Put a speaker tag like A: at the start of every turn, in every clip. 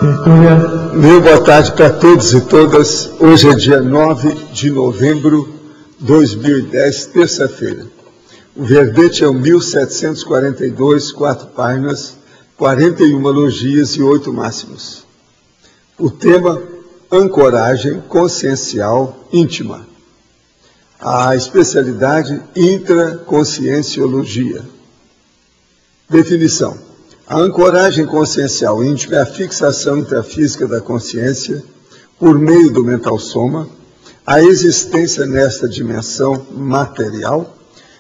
A: Meu boa tarde para todos e todas. Hoje é dia 9 de novembro de 2010, terça-feira. O verbete é o 1742, 4 páginas, 41 logias e 8 máximos. O tema, ancoragem consciencial íntima. A especialidade, intraconscienciologia. Definição. A ancoragem consciencial íntima é a fixação intrafísica da consciência, por meio do mental soma, a existência nesta dimensão material,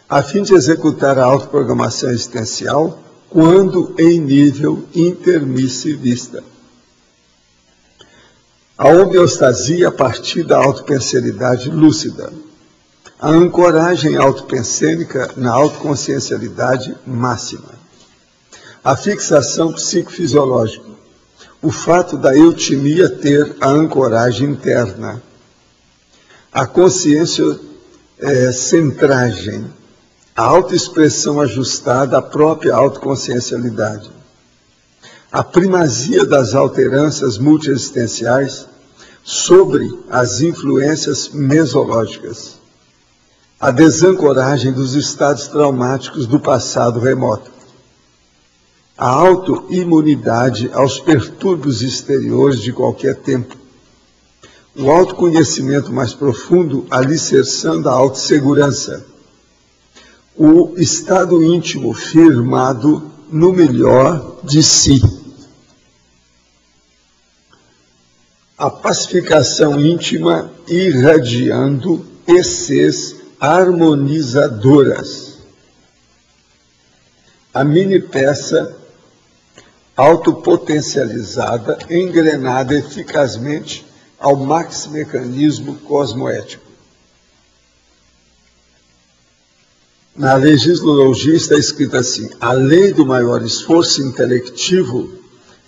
A: a fim de executar a autoprogramação existencial, quando em nível intermissivista. A homeostasia a partir da autopenseridade lúcida. A ancoragem autopensênica na autoconsciencialidade máxima. A fixação psicofisiológica, o fato da eutimia ter a ancoragem interna. A consciência centragem, a autoexpressão ajustada à própria autoconsciencialidade. A primazia das alteranças multiexistenciais sobre as influências mesológicas. A desancoragem dos estados traumáticos do passado remoto. A autoimunidade aos perturbos exteriores de qualquer tempo. O autoconhecimento mais profundo alicerçando a autossegurança. O estado íntimo firmado no melhor de si. A pacificação íntima irradiando esses harmonizadoras. A mini peça autopotencializada, engrenada eficazmente ao maximecanismo cosmoético. Na legislologia está escrito assim: a lei do maior esforço intelectivo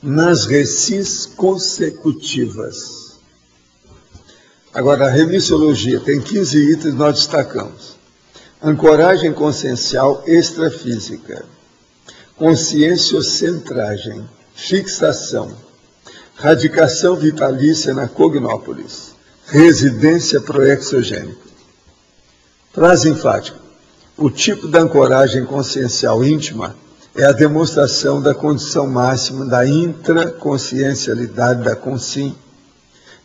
A: nas recis consecutivas. Agora, a remissiologia tem 15 itens, nós destacamos. Ancoragem consciencial extrafísica. Conscienciocentragem, fixação, radicação vitalícia na cognópolis, residência proexogênica. Frase enfática. O tipo da ancoragem consciencial íntima é a demonstração da condição máxima da intraconsciencialidade da consim,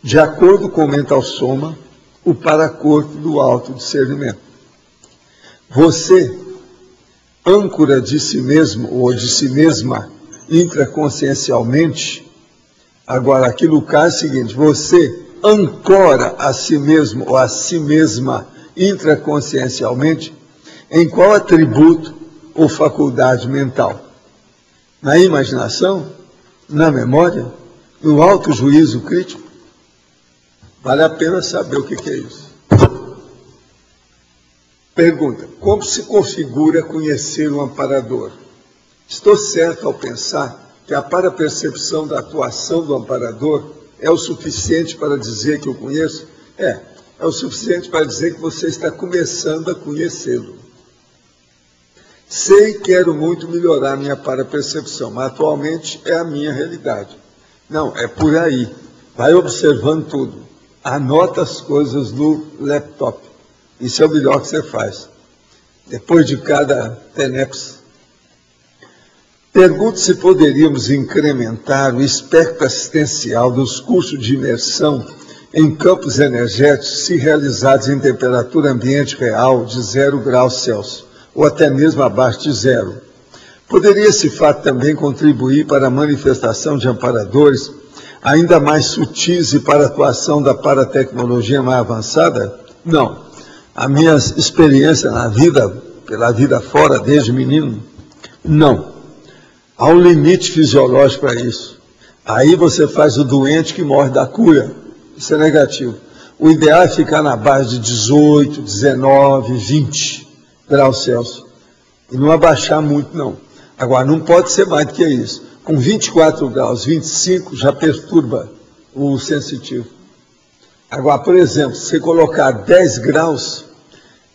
A: de acordo com o mental soma, o paracorpo do autodiscernimento. Você, âncora de si mesmo ou de si mesma intraconsciencialmente, agora aqui no caso é o seguinte, você ancora a si mesmo ou a si mesma intraconsciencialmente em qual atributo ou faculdade mental? Na imaginação? Na memória? No autojuízo crítico? Vale a pena saber o que é isso. Pergunta, como se configura conhecer um amparador? Estou certo ao pensar que a parapercepção da atuação do amparador é o suficiente para dizer que o conheço? É o suficiente para dizer que você está começando a conhecê-lo. Sei que quero muito melhorar minha parapercepção, mas atualmente é a minha realidade. Não, é por aí. Vai observando tudo. Anota as coisas no laptop. Isso é o melhor que você faz. Depois de cada TENEPS. Pergunto se poderíamos incrementar o espectro assistencial dos cursos de imersão em campos energéticos se realizados em temperatura ambiente real de 0 graus Celsius, ou até mesmo abaixo de 0. Poderia esse fato também contribuir para a manifestação de amparadores ainda mais sutis e para a atuação da paratecnologia mais avançada? Não. A minha experiência na vida, pela vida fora, desde menino, não. Há um limite fisiológico para isso. Aí você faz o doente que morre da cura. Isso é negativo. O ideal é ficar na base de 18, 19, 20 graus Celsius. E não abaixar muito, não. Agora, não pode ser mais do que isso. Com 24 graus, 25, já perturba o sensitivo. Agora, por exemplo, se você colocar 10 graus,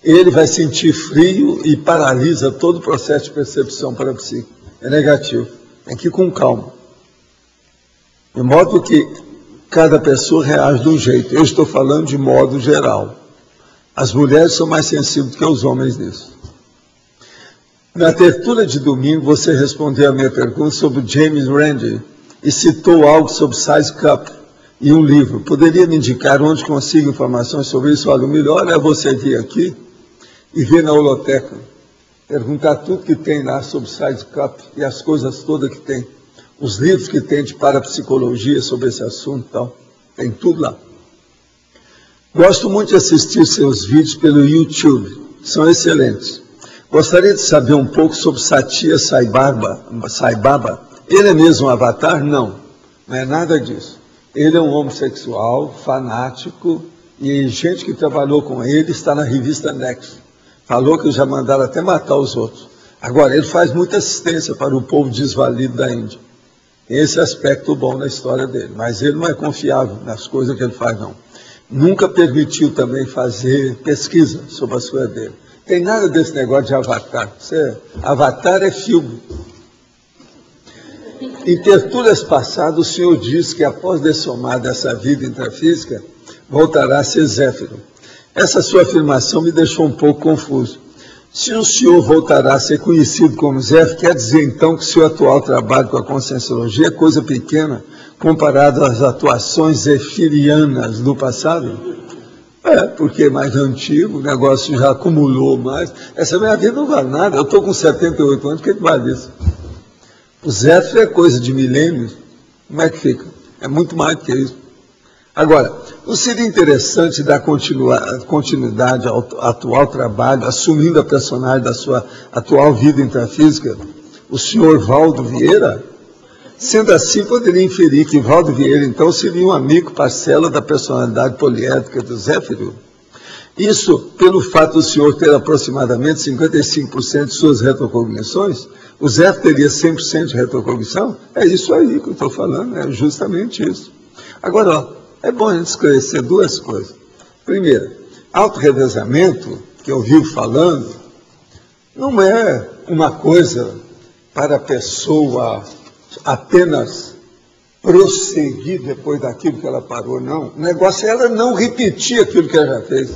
A: ele vai sentir frio e paralisa todo o processo de percepção parapsíquica. É negativo. Tem que ir com calma. De modo que cada pessoa reage de um jeito. Eu estou falando de modo geral. As mulheres são mais sensíveis que os homens nisso. Na tertúlia de domingo, você respondeu a minha pergunta sobre James Randi e citou algo sobre size cup e um livro. Poderia me indicar onde consigo informações sobre isso? Olha, o melhor é você vir aqui e ver na holoteca. Perguntar tudo que tem lá sobre size cup e as coisas todas que tem. Os livros que tem de parapsicologia sobre esse assunto e tal. Tem tudo lá. Gosto muito de assistir seus vídeos pelo YouTube. São excelentes. Gostaria de saber um pouco sobre Satya Sai Baba. Ele é mesmo um avatar? Não. Não é nada disso. Ele é um homossexual, fanático, e gente que trabalhou com ele está na revista Next. Falou que já mandaram até matar os outros. Agora, ele faz muita assistência para o povo desvalido da Índia. Esse aspecto bom na história dele. Mas ele não é confiável nas coisas que ele faz, não. Nunca permitiu também fazer pesquisa sobre a sua dele. Tem nada desse negócio de avatar. Avatar é filme. Em tertúlias passadas, o senhor disse que após dessomar dessa vida intrafísica, voltará a ser Zéfiro. Essa sua afirmação me deixou um pouco confuso. Se o senhor voltará a ser conhecido como Zéfiro, quer dizer então que seu atual trabalho com a conscienciologia é coisa pequena comparado às atuações zefirianas do passado? Porque é mais antigo, o negócio já acumulou mais. Essa minha vida não vale nada. Eu estou com 78 anos, o que vale isso? O Zéfiro é coisa de milênios. Como é que fica? É muito mais do que isso. Agora, não seria interessante dar continuidade ao atual trabalho, assumindo a personagem da sua atual vida intrafísica, o senhor Valdo Vieira? Sendo assim, poderia inferir que Valdo Vieira, então, seria um amigo parcela da personalidade poliédrica do Zéfiro? Isso, pelo fato do senhor ter aproximadamente 55% de suas retrocognições, o Zéfiro teria 100% de retrocognição? É isso aí que eu estou falando, é justamente isso. Agora, ó, é bom a gente esclarecer duas coisas. Primeiro, autorrevezamento, que eu vivo falando, não é uma coisa para a pessoa apenas prosseguir depois daquilo que ela parou, não. O negócio é ela não repetir aquilo que ela já fez.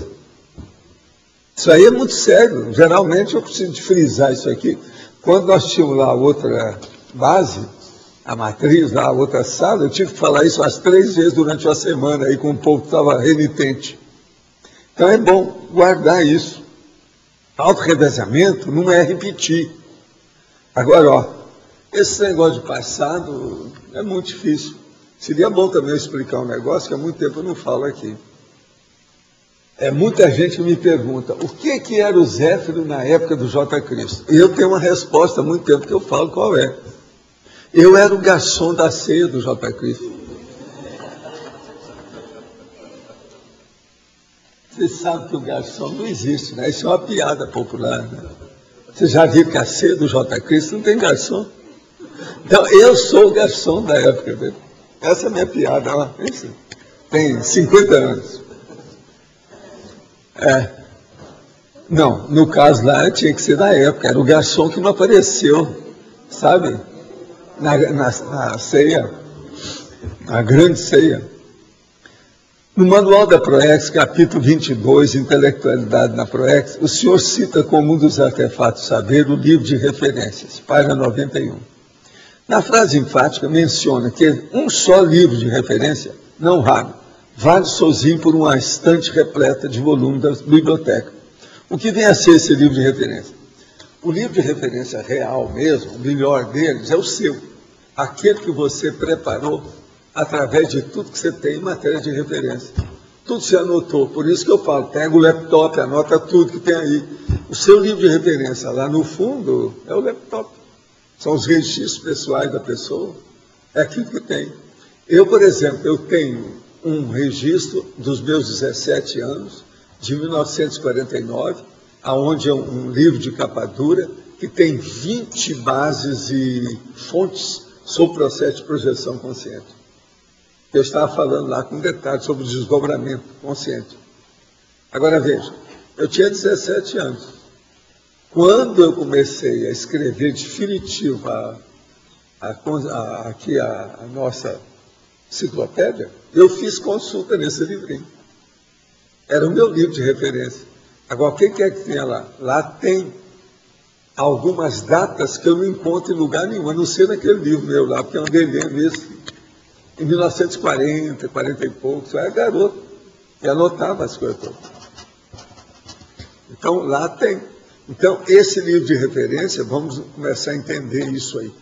A: Isso aí é muito sério. Geralmente eu preciso de frisar isso aqui. Quando nós tínhamos lá outra base, a matriz, lá a outra sala, eu tive que falar isso umas 3 vezes durante uma semana, aí com o povo que estava renitente. Então é bom guardar isso. Autorrevezamento não é repetir. Agora, ó, esse negócio de passado é muito difícil. Seria bom também eu explicar um negócio que há muito tempo eu não falo aqui. Muita gente me pergunta, o que era o Zéfiro na época do J. Cristo? E eu tenho uma resposta há muito tempo que eu falo qual é. Eu era o garçom da ceia do J. Cristo. Você sabe que o garçom não existe, né? Isso é uma piada popular, né? Você já viu que a ceia do J. Cristo não tem garçom? Então, eu sou o garçom da época dele. Essa é a minha piada. Ó. Tem 50 anos. Não, no caso lá tinha que ser da época. Era o garçom que não apareceu, sabe? Na ceia, na grande ceia. No manual da ProEx, capítulo 22, Intelectualidade na ProEx, o senhor cita como um dos artefatos saber o livro de referências, página 91. Na frase enfática, menciona que um só livro de referência, não raro, vale sozinho por uma estante repleta de volumes da biblioteca. O que vem a ser esse livro de referência? O livro de referência real mesmo, o melhor deles, é o seu. Aquele que você preparou através de tudo que você tem em matéria de referência. Tudo você anotou. Por isso que eu falo, pega o laptop, anota tudo que tem aí. O seu livro de referência lá no fundo é o laptop. São os registros pessoais da pessoa. É aquilo que tem. Eu, por exemplo, eu tenho um registro dos meus 17 anos, de 1949, aonde é um livro de capa dura, que tem 20 bases e fontes sobre o processo de projeção consciente. Eu estava falando lá com detalhes sobre o desdobramento consciente. Agora veja, eu tinha 17 anos. Quando eu comecei a escrever definitivo aqui a nossa enciclopédia, eu fiz consulta nesse livrinho. Era o meu livro de referência. Agora, o que é que tinha lá? Lá tem algumas datas que eu não encontro em lugar nenhum, a não ser naquele livro meu lá, porque eu andei lendo isso em 1940, 40 e poucos, eu era garoto, e anotava as coisas todas. Então, lá tem. Então, esse livro de referência, vamos começar a entender isso aí.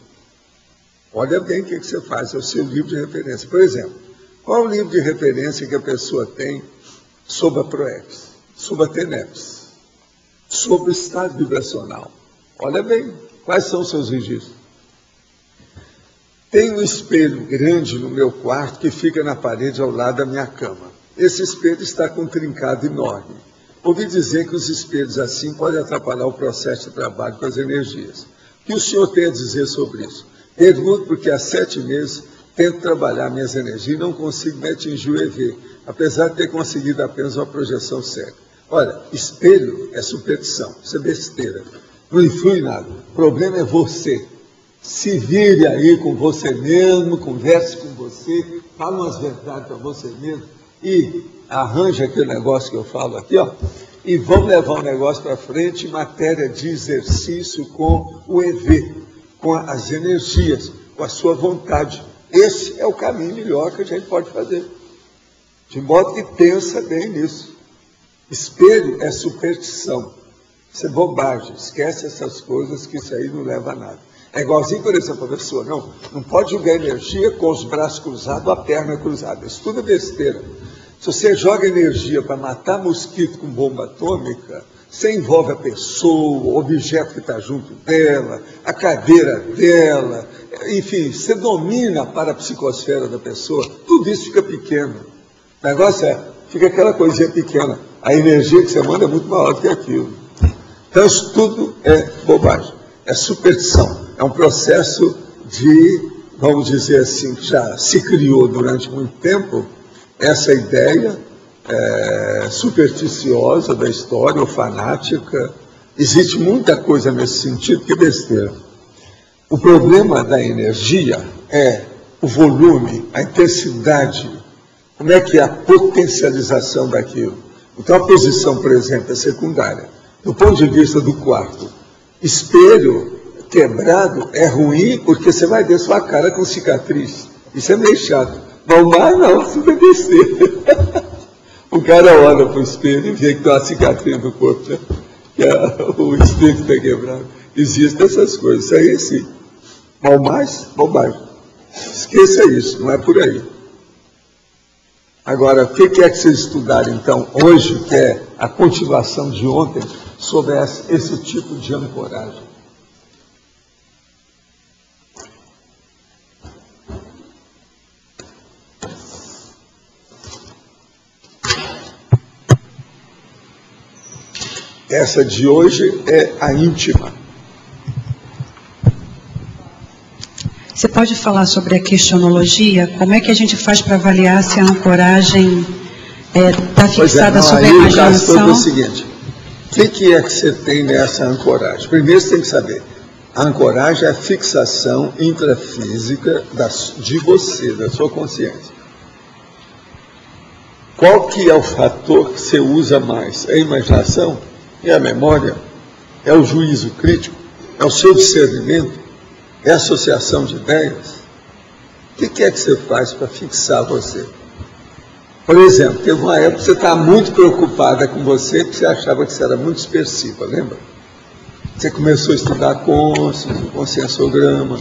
A: Olha bem o que você faz, é o seu livro de referência. Por exemplo, qual é o livro de referência que a pessoa tem sobre a PROEX, sobre a TENEPS, sobre o estado vibracional? Olha bem, quais são os seus registros? Tem um espelho grande no meu quarto que fica na parede ao lado da minha cama. Esse espelho está com um trincado enorme. Ouvi dizer que os espelhos assim podem atrapalhar o processo de trabalho com as energias. O que o senhor tem a dizer sobre isso? Pergunto porque há 7 meses tento trabalhar minhas energias e não consigo me atingir o EV, apesar de ter conseguido apenas uma projeção cega. Olha, espelho é superstição, isso é besteira. Não influi nada. O problema é você. Se vire aí com você mesmo, converse com você, fale umas verdades para você mesmo e arranje aquele negócio que eu falo aqui, ó, e vamos levar o negócio para frente em matéria de exercício com o EV, com as energias, com a sua vontade. Esse é o caminho melhor que a gente pode fazer. De modo que pensa bem nisso. Espelho é superstição. Isso é bobagem. Esquece essas coisas que isso aí não leva a nada. É igualzinho, por exemplo, a pessoa não pode jogar energia com os braços cruzados ou a perna cruzada. Isso tudo é besteira. Se você joga energia para matar mosquito com bomba atômica, você envolve a pessoa, o objeto que está junto dela, a cadeira dela, enfim, você domina a parapsicosfera da pessoa, tudo isso fica pequeno. O negócio fica aquela coisinha pequena. A energia que você manda é muito maior do que aquilo. Então, isso tudo é bobagem, é superstição. É um processo de, vamos dizer assim, que já se criou durante muito tempo, essa ideia supersticiosa da história, ou fanática. Existe muita coisa nesse sentido que é besteira. O problema da energia é o volume, a intensidade, como é que é a potencialização daquilo. Então, a posição, por exemplo, é secundária. Do ponto de vista do quarto, espelho quebrado é ruim porque você vai ver sua cara com cicatriz. Isso é meio chato. Mas não, isso é besteira. O cara olha para o espelho e vê que tem uma cicatriz no corpo, né? Que o espelho está quebrado. Existem essas coisas. Isso aí sim. Mas, bobagem. Esqueça isso, não é por aí. Agora, o que é que vocês estudaram, então, hoje, que é a continuação de ontem, sobre esse tipo de ancoragem? Essa de hoje é a íntima.
B: Você pode falar sobre a questionologia? Como é que a gente faz para avaliar se a ancoragem está fixada sobre a imaginação?
A: O caso todo é o seguinte, o que é que você tem nessa ancoragem? Primeiro você tem que saber, a ancoragem é a fixação intrafísica de você, da sua consciência. Qual que é o fator que você usa mais? É a imaginação? É a memória? É o juízo crítico? É o seu discernimento? É a associação de ideias? O que é que você faz para fixar você? Por exemplo, teve uma época que você estava muito preocupada com você, porque você achava que você era muito dispersiva, lembra? Você começou a estudar conscienciograma.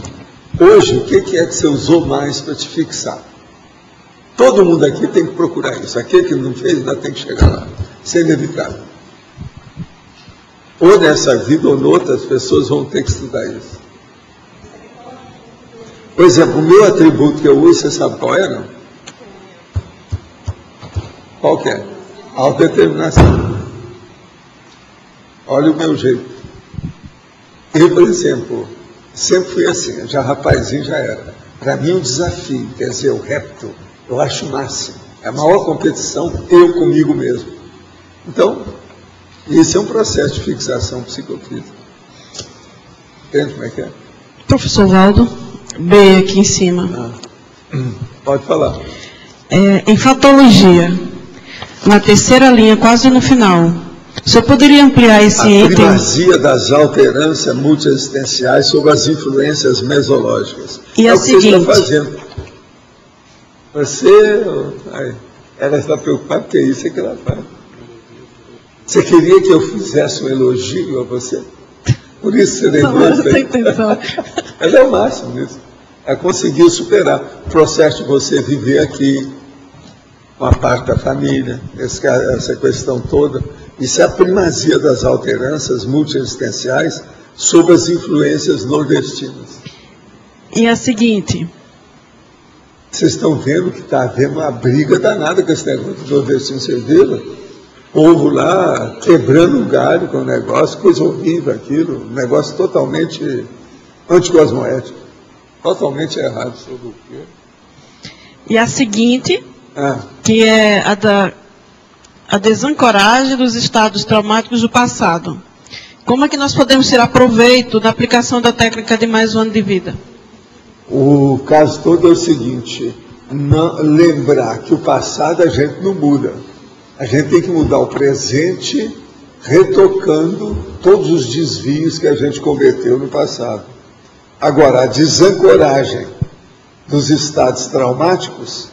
A: Hoje, o que é que você usou mais para te fixar? Todo mundo aqui tem que procurar isso. Aquele que não fez, ainda tem que chegar lá. Isso é inevitável. Ou nessa vida ou noutra, as pessoas vão ter que estudar isso. Por exemplo, o meu atributo que eu uso, você sabe qual é, não? Qual que é? Autodeterminação. Olha o meu jeito. Eu, por exemplo, sempre fui assim, já rapazinho já era. Para mim é um desafio, quer dizer, o repto, eu acho o máximo. É a maior competição, eu comigo mesmo. Então, esse é um processo de fixação psicofísica. Entende como é que é?
B: Professor Valdo, B aqui em cima.
A: Pode falar.
B: Em fatologia, na terceira linha, quase no final, o senhor poderia ampliar esse item?
A: A primazia das alterâncias multiexistenciais sobre as influências mesológicas.
B: E
A: é
B: o
A: que você
B: seguinte...
A: está fazendo. Ela está preocupada porque é isso que ela faz. Você queria que eu fizesse um elogio a você? Por isso você lembrou isso aí. Ela é o máximo nisso. Ela conseguiu superar o processo de você viver aqui, com a parte da família, essa questão toda. Isso é a primazia das alterâncias multiexistenciais sobre as influências nordestinas.
B: E a seguinte...
A: Vocês estão vendo que está havendo uma briga danada com esse negócio do nordestino, vocês viram? Povo lá quebrando um galho com o negócio, coisa horrível aquilo, um negócio totalmente anticosmoético, totalmente errado. Sobre o quê?
B: E a seguinte, que é a desancoragem dos estados traumáticos do passado. Como é que nós podemos tirar proveito da aplicação da técnica de mais um ano de vida?
A: O caso todo é o seguinte, lembrar que o passado a gente não muda. A gente tem que mudar o presente, retocando todos os desvios que a gente cometeu no passado. Agora, a desancoragem dos estados traumáticos,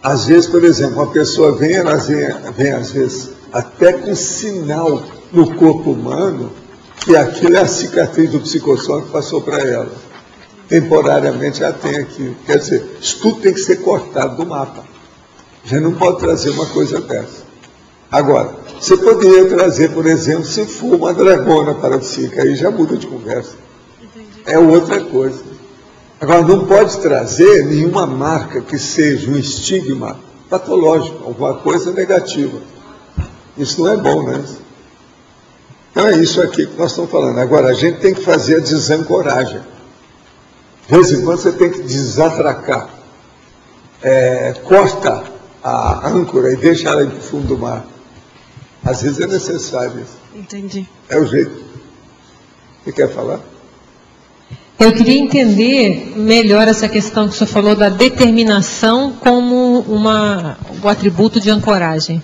A: às vezes, por exemplo, uma pessoa vem às vezes até com sinal no corpo humano que aquilo é a cicatriz do psicossoma que passou para ela. Temporariamente já tem aquilo. Quer dizer, isso tudo tem que ser cortado do mapa. A gente não pode trazer uma coisa dessa. Agora, você poderia trazer, por exemplo, se for uma dragona parapsíquica, aí já muda de conversa. É outra coisa. Agora, não pode trazer nenhuma marca que seja um estigma patológico, alguma coisa negativa. Isso não é bom, né? Então é isso aqui que nós estamos falando. Agora, a gente tem que fazer a desancoragem. De vez em quando você tem que desatracar. Corta a âncora e deixa ela para o fundo do mar. Às vezes é necessário isso.
B: Entendi.
A: É o jeito. Você quer falar?
C: Eu queria entender melhor essa questão que o senhor falou da determinação como o atributo de ancoragem.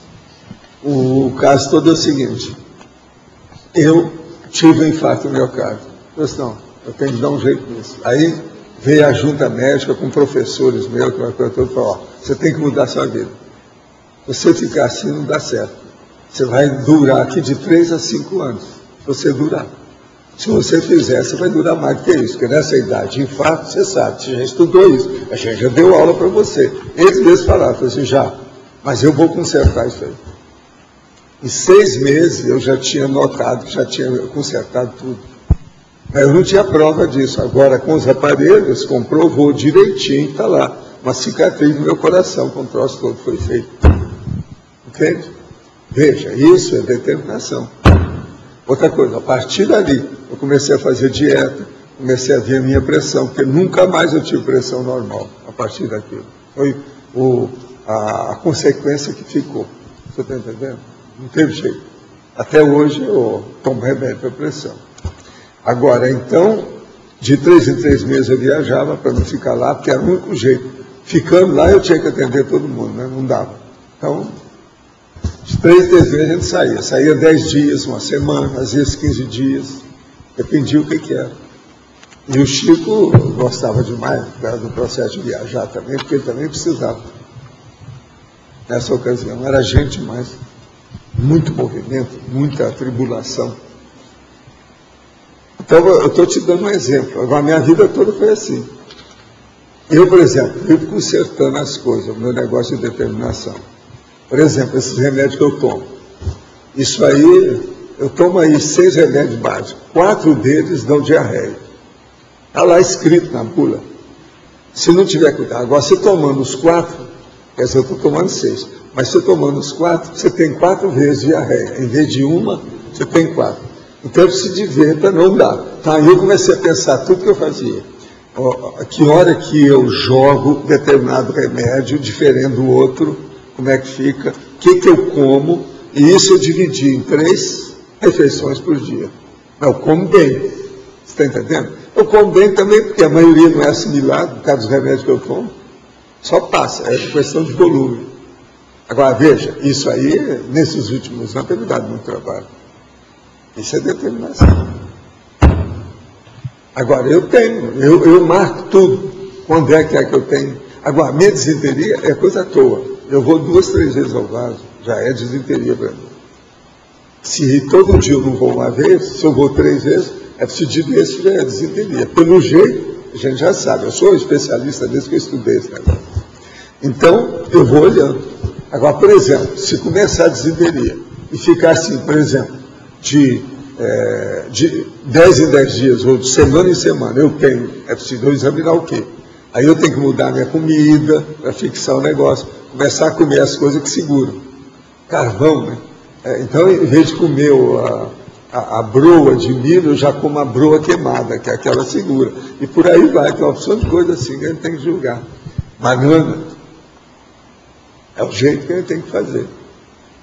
A: O caso todo é o seguinte. Eu tive um infarto no miocárdio. Eu tenho que dar um jeito nisso. Aí veio a junta médica com professores meus, que falou, você tem que mudar a sua vida. Se você ficar assim, não dá certo. Você vai durar aqui de 3 a 5 anos. Se você durar. Se você fizer, você vai durar mais do que isso. Porque nessa idade de infarto, você sabe, você já estudou isso. A gente já deu aula para você. Eles mesmos falaram, assim, mas eu vou consertar isso aí. Em 6 meses eu já tinha notado, já tinha consertado tudo. Mas eu não tinha prova disso. Agora, com os aparelhos, comprovou direitinho, está lá. Uma cicatriz no meu coração, com o troço todo foi feito. Entende? Veja, isso é determinação. Outra coisa, a partir dali, eu comecei a fazer dieta, comecei a ver a minha pressão, porque nunca mais eu tive pressão normal a partir daquilo. Foi a consequência que ficou. Você está entendendo? Não teve jeito. Até hoje eu tomo remédio para pressão. Agora, então, de 3 em 3 meses eu viajava para não ficar lá, porque era o único jeito. Ficando lá eu tinha que atender todo mundo, né? Não dava. Então, de 3 em 3 meses a gente saía. Saía 10 dias, uma semana, às vezes 15 dias. Dependia o que era. E o Chico gostava demais do processo de viajar também, porque ele também precisava. Nessa ocasião, era gente demais. Muito movimento, muita tribulação. Então, eu estou te dando um exemplo. Agora, a minha vida toda foi assim. Eu, por exemplo, vivo consertando as coisas, o meu negócio de determinação. Por exemplo, esses remédios que eu tomo. Isso aí, eu tomo aí 6 remédios básicos. 4 deles dão diarreia. Está lá escrito na bula. Se não tiver cuidado. Agora, você tomando os 4, quer dizer, eu estou tomando 6. Mas você tomando os 4, você tem 4 vezes diarreia. Em vez de uma, você tem 4. Então, eu preciso de ver para não dar. Tá, aí eu comecei a pensar tudo que eu fazia. Que hora que eu jogo determinado remédio, diferente do outro, como é que fica, o que eu como, e isso eu dividi em 3 refeições por dia. Eu como bem. Você está entendendo? Eu como bem também, porque a maioria não é assimilado, por causa dos remédios que eu tomo. Só passa, é questão de volume. Agora, veja, isso aí, nesses últimos anos, tem me dado muito trabalho. Isso é determinação. Agora, eu marco tudo. Quando é que eu tenho? Agora, minha desinteria é coisa à toa. Eu vou 2, 3 vezes ao vaso, já é desinteria para mim. Se todo dia eu não vou uma vez, se eu vou 3 vezes, é preciso desse, já é desinteria. Pelo jeito, a gente já sabe, eu sou especialista desde que eu estudei esse negócio. Então, eu vou olhando. Agora, por exemplo, se começar a desinteria e ficar assim, por exemplo, de 10 em 10 dias, ou de semana em semana, é preciso eu examinar o quê? Aí eu tenho que mudar a minha comida, para fixar o negócio, começar a comer as coisas que seguram. Carvão, né? Então, em vez de comer a broa de milho, eu já como a broa queimada, que é aquela segura. E por aí vai, tem uma opção de coisa assim que a gente tem que julgar. Banana é o jeito que a gente tem que fazer.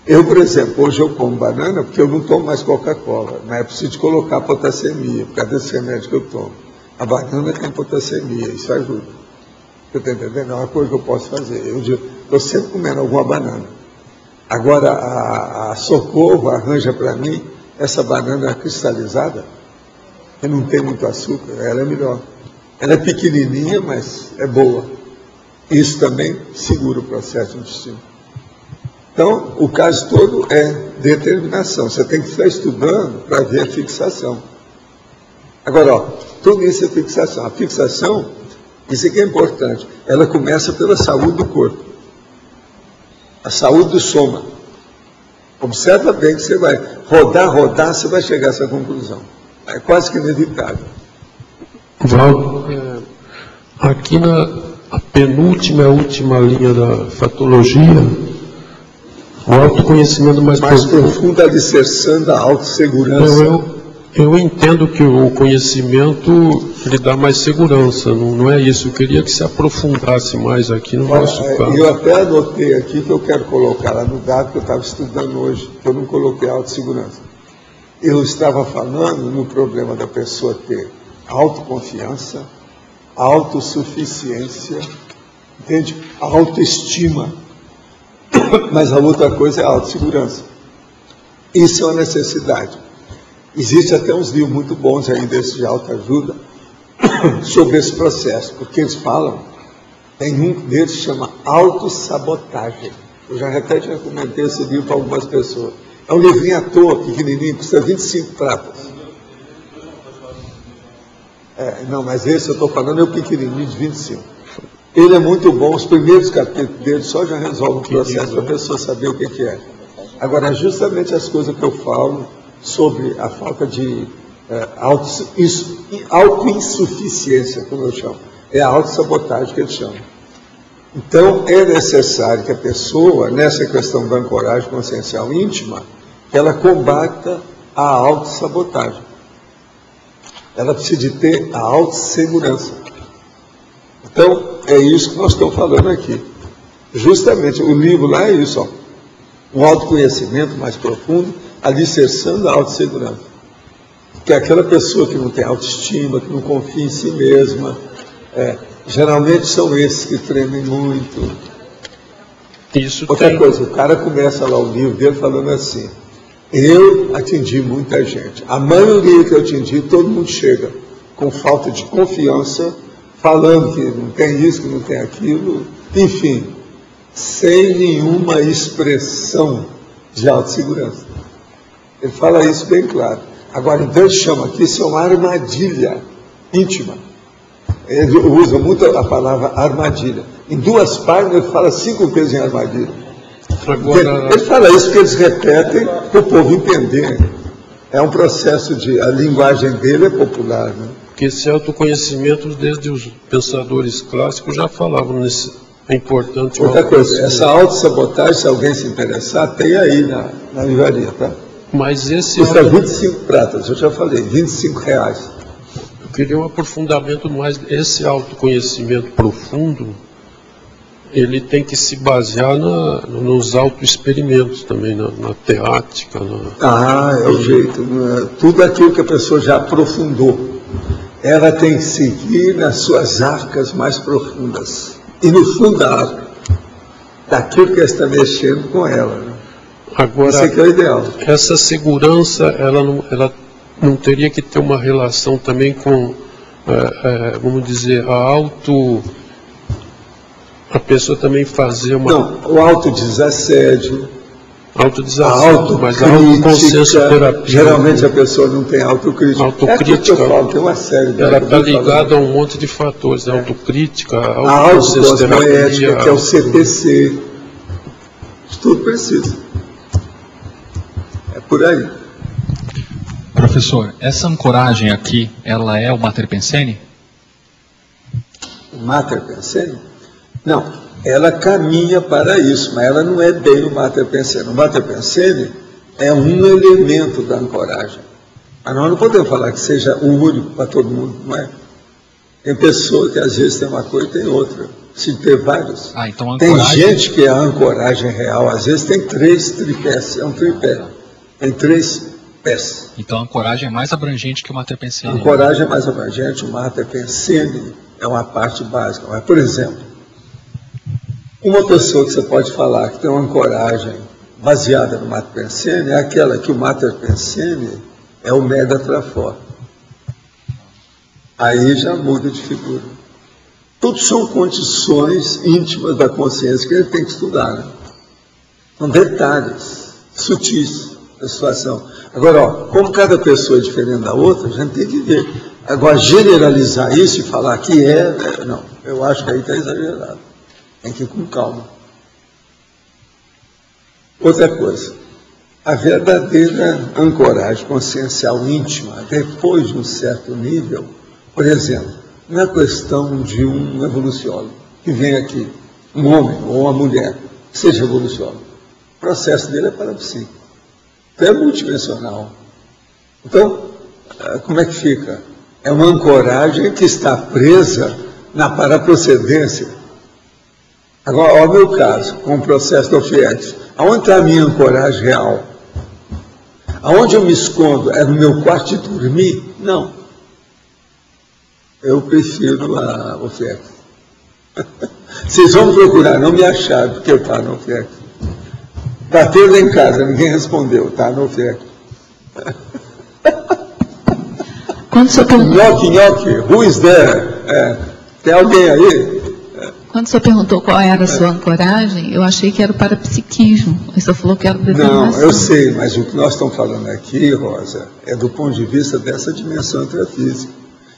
A: Eu, por exemplo, hoje eu como banana porque eu não tomo mais Coca-Cola, mas é preciso colocar potassemia, por causa desse remédio que eu tomo. A banana tem potassemia, isso ajuda. Você está entendendo? É uma coisa que eu posso fazer. Eu estou sempre comendo alguma banana. Agora, a Socorro arranja para mim essa banana cristalizada, que não tem muito açúcar, ela é melhor. Ela é pequenininha, mas é boa. Isso também segura o processo intestino. Então, o caso todo é determinação. Você tem que estar estudando para ver a fixação. Agora, ó, tudo isso é fixação. A fixação, isso aqui é importante, ela começa pela saúde do corpo. A saúde do soma. Observa bem que você vai rodar, você vai chegar a essa conclusão. É quase que inevitável.
D: Valdo, aqui na penúltima e última linha da fatologia, o autoconhecimento mais
A: profundo, alicerçando a autossegurança.
D: Eu entendo que o conhecimento lhe dá mais segurança, não é isso? Eu queria que se aprofundasse mais aqui no nosso caso.
A: Eu até anotei aqui que eu quero colocar lá no dado que eu estava estudando hoje, que eu não coloquei autossegurança. Eu estava falando no problema da pessoa ter autoconfiança, autossuficiência, entende? Autoestima. Mas a outra coisa é a autossegurança. Isso é uma necessidade. Existe até uns livros muito bons aí desses de autoajuda sobre esse processo, porque eles falam, tem um deles que chama autossabotagem. Eu já até comentei esse livro para algumas pessoas. É um livrinho à toa, pequenininho, custa 25 pratas. Não, mas esse eu estou falando é o pequenininho de 25. Ele é muito bom, os primeiros capítulos dele só já resolvem o processo para a pessoa saber o que é. Agora, justamente as coisas que eu falo sobre a falta de autoinsuficiência, como eu chamo. É a autossabotagem que eles chamam. Então, é necessário que a pessoa, nessa questão da ancoragem consciencial íntima, que ela combata a autossabotagem. Ela precisa de ter a autossegurança. Então, é isso que nós estamos falando aqui. Justamente, o livro lá é isso, ó. Um autoconhecimento mais profundo, alicerçando a autossegurança. Que é aquela pessoa que não tem autoestima, que não confia em si mesma, geralmente são esses que tremem muito. Outra coisa, o cara começa lá o livro dele falando assim, eu atendi muita gente, a maioria que eu atendi, todo mundo chega com falta de confiança, falando que não tem isso, que não tem aquilo, enfim, sem nenhuma expressão de autossegurança. Ele fala isso bem claro. Agora, então ele chama aqui, isso é uma armadilha íntima. Ele usa muito a palavra armadilha. Em 2 páginas ele fala 5 vezes em armadilha. Agora... Ele fala isso porque eles repetem para o povo entender. É um processo de... A linguagem dele é popular, né?
D: Porque esse autoconhecimento, desde os pensadores clássicos, já falavam nesse... É importante.
A: Outra coisa, essa autossabotagem, se alguém se interessar, tem aí na livraria, tá?
D: Mas esse...
A: Custa 25 pratas, eu já falei, R$25.
D: Eu queria um aprofundamento mais. Esse autoconhecimento profundo, ele tem que se basear nos autoexperimentos também, na teática.
A: É o jeito. Tudo aquilo que a pessoa já aprofundou, ela tem que seguir nas suas arcas mais profundas. e no fundar daquilo que está mexendo com ela. Né?
D: Agora,
A: isso que é o ideal.
D: Essa segurança, ela não teria que ter uma relação também com, vamos dizer, a pessoa também fazer uma...
A: Não, o autodesassédio,
D: mas a autoconsciencioterapia.
A: Geralmente a pessoa não tem autocrítica.
D: Autocrítica,
A: eu falo, tem uma série de
D: ela está ligada a um monte de fatores, autocrítica,
A: a autoconsciência, que é o CTC. Tudo precisa. É por aí.
E: Professor, essa ancoragem aqui, ela é o Mater Pensene?
A: O Mater Pensene? Não, ela caminha para isso, mas ela não é bem o Mater Pensene. O Mater Pensene é um elemento da ancoragem. Mas nós não podemos falar que seja o único para todo mundo, não é? Tem pessoa que às vezes tem uma coisa e tem outra. Se ter vários.
E: Então,
A: tem gente que a ancoragem real, às vezes tem 3 tripés, é um tripé. Tem 3 pés.
E: Então a ancoragem é mais abrangente que o Mater Pensene.
A: A ancoragem é mais abrangente, o Mater Pensene é uma parte básica. Mas, por exemplo, uma pessoa que você pode falar que tem uma ancoragem baseada no Mater Pensene é aquela que o Mater Pensene é o Mega Trafor. Aí já muda de figura. Tudo são condições íntimas da consciência que a gente tem que estudar. Né? São detalhes sutis da situação. Agora, como cada pessoa é diferente da outra, a gente tem que ver. Agora, generalizar isso e falar que não, eu acho que aí está exagerado. Tem que ir com calma. Outra coisa, a verdadeira ancoragem consciencial íntima, depois de um certo nível, por exemplo, não é questão de um evoluciólogo que vem aqui, um homem ou uma mulher, que seja evoluciólogo. O processo dele é parapsíquico. Então é multidimensional. Então, como é que fica? É uma ancoragem que está presa na paraprocedência. Agora, olha o meu caso, com o processo do OFIEX. Aonde está a minha ancoragem real? Aonde eu me escondo? É no meu quarto de dormir? Não. Eu prefiro a OFIEX. Vocês vão procurar, não me acharam, porque eu estava no OFIEX. Bateu lá em casa, ninguém respondeu, tá no OFIEX. Nhoque, nhoque, who is there? Tem alguém aí?
F: Quando o senhor perguntou qual era a sua ancoragem, eu achei que era o parapsiquismo. O senhor falou que era o determinação.
A: Não, eu sei, mas o que nós estamos falando aqui, Rosa, é do ponto de vista dessa dimensão intrafísica.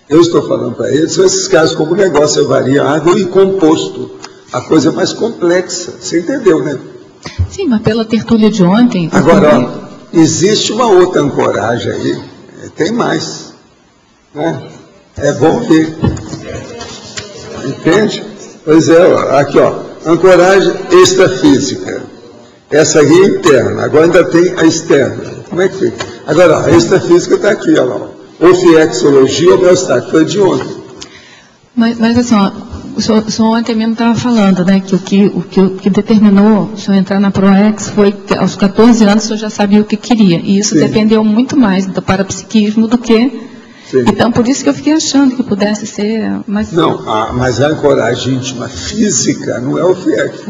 A: Eu estou falando para eles, são esses casos como o negócio é variável e composto. A coisa é mais complexa. Você entendeu, né?
F: Sim, mas pela tertúlia de ontem...
A: Agora, existe uma outra ancoragem aí. Tem mais. Né? É bom ver. Entende? Pois é, aqui, ancoragem extrafísica. Essa aqui é interna, agora ainda tem a externa. Como é que fica? Agora, a extrafísica está aqui, olha lá. Ofiexologia homeostática, foi de ontem.
F: Mas assim, o senhor ontem mesmo estava falando, né, que o que determinou o senhor entrar na ProEx foi que aos 14 anos o senhor já sabia o que queria. E isso dependeu muito mais do parapsiquismo do que... Sim. Então, por isso que eu fiquei achando que pudesse ser... Mas...
A: Não, mas a ancoragem íntima física não é o FIEC.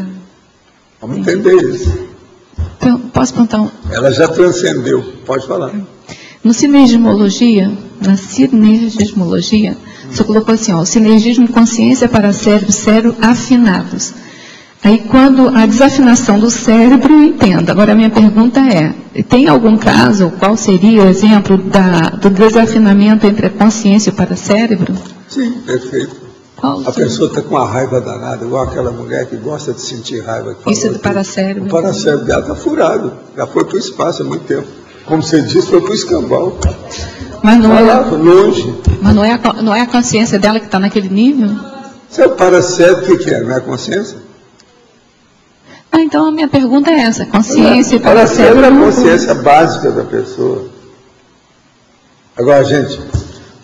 A: Vamos entender isso.
F: Então, posso perguntar
A: Ela já transcendeu, pode falar.
F: Na sinergismologia, você colocou assim, o sinergismo consciência para cérebro afinados. Aí, quando a desafinação do cérebro, eu entendo. Agora, a minha pergunta é, tem algum caso, qual seria o exemplo do desafinamento entre a consciência e o paracérebro?
A: Sim, perfeito. A pessoa está com uma raiva danada, igual aquela mulher que gosta de sentir raiva.
F: Isso é do paracérebro.
A: O paracérebro dela está furado, já foi para o espaço há muito tempo. Como você disse, foi para o escambau.
F: Mas não
A: longe.
F: Mas não é a consciência dela que está naquele nível?
A: Se é o paracérebro, o que é? Não é a consciência?
F: Então a minha pergunta é essa, consciência e
A: paracérebro é a consciência básica da pessoa. Agora, gente,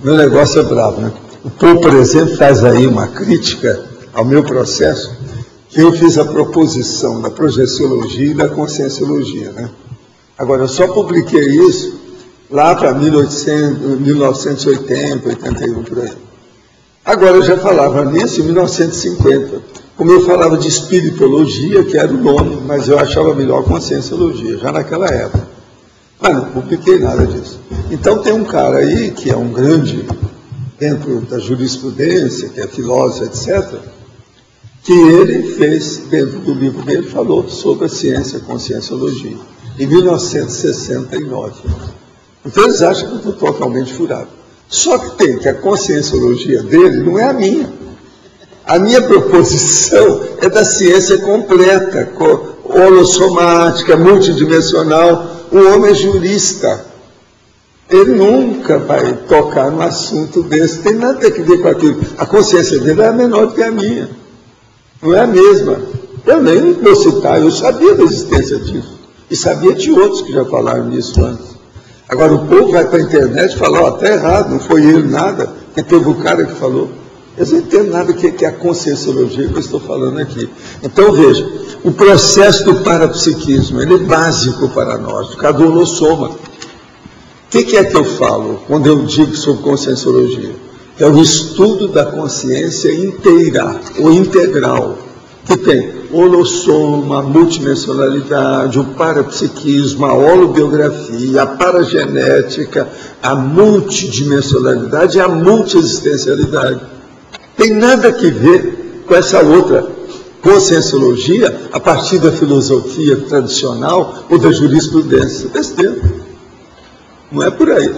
A: meu negócio é bravo, né? O povo, por exemplo, faz aí uma crítica ao meu processo, que eu fiz a proposição da projeciologia e da conscienciologia, né? Agora, eu só publiquei isso lá para 1980, 81, por aí. Agora, eu já falava nisso em 1950. Como eu falava de espiritologia, que era o nome, mas eu achava melhor conscienciologia, já naquela época. Mas não publiquei nada disso. Então tem um cara aí, que é um grande, dentro da jurisprudência, que é filósofo, etc., que ele fez, dentro do livro dele, falou sobre a ciência, conscienciologia, em 1969. Então eles acham que eu estou totalmente furado. Só que tem que a conscienciologia dele não é a minha. A minha proposição é da ciência completa, holossomática, multidimensional. O homem é jurista. Ele nunca vai tocar no assunto desse. Tem nada a ver com aquilo. A consciência dele é menor do que a minha. Não é a mesma. Eu nem vou citar, eu sabia da existência disso. E sabia de outros que já falaram nisso antes. Agora o povo vai para a internet e fala, está errado, não foi ele nada, porque teve o cara que falou. Eu não entendo nada que é a conscienciologia que eu estou falando aqui. Então, veja, o processo do parapsiquismo, ele é básico para nós, por causa do holossoma. O que é que eu falo quando eu digo sobre conscienciologia? É o estudo da consciência inteira, ou integral, que tem holossoma, a multidimensionalidade, o parapsiquismo, a holobiografia, a paragenética, a multidimensionalidade e a multiexistencialidade. Tem nada a ver com essa outra conscienciologia a partir da filosofia tradicional ou da jurisprudência. Besteira. Não é por aí.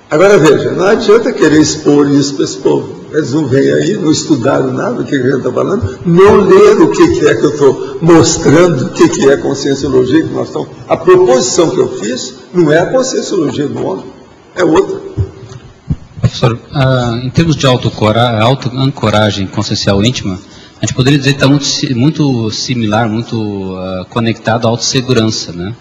A: Agora veja, não adianta querer expor isso para esse povo. Eles não vêm aí, não estudaram nada do que a gente está falando, não leram o que é que eu estou mostrando, o que é conscienciologia que nós estamos. A proposição que eu fiz não é a conscienciologia do homem, é outra.
G: Professor, em termos de auto-ancoragem consciencial íntima, a gente poderia dizer que está muito similar, muito conectado à autossegurança, né?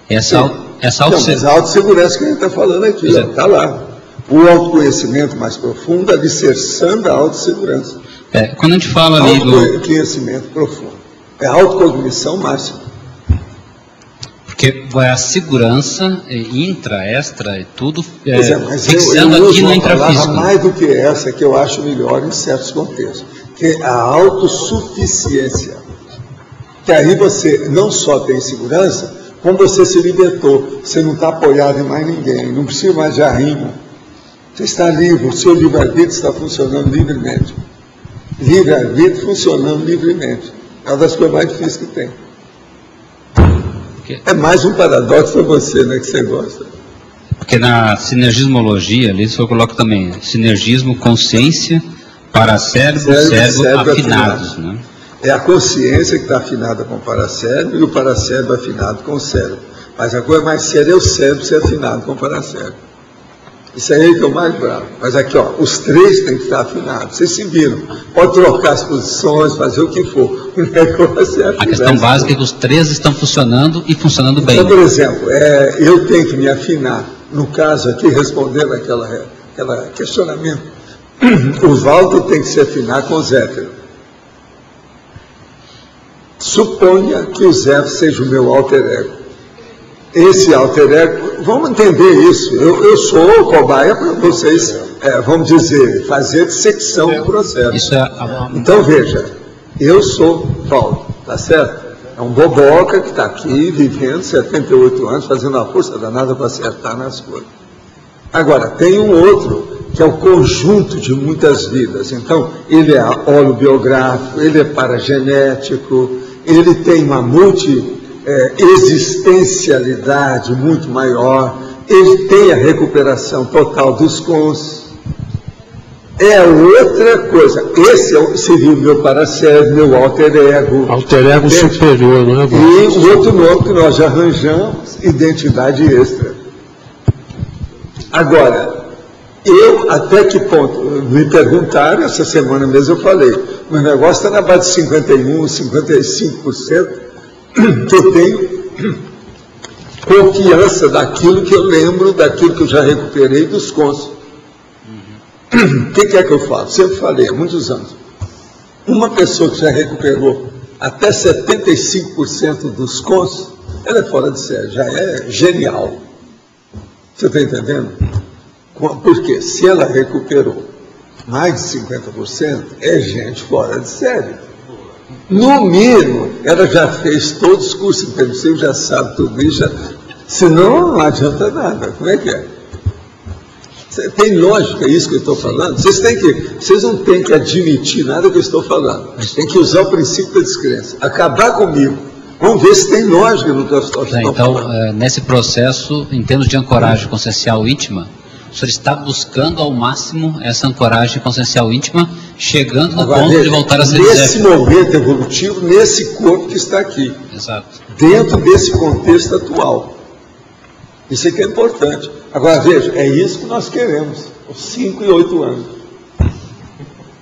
G: Mas a
A: autossegurança que a gente está falando aqui, está lá. O autoconhecimento mais profundo, alicerçando a autossegurança.
G: Quando a gente fala ali do...
A: Autoconhecimento profundo. É a autocognição máxima.
G: Porque vai a segurança, intra, extra, e tudo
A: mas
G: fixando
A: eu
G: aqui no intrafísico.
A: Mais do que essa, que eu acho melhor em certos contextos, que é a autossuficiência. Que aí você não só tem segurança, como você se libertou. Você não está apoiado em mais ninguém, não precisa mais de arrimo. Você está livre, o seu livre-arbítrio está funcionando livremente. Livre-arbítrio funcionando livremente. É uma das coisas mais difíceis que tem. É mais um paradoxo para você, né, que você gosta.
G: Porque na sinergismologia, ali você coloca também sinergismo, consciência, paracérebro, cérebro afinados. Né?
A: É a consciência que está afinada com o paracérebro e o paracérebro afinado com o cérebro. Mas a coisa mais séria é o cérebro ser afinado com o paracérebro. Isso aí que é o mais bravo. Mas aqui, ó, os três têm que estar afinados. Vocês se viram. Pode trocar as posições, fazer o que for. O negócio é afinar.
G: A questão básica é que os três estão funcionando e funcionando bem.
A: Então, por exemplo, eu tenho que me afinar. No caso aqui, respondendo aquele questionamento, o Walter tem que se afinar com o Zéfiro. Suponha que o Zéfiro seja o meu alter ego. Esse alter ego, vamos entender isso, eu sou o cobaia para vocês, vamos dizer, fazer dissecção do processo. Então veja, eu sou Paulo, tá certo? É um boboca que está aqui, vivendo 78 anos, fazendo uma força danada para acertar nas coisas. Agora, tem um outro, que é o conjunto de muitas vidas. Então, ele é holobiográfico, ele é paragenético, ele tem uma existencialidade muito maior, ele tem a recuperação total dos cons. É outra coisa. Esse seria o meu paracérebro, meu alter ego.
D: Alter ego superior, não é?
A: E o outro nome que nós já arranjamos, identidade extra. Agora, eu, até que ponto? Me perguntaram, essa semana mesmo eu falei, meu negócio está na base de 51, 55%, que eu tenho confiança daquilo que eu lembro, daquilo que eu já recuperei dos cons. O que é que eu falo? Sempre falei, há muitos anos. Uma pessoa que já recuperou até 75% dos cons, ela é fora de série, já é genial. Você está entendendo? Porque se ela recuperou mais de 50%, é gente fora de série. No mínimo, ela já fez todos os cursos intensivos, já sabe tudo isso, senão não adianta nada. Como é que é? Tem lógica isso que eu estou falando? Vocês não têm que admitir nada que eu estou falando. Tem que usar o princípio da descrença. Acabar comigo. Vamos ver se tem lógica no que eu estou falando.
G: Então, nesse processo, em termos de ancoragem consciencial íntima, o senhor está buscando ao máximo essa ancoragem consciencial íntima, chegando no ponto de voltar a ser
A: nesse momento evolutivo, nesse corpo que está aqui.
G: Exato.
A: Dentro desse contexto atual. Isso aqui é importante. Agora, veja, é isso que nós queremos, os 5 e 8 anos.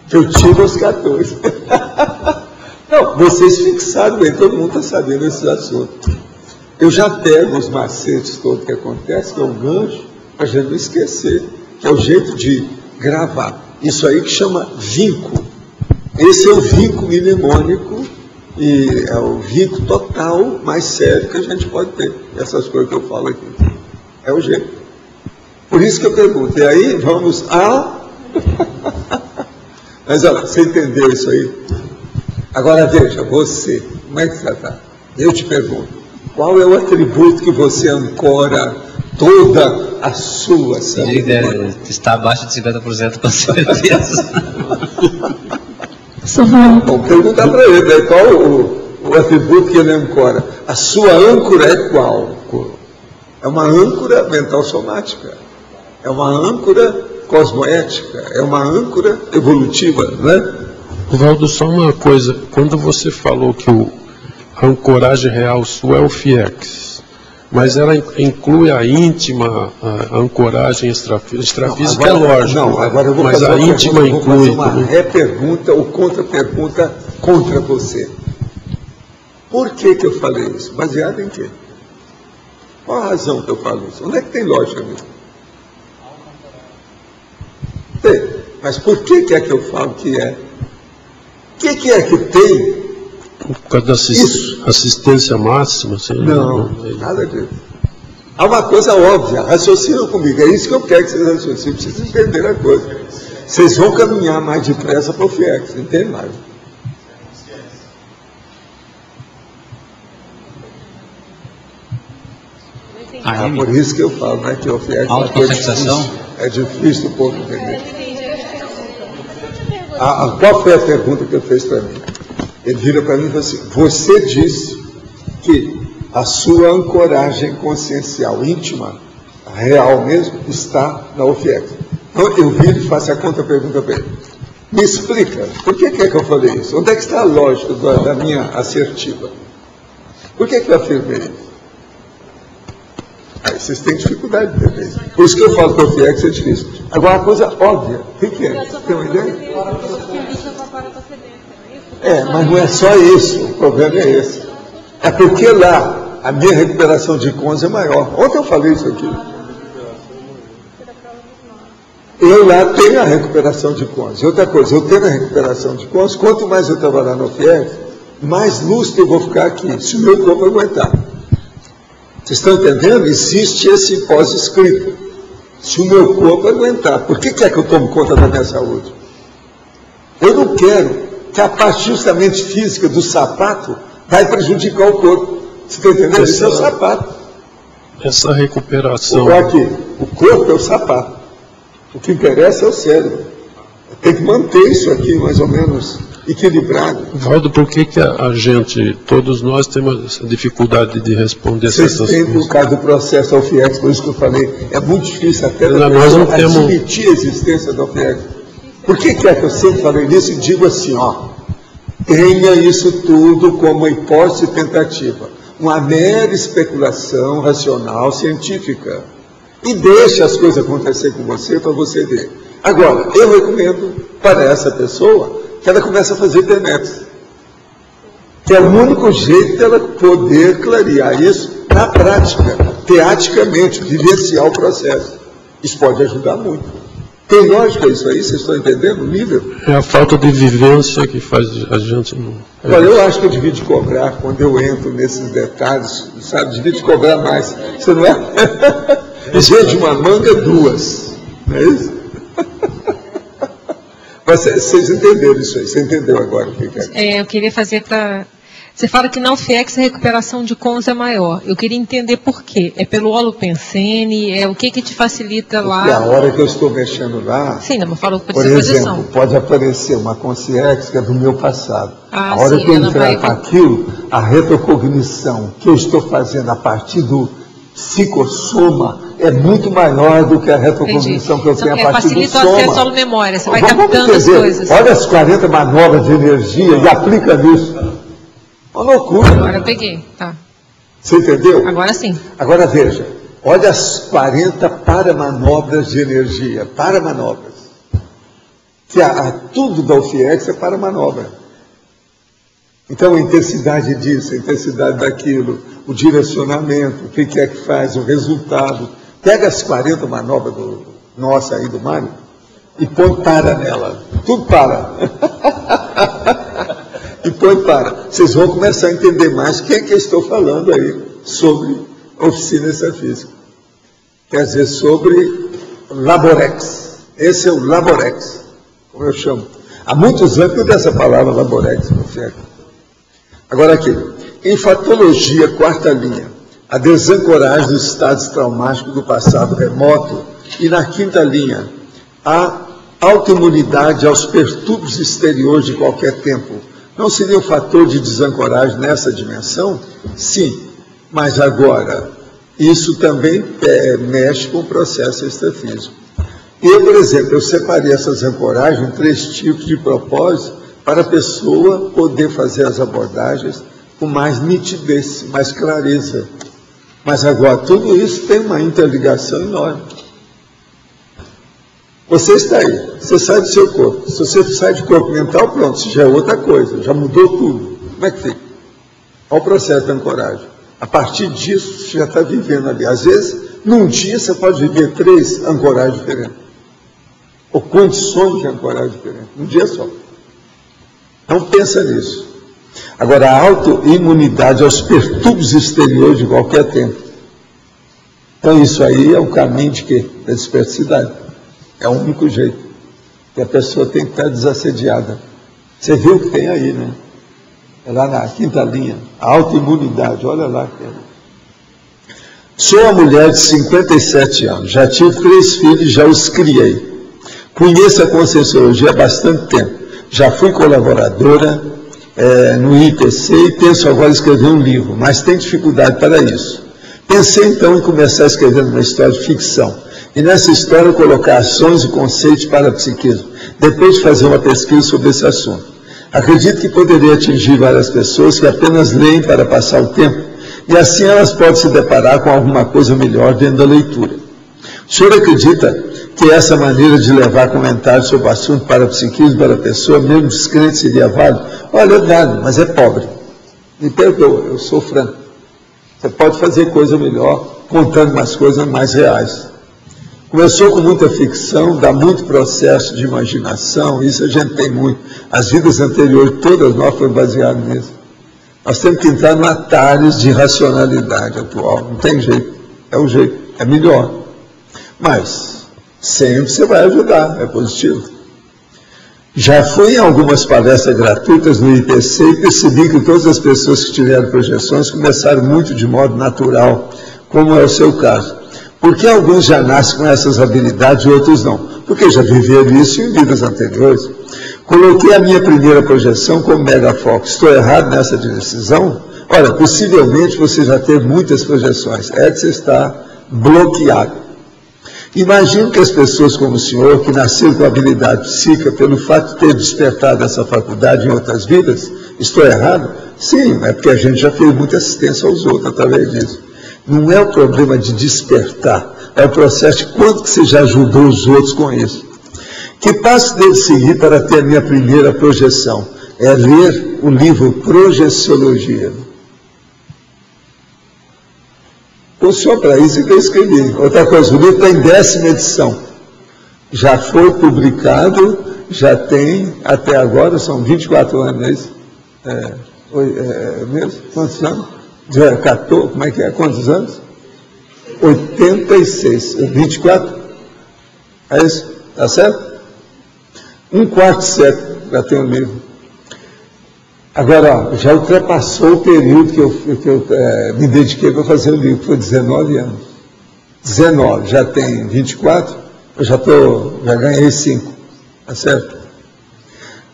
A: Que eu tive aos 14. Não, vocês fixaram bem, todo mundo está sabendo esses assuntos. Eu já pego os macetes todos que acontecem, que é o gancho, para a gente não esquecer, que é o jeito de gravar. Isso aí que chama vínculo. Esse é o vínculo mnemônico e é o vínculo total mais sério que a gente pode ter. Essas coisas que eu falo aqui. É o jeito. Por isso que eu pergunto. E aí vamos a... Mas olha, você entendeu isso aí? Agora veja, você, como é que você está? Eu te pergunto, qual é o atributo que você ancora toda a sua saúde?
G: Está abaixo de 50%, com certeza.
A: Vamos perguntar para ele, né? Qual o atributo que ele ancora? A sua âncora é qual? É uma âncora mental somática, é uma âncora cosmoética, é uma âncora evolutiva, não é?
D: Valdo, só uma coisa, quando você falou que a ancoragem real sua é o FIEX, mas ela inclui a íntima, a ancoragem extrafísica, é lógico.
A: Não, agora eu vou
D: mas
A: fazer
D: a íntima
A: pergunta,
D: inclui
A: vou fazer uma repergunta ou contra-pergunta contra você. Por que eu falei isso? Baseado em quê? Qual a razão que eu falo isso? Onde é que tem lógica nisso? Tem. Mas por que é que eu falo que é? O que é que tem?
D: Por causa da assistência máxima? Assim,
A: não, nada disso. Há uma coisa óbvia, raciocinam comigo, é isso que eu quero que vocês raciocinem, precisam entender a coisa. Vocês vão caminhar mais depressa para o FIEX, entende mais? Por isso que eu falo, né, que o FIEX é difícil o povo entender. Qual foi a pergunta que ele fez para mim? Ele vira para mim e fala assim, você disse que a sua ancoragem consciencial íntima, real mesmo, está na UFIEX. Então eu viro e faço a contra-pergunta para ele. Me explica, por que é que eu falei isso? Onde é que está a lógica da minha assertiva? Por que eu afirmei isso? Aí vocês têm dificuldade de entender isso. Por isso que eu falo que o FIEX é difícil. Agora, uma coisa óbvia, o que é? Tem uma ideia? Mas não é só isso, o problema é esse. É porque lá, a minha recuperação de cons é maior. Ontem eu falei isso aqui. Eu lá tenho a recuperação de cons. Outra coisa, eu tenho a recuperação de cons, quanto mais eu trabalhar no FIEX, mais lúcido eu vou ficar aqui, se o meu corpo aguentar. Vocês estão entendendo? Existe esse pós-escrito. Se o meu corpo aguentar. Por que é que eu tomo conta da minha saúde? Eu não quero que a parte justamente física do sapato vai prejudicar o corpo. Você está entendendo? Isso é o sapato.
D: Essa recuperação...
A: Aqui, o corpo é o sapato. O que interessa é o cérebro. Tem que manter isso aqui mais ou menos equilibrado.
D: Valdo, por que a gente, todos nós, temos essa dificuldade de responder essas coisas?
A: Vocês têm, por causa do processo ao FIEX, por isso que eu falei, é muito difícil até
D: nós não temos...
A: admitir a existência do FIEX. Por que é que eu sempre falei nisso e digo assim, tenha isso tudo como uma hipótese tentativa, uma mera especulação racional, científica, e deixe as coisas acontecer com você para você ver. Agora, eu recomendo para essa pessoa que ela comece a fazer TENEPS, que é o único jeito de ela poder clarear isso na prática, teaticamente, vivenciar o processo. Isso pode ajudar muito. Tem lógica isso aí? Vocês estão entendendo o nível?
D: É a falta de vivência que faz a gente não...
A: Olha, eu acho que eu devia de cobrar, quando eu entro nesses detalhes, sabe, devia de cobrar mais. Você não é? Em vez de uma manga, duas. Não é isso? Vocês entenderam isso aí, você entendeu agora o que é?
C: Eu queria fazer para... Você fala que na UFIEX a recuperação de cons é maior. Eu queria entender por quê. É pelo holopensene? O que te facilita lá?
A: Porque a hora que eu estou mexendo lá...
C: Sim, não falou que
A: por exemplo, pode aparecer uma consciência que é do meu passado.
C: A
A: hora que eu entrar com aquilo, a retrocognição que eu estou fazendo a partir do psicossoma é muito maior do que a retrocognição que eu tenho a partir do soma.
C: Facilita o acesso à memória, você vai captando as coisas.
A: Olha as 40 manobras de energia e aplica nisso. Uma loucura.
C: Agora eu peguei, tá.
A: Você entendeu?
C: Agora sim.
A: Agora veja, olha as 40 paramanobras de energia, paramanobras. Que tudo da UFIEX é paramanobra. Então a intensidade disso, a intensidade daquilo, o direcionamento, o que é que faz, o resultado. Pega as 40 manobras nossa aí do Mário e põe para nela. Tudo para. E põe para. Vocês vão começar a entender mais o que é que eu estou falando aí sobre oficina extrafísica. Quer dizer, sobre Laborex. Esse é o Laborex, como eu chamo. Há muitos anos que eu dei essa palavra Laborex, professor. Agora aqui, enfatologia, quarta linha, a desancoragem dos estados traumáticos do passado remoto, e na quinta linha, a autoimunidade aos perturbos exteriores de qualquer tempo. Não seria um fator de desancoragem nessa dimensão? Sim, mas agora, isso também mexe com o processo extrafísico. Eu, por exemplo, eu separei essas ancoragens em 3 tipos de propósito para a pessoa poder fazer as abordagens com mais nitidez, mais clareza. Mas agora, tudo isso tem uma interligação enorme. Você está aí, você sai do seu corpo. Se você sai do corpo mental, pronto, isso já é outra coisa, já mudou tudo. Como é que fica? Olha o processo de ancoragem. A partir disso, você já está vivendo ali. Às vezes, num dia, você pode viver 3 ancoragens diferentes. Ou condições de ancoragem diferentes. Num dia só. Não pensa nisso. Agora, a autoimunidade aos perturbos exteriores de qualquer tempo. Então, isso aí é o caminho de quê? Da dispersidade. É o único jeito. Que a pessoa tem que estar desassediada. Você viu o que tem aí, né? É lá na quinta linha. A autoimunidade, olha lá. Sou uma mulher de 57 anos. Já tive 3 filhos e já os criei. Conheço a Conscienciologia há bastante tempo. Já fui colaboradora no IPC e penso agora em escrever um livro, mas tenho dificuldade para isso. Pensei então em começar escrevendo uma história de ficção. E nessa história colocar ações e conceitos para a psiquismo, depois de fazer uma pesquisa sobre esse assunto. Acredito que poderia atingir várias pessoas que apenas leem para passar o tempo, e assim elas podem se deparar com alguma coisa melhor dentro da leitura. O senhor acredita que essa maneira de levar comentários sobre o assunto para o psiquismo, para a pessoa, mesmo descrente, seria válido? Olha, é válido, mas é pobre. Me perdoa, eu sou franco. Você pode fazer coisa melhor, contando umas coisas mais reais. Começou com muita ficção, dá muito processo de imaginação, isso a gente tem muito. As vidas anteriores, todas nós, foram baseadas nisso. Nós temos que entrar no atalhos de racionalidade atual, não tem jeito, é o jeito, é melhor. Mas, sempre você vai ajudar, é positivo. Já fui em algumas palestras gratuitas no IPC e percebi que todas as pessoas que tiveram projeções começaram muito de modo natural, como é o seu caso. Por que alguns já nascem com essas habilidades e outros não? Porque já viveram isso em vidas anteriores. Coloquei a minha primeira projeção como megafoco. Estou errado nessa decisão? Olha, possivelmente você já teve muitas projeções. É que você está bloqueado. Imagino que as pessoas como o senhor, que nasceram com habilidade psíquica pelo fato de ter despertado essa faculdade em outras vidas, estou errado? Sim, é porque a gente já fez muita assistência aos outros através disso. Não é o problema de despertar, é o processo de quanto que você já ajudou os outros com isso. Que passo devo seguir para ter a minha primeira projeção? É ler o livro Projeciologia. O senhor, para isso que eu escrevi. Outra coisa, o livro está em 10ª edição. Já foi publicado, já tem, até agora, são 24 anos, não é isso? Mesmo? Quantos anos? 14, como é que é? Quantos anos? 86. 24? É isso? Tá certo? Um quarto de século para ter um livro. Agora, ó, já ultrapassou o período que eu me dediquei para fazer o livro, foi 19 anos. 19, já tem 24, eu já ganhei 5, tá certo?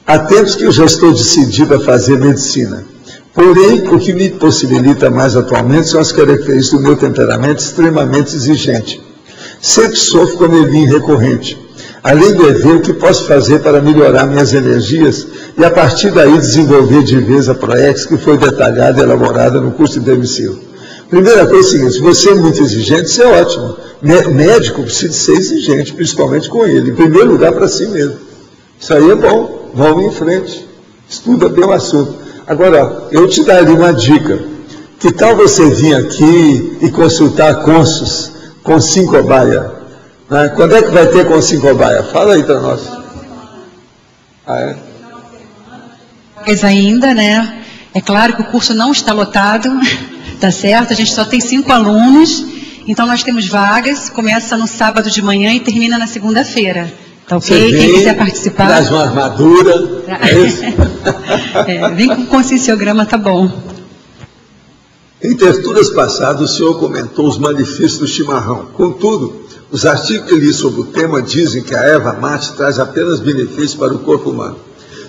A: Há tempos que eu já estou decidido a fazer medicina. Porém, o que me possibilita mais atualmente são as características do meu temperamento extremamente exigente. Sempre sofro com anemia recorrente. Além de ver o que posso fazer para melhorar minhas energias e, a partir daí, desenvolver de vez a PROEX, que foi detalhada e elaborada no curso de Demicil. Primeira coisa é o seguinte: se você é muito exigente, isso é ótimo. Médico precisa ser exigente, principalmente com ele. Em primeiro lugar, para si mesmo. Isso aí é bom. Vamos em frente. Estuda bem o assunto. Agora, eu te daria uma dica. Que tal você vir aqui e consultar cônsules com 5 baia? Né? Quando é que vai ter com 5 baia? Fala aí para nós. Ah, é?
H: Mas ainda, né? É claro que o curso não está lotado, tá certo? A gente só tem 5 alunos, então nós temos vagas, começa no sábado de manhã e termina na segunda-feira. Tá ok? Quem quiser participar.
A: Traz uma armadura. É isso?
H: Vem com conscienciograma, tá bom.
A: Em terturas passadas, o senhor comentou os malefícios do chimarrão. Contudo, os artigos que li sobre o tema dizem que a erva mate traz apenas benefícios para o corpo humano.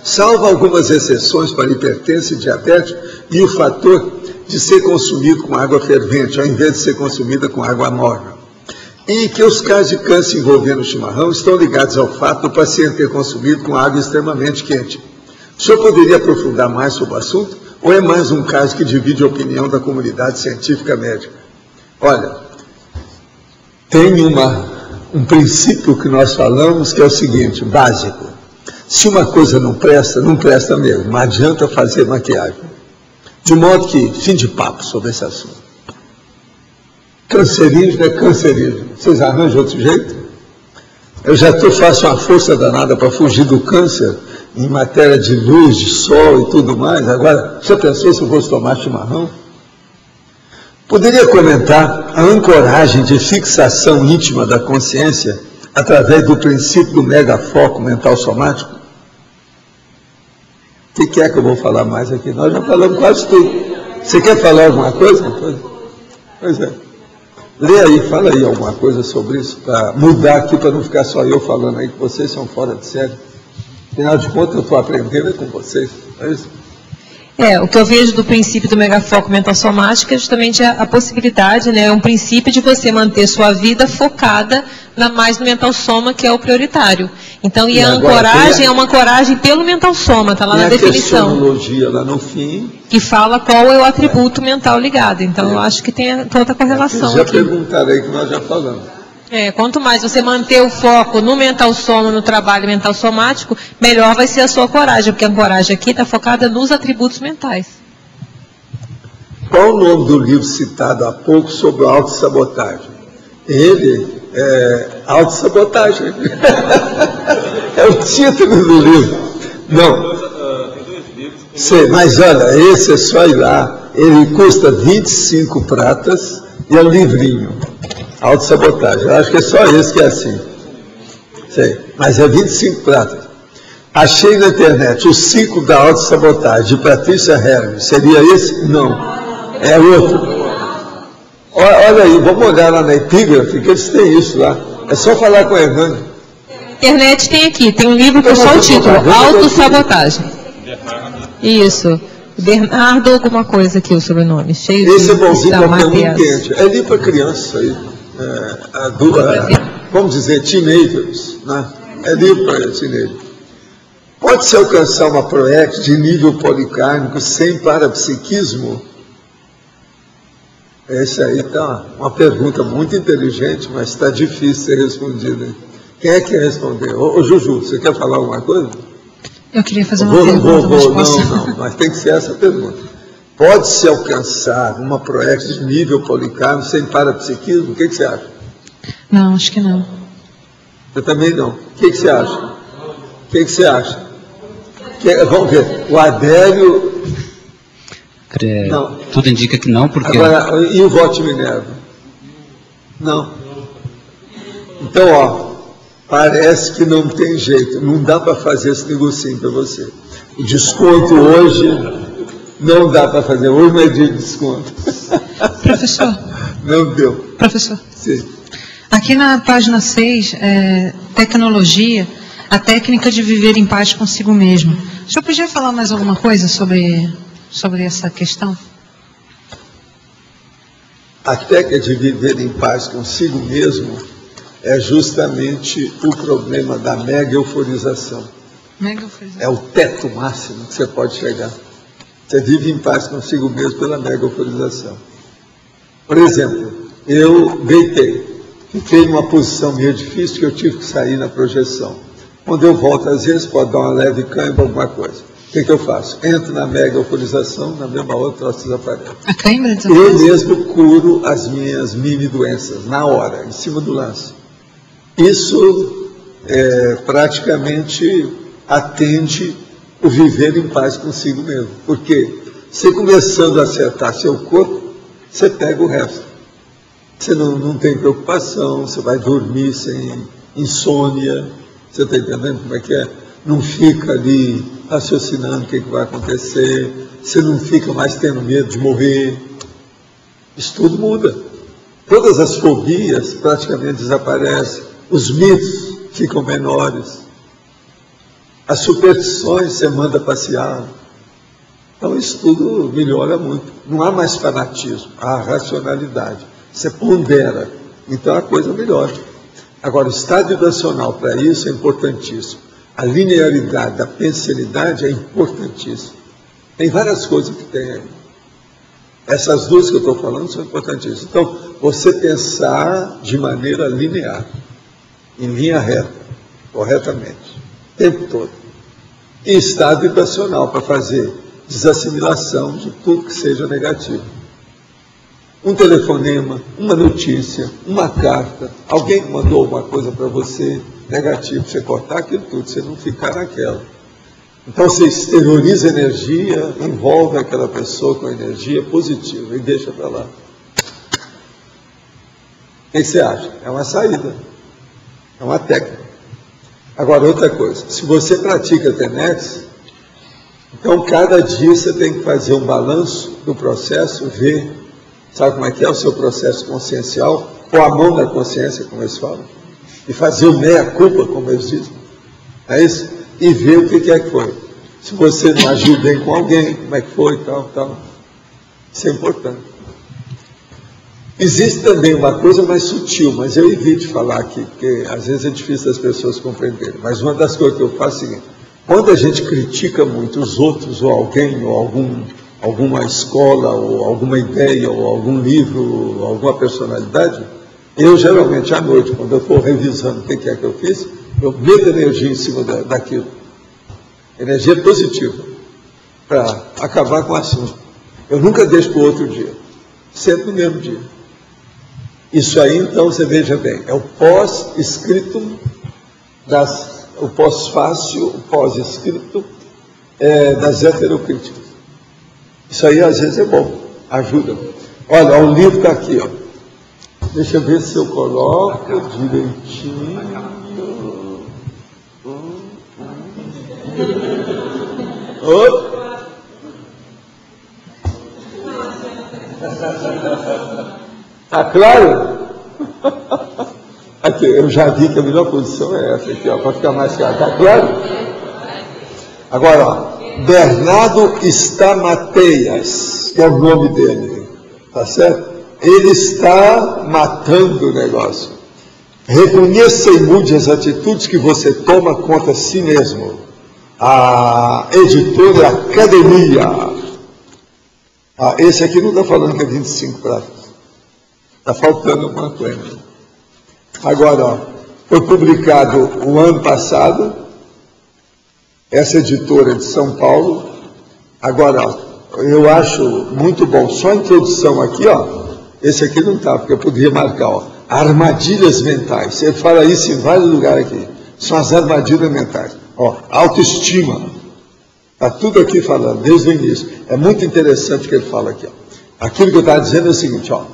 A: Salvo algumas exceções para hipertensão e diabetes e o fator de ser consumido com água fervente, ao invés de ser consumida com água morna. Em que os casos de câncer envolvendo o chimarrão estão ligados ao fato do paciente ter consumido com água extremamente quente. O senhor poderia aprofundar mais sobre o assunto? Ou é mais um caso que divide a opinião da comunidade científica médica? Olha, tem um princípio que nós falamos que é o seguinte, básico. Se uma coisa não presta mesmo. Não adianta fazer maquiagem. De modo que, fim de papo sobre esse assunto. Cancerígeno é cancerígeno. Vocês arranjam outro jeito? Eu já faço uma força danada para fugir do câncer em matéria de luz, de sol e tudo mais. Agora, já pensou se eu fosse tomar chimarrão? Poderia comentar a ancoragem de fixação íntima da consciência através do princípio do megafoco mental somático? O que é que eu vou falar mais aqui? Nós já falamos quase tudo. Você quer falar alguma coisa? Pois é. Lê aí, fala aí alguma coisa sobre isso, para mudar aqui, para não ficar só eu falando aí, que vocês são fora de série. Afinal de contas, eu estou aprendendo com vocês. É isso?
C: O que eu vejo do princípio do megafoco mental somático é justamente a possibilidade, né, um princípio de você manter sua vida focada mais no mental soma, que é o prioritário. Então, e a ancoragem é uma ancoragem pelo mental soma, está lá na definição.
A: Tem a questões lá no fim.
C: Que fala qual é o atributo mental ligado. Então, eu acho que tem tanta correlação
A: já
C: aqui.
A: Perguntaram aí que nós já falamos.
C: Quanto mais você manter o foco no mental soma, no trabalho mental somático, melhor vai ser a sua coragem, porque a coragem aqui está focada nos atributos mentais.
A: Qual o nome do livro citado há pouco sobre a autossabotagem? Ele é autossabotagem. É o título do livro. Não. Sei, mas olha, esse é só ir lá. Ele custa 25 pratas e é um livrinho. Autossabotagem. Eu acho que é só esse que é assim. Sei, mas é 25 pratas. Achei na internet o ciclo da autossabotagem de Patrícia Hermes. Seria esse? Não. É outro. Olha aí, vamos olhar lá na epígrafe, que eles têm isso lá. É só falar com a Hernani.
C: Internet tem aqui, tem um livro com só o título, Autossabotagem. Isso. Bernardo alguma coisa aqui, o sobrenome. Cheio
A: esse
C: de
A: é bonzinho para qualquer um quente. É livro para criança isso aí. Vamos dizer, teenagers. Né? É livro para teenagers. Pode-se alcançar uma PROEX de nível policármico sem parapsiquismo? Essa aí está uma pergunta muito inteligente, mas está difícil ser respondida. Quem é que quer responder? Ô Juju, você quer falar alguma coisa?
H: Eu queria fazer uma pergunta, mas posso...
A: Não, mas tem que ser essa pergunta. Pode-se alcançar uma PROEX de nível policármico sem parapsiquismo? O que você acha?
H: Não, acho que não.
A: Eu também não. O que você acha? O que você acha? Vamos ver. O Adélio...
G: Não. Tudo indica que não, porque...
A: Agora, e o voto Minerva? Não. Então, Parece que não tem jeito, não dá para fazer esse negocinho para você. O desconto hoje não dá para fazer, hoje não é dia de desconto.
H: Professor.
A: Não deu.
H: Professor.
A: Sim.
H: Aqui na página 6, tecnologia, a técnica de viver em paz consigo mesmo. O senhor podia falar mais alguma coisa sobre essa questão?
A: A técnica de viver em paz consigo mesmo é justamente o problema da mega euforização. É o teto máximo que você pode chegar. Você vive em paz consigo mesmo pela mega euforização. Por exemplo, eu deitei, fiquei numa posição meio difícil que eu tive que sair na projeção. Quando eu volto, às vezes, pode dar uma leve cãibra, alguma coisa. O que eu faço? Entro na mega euforização, na mesma hora o troço desaparece.
H: A cãibra desaparece?
A: Eu mesmo curo as minhas mini doenças, na hora, em cima do lance. Isso praticamente atende o viver em paz consigo mesmo. Porque você começando a acertar seu corpo, você pega o resto. Você não tem preocupação, você vai dormir sem insônia. Você está entendendo como é que é? Não fica ali raciocinando o que vai acontecer. Você não fica mais tendo medo de morrer. Isso tudo muda. Todas as fobias praticamente desaparecem. Os mitos ficam menores. As superstições você manda passear. Então isso tudo melhora muito. Não há mais fanatismo, há racionalidade. Você pondera. Então a coisa melhora. Agora, o estado vibracional para isso é importantíssimo. A linearidade da pensilidade é importantíssima. Tem várias coisas que tem aí. Essas duas que eu estou falando são importantíssimas. Então, você pensar de maneira linear, em linha reta, corretamente, o tempo todo. E estado vibracional para fazer desassimilação de tudo que seja negativo. Um telefonema, uma notícia, uma carta, alguém mandou alguma coisa para você, negativo, você cortar aquilo tudo, você não ficar naquela. Então você exterioriza energia, envolve aquela pessoa com energia positiva e deixa para lá. O que você acha? É uma saída, é uma técnica. Agora, outra coisa, se você pratica TENEX, então cada dia você tem que fazer um balanço do processo, ver, sabe como é que é o seu processo consciencial, pôr a mão na consciência, como eles falam, e fazer o meia-culpa, como eles dizem, é isso? E ver o que é que foi. Se você não agiu bem com alguém, como é que foi, tal. Isso é importante. Existe também uma coisa mais sutil, mas eu evito falar aqui, porque às vezes é difícil as pessoas compreenderem. Mas uma das coisas que eu faço é o seguinte: quando a gente critica muito os outros, ou alguém, ou alguma escola, ou alguma ideia, ou algum livro, ou alguma personalidade, eu geralmente à noite, quando eu estou revisando o que é que eu fiz, eu meto energia em cima daquilo. Energia positiva, para acabar com o assunto. Eu nunca deixo para o outro dia, sempre no mesmo dia. Isso aí, então, você veja bem, é o pós-escritum, o pós-fácil, o pós-escritum das heterocríticas. Isso aí, às vezes, é bom, ajuda. Olha, o livro está aqui, ó. Deixa eu ver se eu coloco direitinho. Tá claro? Aqui, eu já vi que a melhor posição é essa aqui, ó, para ficar mais claro. Tá claro? Agora, ó, Bernardo Stamateias, que é o nome dele, tá certo? Ele está matando o negócio. Reconheça e mude as atitudes que você toma contra si mesmo. A editora Academia. Esse aqui não está falando que é 25 pratos. Está faltando alguma coisa. Agora, ó, foi publicado o ano passado, essa editora de São Paulo. Agora, ó, eu acho muito bom, só a introdução aqui, ó, esse aqui não está, porque eu poderia marcar, ó, armadilhas mentais. Ele fala isso em vários lugares aqui. São as armadilhas mentais. Ó, autoestima. Está tudo aqui falando, desde o início. É muito interessante o que ele fala aqui. Ó. Aquilo que eu estava dizendo é o seguinte, ó.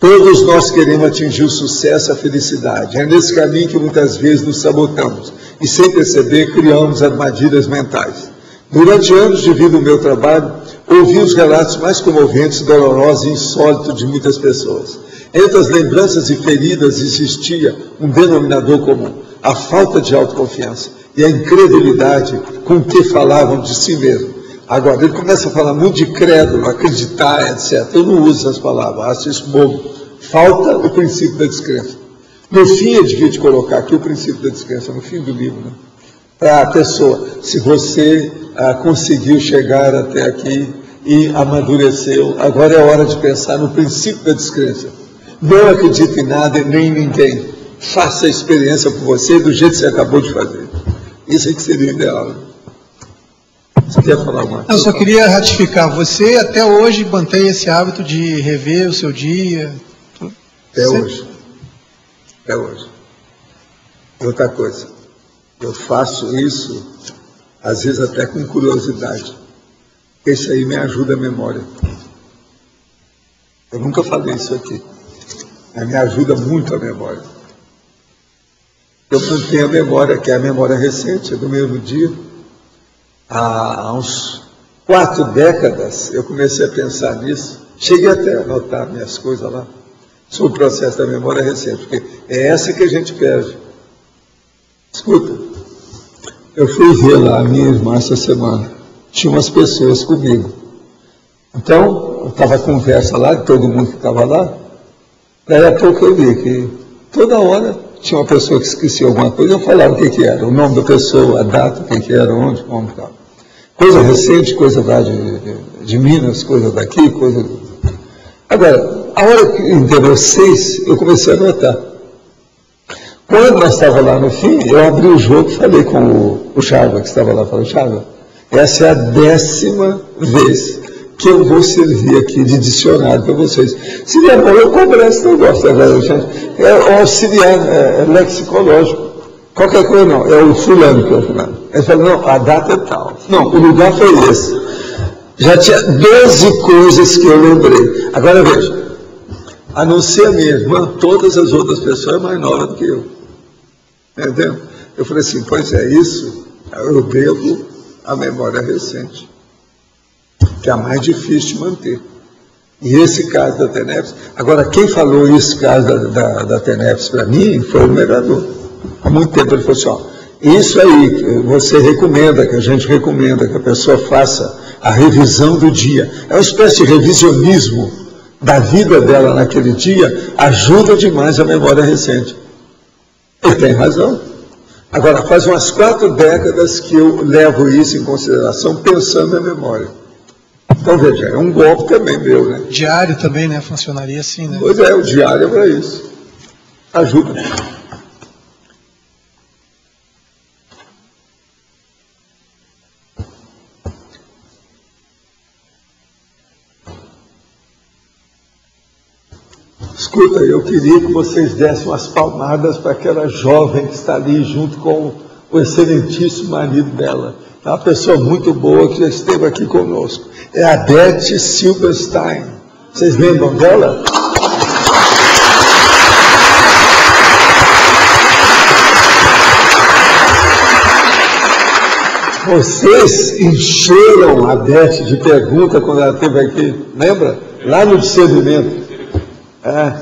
A: Todos nós queremos atingir o sucesso e a felicidade. É nesse caminho que muitas vezes nos sabotamos e, sem perceber, criamos armadilhas mentais. Durante anos de vida no meu trabalho, ouvi os relatos mais comoventes, dolorosos e insólitos de muitas pessoas. Entre as lembranças e feridas existia um denominador comum: a falta de autoconfiança e a incredulidade com que falavam de si mesmo. Agora, ele começa a falar muito de crédulo, acreditar, etc. Eu não uso essas palavras, acho isso bobo. Falta o princípio da descrença. No fim, eu devia te colocar aqui o princípio da descrença, no fim do livro, né? Para a pessoa, se você conseguiu chegar até aqui e amadureceu, agora é hora de pensar no princípio da descrença. Não acredite em nada e nem em ninguém. Faça a experiência por você do jeito que você acabou de fazer. Isso é que seria ideal. Você quer falar alguma coisa?
I: Eu só queria ratificar. Você até hoje mantém esse hábito de rever o seu dia?
A: Até hoje. Até hoje. Outra coisa. Eu faço isso, às vezes até com curiosidade. Porque isso aí me ajuda a memória. Eu nunca falei isso aqui. Mas me ajuda muito a memória. Eu mantenho a memória, que é a memória recente, do mesmo dia. Há uns 4 décadas eu comecei a pensar nisso. Cheguei até a anotar minhas coisas lá, sobre o processo da memória recente, porque é essa que a gente perde. Escuta, eu fui ver lá a minha irmã essa semana. Tinha umas pessoas comigo. Então, eu estava a conversa lá, de todo mundo que estava lá. Daí a pouco eu vi que toda hora tinha uma pessoa que esquecia alguma coisa, eu falava o que era, o nome da pessoa, a data, o que era, onde, como tal. Coisa recente, coisa lá de Minas, coisa daqui, coisa... Agora, a hora que deu 6, eu comecei a anotar. Quando nós estávamos lá no fim, eu abri o jogo e falei com o Chava, que estava lá, falei, Chava, essa é a 10ª vez que eu vou servir aqui de dicionário para vocês. Se der bom, eu cobro esse negócio agora, gente. É auxiliar, é lexicológico. Qualquer coisa não, é o fulano que é o fulano. Ele falou, não, a data é tal. Não, o lugar foi esse. Já tinha 12 coisas que eu lembrei. Agora veja, a não ser a minha irmã, todas as outras pessoas são mais novas do que eu. Entendeu? Eu falei assim, pois é isso, eu devo a memória recente, que é a mais difícil de manter. E esse caso da TENEPS, agora quem falou esse caso da TENEPS para mim foi o vereador. Há muito tempo ele falou assim, ó, isso aí, você recomenda, que a gente recomenda que a pessoa faça a revisão do dia. É uma espécie de revisionismo da vida dela naquele dia, ajuda demais a memória recente. Ele tem razão. Agora, faz umas 4 décadas que eu levo isso em consideração, pensando na memória. Então, veja, é um golpe também meu, né?
I: Diário também, né? Funcionaria assim, né?
A: Pois é, o diário é para isso. Ajuda. Escuta, eu queria que vocês dessem umas palmadas para aquela jovem que está ali junto com o excelentíssimo marido dela. É uma pessoa muito boa que já esteve aqui conosco. É a Beth Silberstein. Vocês lembram dela? Vocês encheram a Beth de pergunta quando ela esteve aqui, lembra? Lá no discernimento.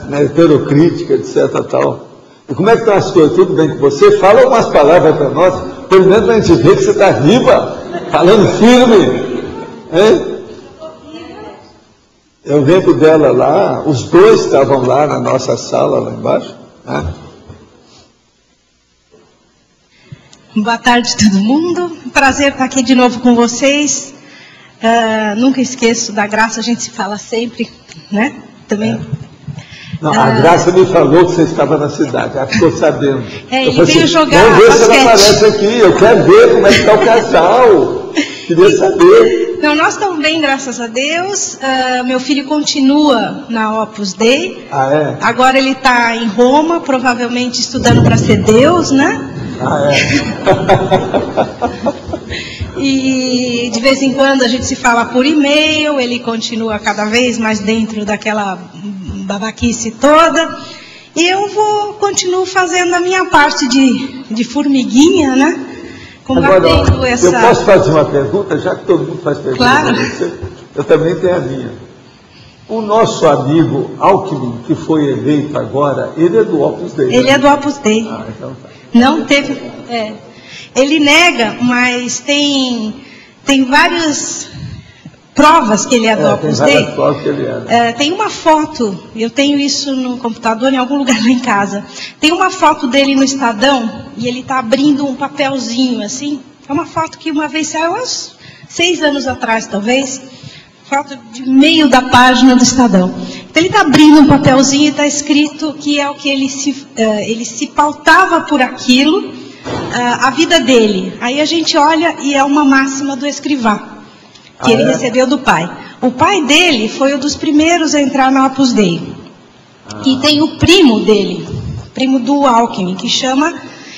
A: Na heterocrítica, etc. Tal. E como é que estão as coisas? Tudo bem com você? Fala algumas palavras para nós, pelo menos para a gente ver que você está viva, falando firme. Hein? Eu lembro dela lá, os dois estavam lá na nossa sala, lá embaixo. Né?
J: Boa tarde, todo mundo. Prazer estar aqui de novo com vocês. Nunca esqueço da Graça, a gente se fala sempre, né? Também.
A: Não, a Graça me falou que você estava na cidade, ela ficou sabendo.
J: Ele veio assim, jogar
A: vamos ver
J: basquete.
A: Se ela aparece aqui, eu quero ver como é que está o casal. Queria saber.
J: Então, nós estamos bem, graças a Deus. Meu filho continua na Opus Dei.
A: Ah, é?
J: Agora ele está em Roma, provavelmente estudando para ser Deus, né?
A: Ah, é?
J: E de vez em quando a gente se fala por e-mail, ele continua cada vez mais dentro daquela babaquice toda. E eu continuo fazendo a minha parte de formiguinha, né? Combatendo
A: agora,
J: essa...
A: Eu posso fazer uma pergunta, já que todo mundo faz pergunta
J: claro.
A: para você, eu também tenho a minha. O nosso amigo Alckmin, que foi eleito agora, ele é do Opus Dei.
J: Ele é do Opus Dei.
A: Então tá.
J: Não teve... Ele nega, mas tem várias provas que ele é do Opus Dei.
A: Tem várias provas que ele é.
J: Tem uma foto, eu tenho isso no computador em algum lugar lá em casa. Tem uma foto dele no Estadão e ele está abrindo um papelzinho assim. É uma foto que uma vez saiu, uns 6 anos atrás talvez. Foto de meio da página do Estadão. Então ele está abrindo um papelzinho e está escrito que é o que ele se pautava por aquilo, a vida dele. Aí a gente olha e é uma máxima do Escrivá, que ele recebeu do pai. O pai dele foi um dos primeiros a entrar na Opus Dei. E tem o primo dele, primo do Alckmin, que chama...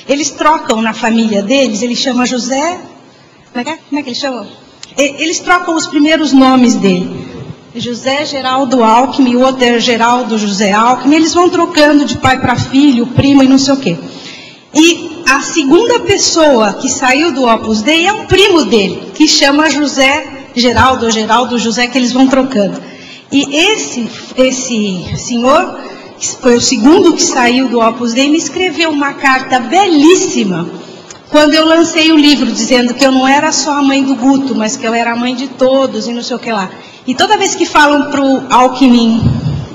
J: Eles trocam na família deles, ele chama José... Como é que ele chama? Eles trocam os primeiros nomes dele. José Geraldo Alckmin, o outro é Geraldo José Alckmin. Eles vão trocando de pai para filho, primo e não sei o quê. E a segunda pessoa que saiu do Opus Dei é um primo dele, que chama José Geraldo ou Geraldo José, que eles vão trocando. E esse senhor, que foi o segundo que saiu do Opus Dei, me escreveu uma carta belíssima quando eu lancei o livro, dizendo que eu não era só a mãe do Guto, mas que eu era a mãe de todos e não sei o que lá. E toda vez que falam para o Alckmin,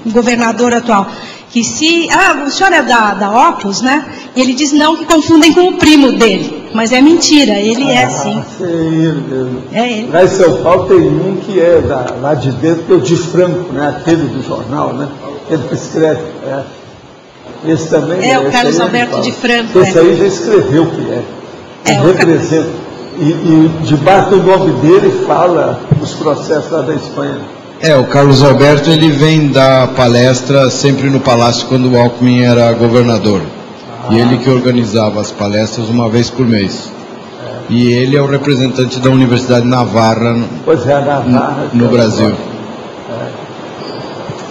J: governador atual, que se... o senhor é da Opus, né? E ele diz não, que confundem com o primo dele. Mas é mentira, ele é sim.
A: É ele mesmo.
J: É ele.
A: Lá em São Paulo tem um que é lá de dentro, que é o de Franco, né? Aquele do jornal, né? Ele que escreve. Esse também
J: é. O Carlos Alberto de Franco.
A: Esse aí já escreveu o que é. Representa. E debaixo do nome dele fala os processos lá da Espanha.
K: O Carlos Alberto, ele vem dar palestra sempre no Palácio quando o Alckmin era governador. E ele que organizava as palestras uma vez por mês. E ele é o representante da Universidade Navarra no Brasil.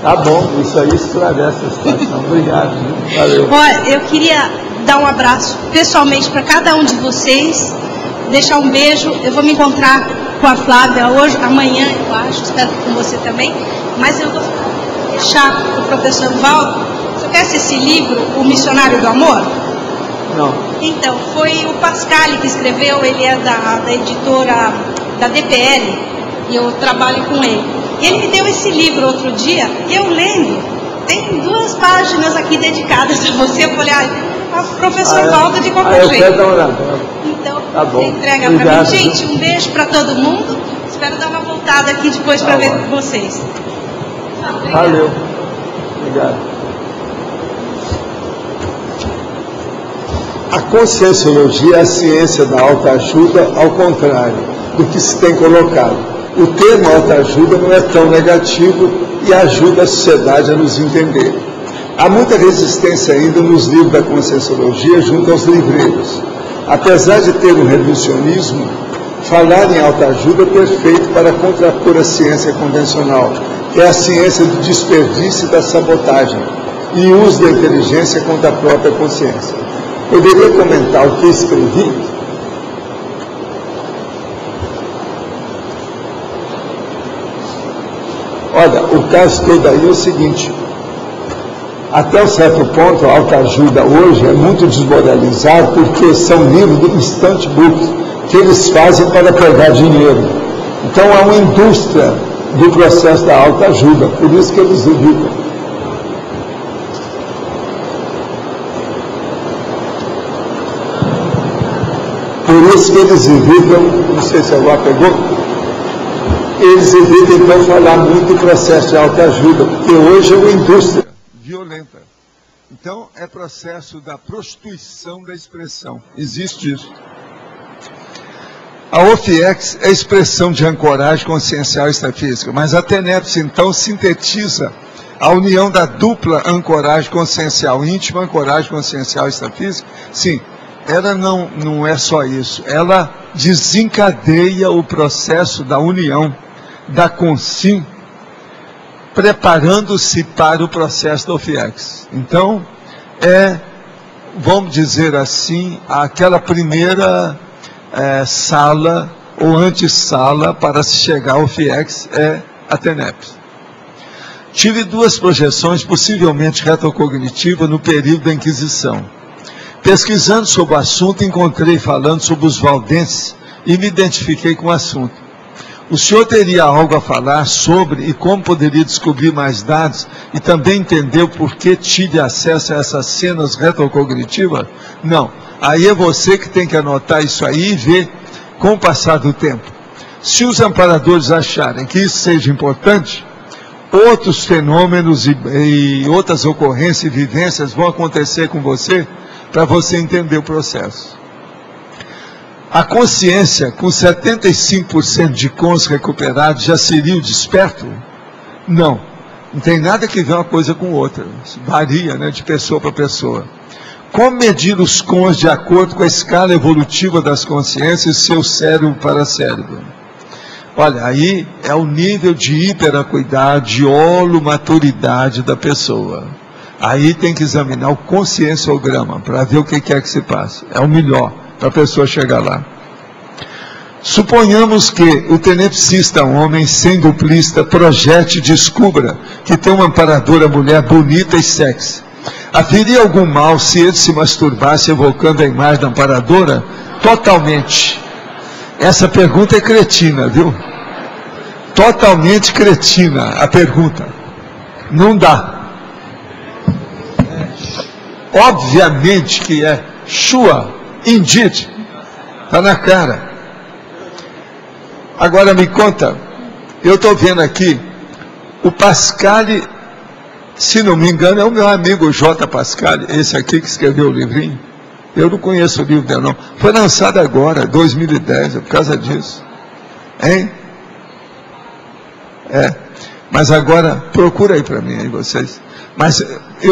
A: Tá bom, isso aí esclarece a situação. Obrigado. Valeu.
J: Olha, eu queria dar um abraço pessoalmente para cada um de vocês, deixar um beijo. Eu vou me encontrar com a Flávia hoje, amanhã, eu acho, espero que com você também. Mas eu vou deixar para o professor Valdo. Você conhece esse livro, O Missionário do Amor?
A: Não.
J: Então, foi o Pascali que escreveu, ele é da editora da DPL, e eu trabalho com ele. E ele me deu esse livro outro dia, e eu lendo, tem 2 páginas aqui dedicadas a você. Eu falei, professor Valdo de qualquer jeito.
A: Eu quero dar uma olhada.
J: Então,
A: tá bom.
J: Você entrega para mim. Gente, um beijo para todo mundo. Espero dar uma voltada aqui depois para ver vocês.
A: Valeu. Obrigado. A conscienciologia é a ciência da autoajuda, ao contrário do que se tem colocado. O termo autoajuda não é tão negativo e ajuda a sociedade a nos entender. Há muita resistência ainda nos livros da conscienciologia junto aos livreiros. Apesar de ter um reducionismo, falar em autoajuda é perfeito para contrapor a ciência convencional, que é a ciência do desperdício e da sabotagem, e uso da inteligência contra a própria consciência. Poderia comentar o que escrevi? Olha, o caso todo aí é o seguinte: até um certo ponto, a autoajuda hoje é muito desmoralizada porque são livros de instant books que eles fazem para pegar dinheiro. Então há uma indústria do processo da autoajuda, por isso que eles evitam. Por isso que eles evitam, não sei se agora pegou, eles evitam então falar muito do processo de autoajuda, porque hoje é uma indústria violenta. Então, é processo da prostituição da expressão. Existe isso. A OFIEX é expressão de ancoragem consciencial extrafísica, mas a TENEPS, então, sintetiza a união da dupla ancoragem consciencial íntima, ancoragem consciencial extrafísica. Sim, ela não é só isso. Ela desencadeia o processo da união da consim preparando-se para o processo do OFIEX. Então, vamos dizer assim, aquela primeira sala ou antessala para se chegar ao OFIEX é a TENEPS. Tive 2 projeções possivelmente retrocognitivas no período da Inquisição. Pesquisando sobre o assunto, encontrei falando sobre os valdenses e me identifiquei com o assunto. O senhor teria algo a falar sobre e como poderia descobrir mais dados e também entender o porquê tive acesso a essas cenas retrocognitivas? Não. Aí é você que tem que anotar isso aí e ver com o passar do tempo. Se os amparadores acharem que isso seja importante, outros fenômenos e outras ocorrências e vivências vão acontecer com você para você entender o processo. A consciência, com 75% de cons recuperados, já seria o desperto? Não. Não tem nada que ver uma coisa com outra. Isso varia, né, de pessoa para pessoa. Como medir os cons de acordo com a escala evolutiva das consciências e seu cérebro para cérebro? Olha, aí é o nível de hiperacuidade, de holomaturidade da pessoa. Aí tem que examinar o conscienciograma para ver o que é que se passa. É o melhor para a pessoa chegar lá. Suponhamos que o tenepsista homem sem duplista projete e descubra que tem uma amparadora mulher bonita e sexy. Haveria algum mal se ele se masturbasse evocando a imagem da amparadora? Totalmente. Essa pergunta é cretina, viu? Totalmente cretina a pergunta. Não dá. Obviamente que é. Shua, indeed. Está na cara. Agora me conta, eu estou vendo aqui, o Pascali, se não me engano, é o meu amigo J. Pascali, esse aqui que escreveu o livrinho. Eu não conheço o livro dele, não. Foi lançado agora, 2010, é por causa disso. Hein? Mas agora, procura aí para mim, aí vocês. Mas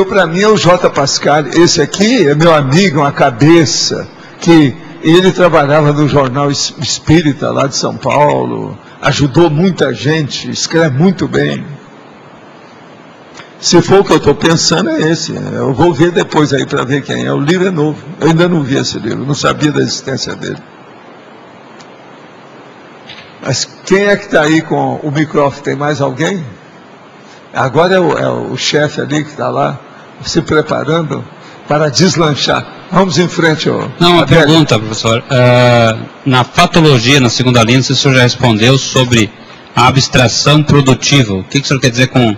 A: para mim é o J. Pascali. Esse aqui é meu amigo, uma cabeça, que ele trabalhava no jornal Espírita, lá de São Paulo, ajudou muita gente, escreve muito bem. Se for o que eu estou pensando, é esse. Eu vou ver depois aí para ver quem é. O livro é novo. Eu ainda não vi esse livro, não sabia da existência dele. Mas quem é que está aí com o microfone? Tem mais alguém? Agora é o chefe ali que está lá, se preparando para deslanchar. Vamos em frente.
G: Não, uma pergunta, professor. Na patologia, na segunda linha, o senhor já respondeu sobre a abstração produtiva. O que o senhor quer dizer com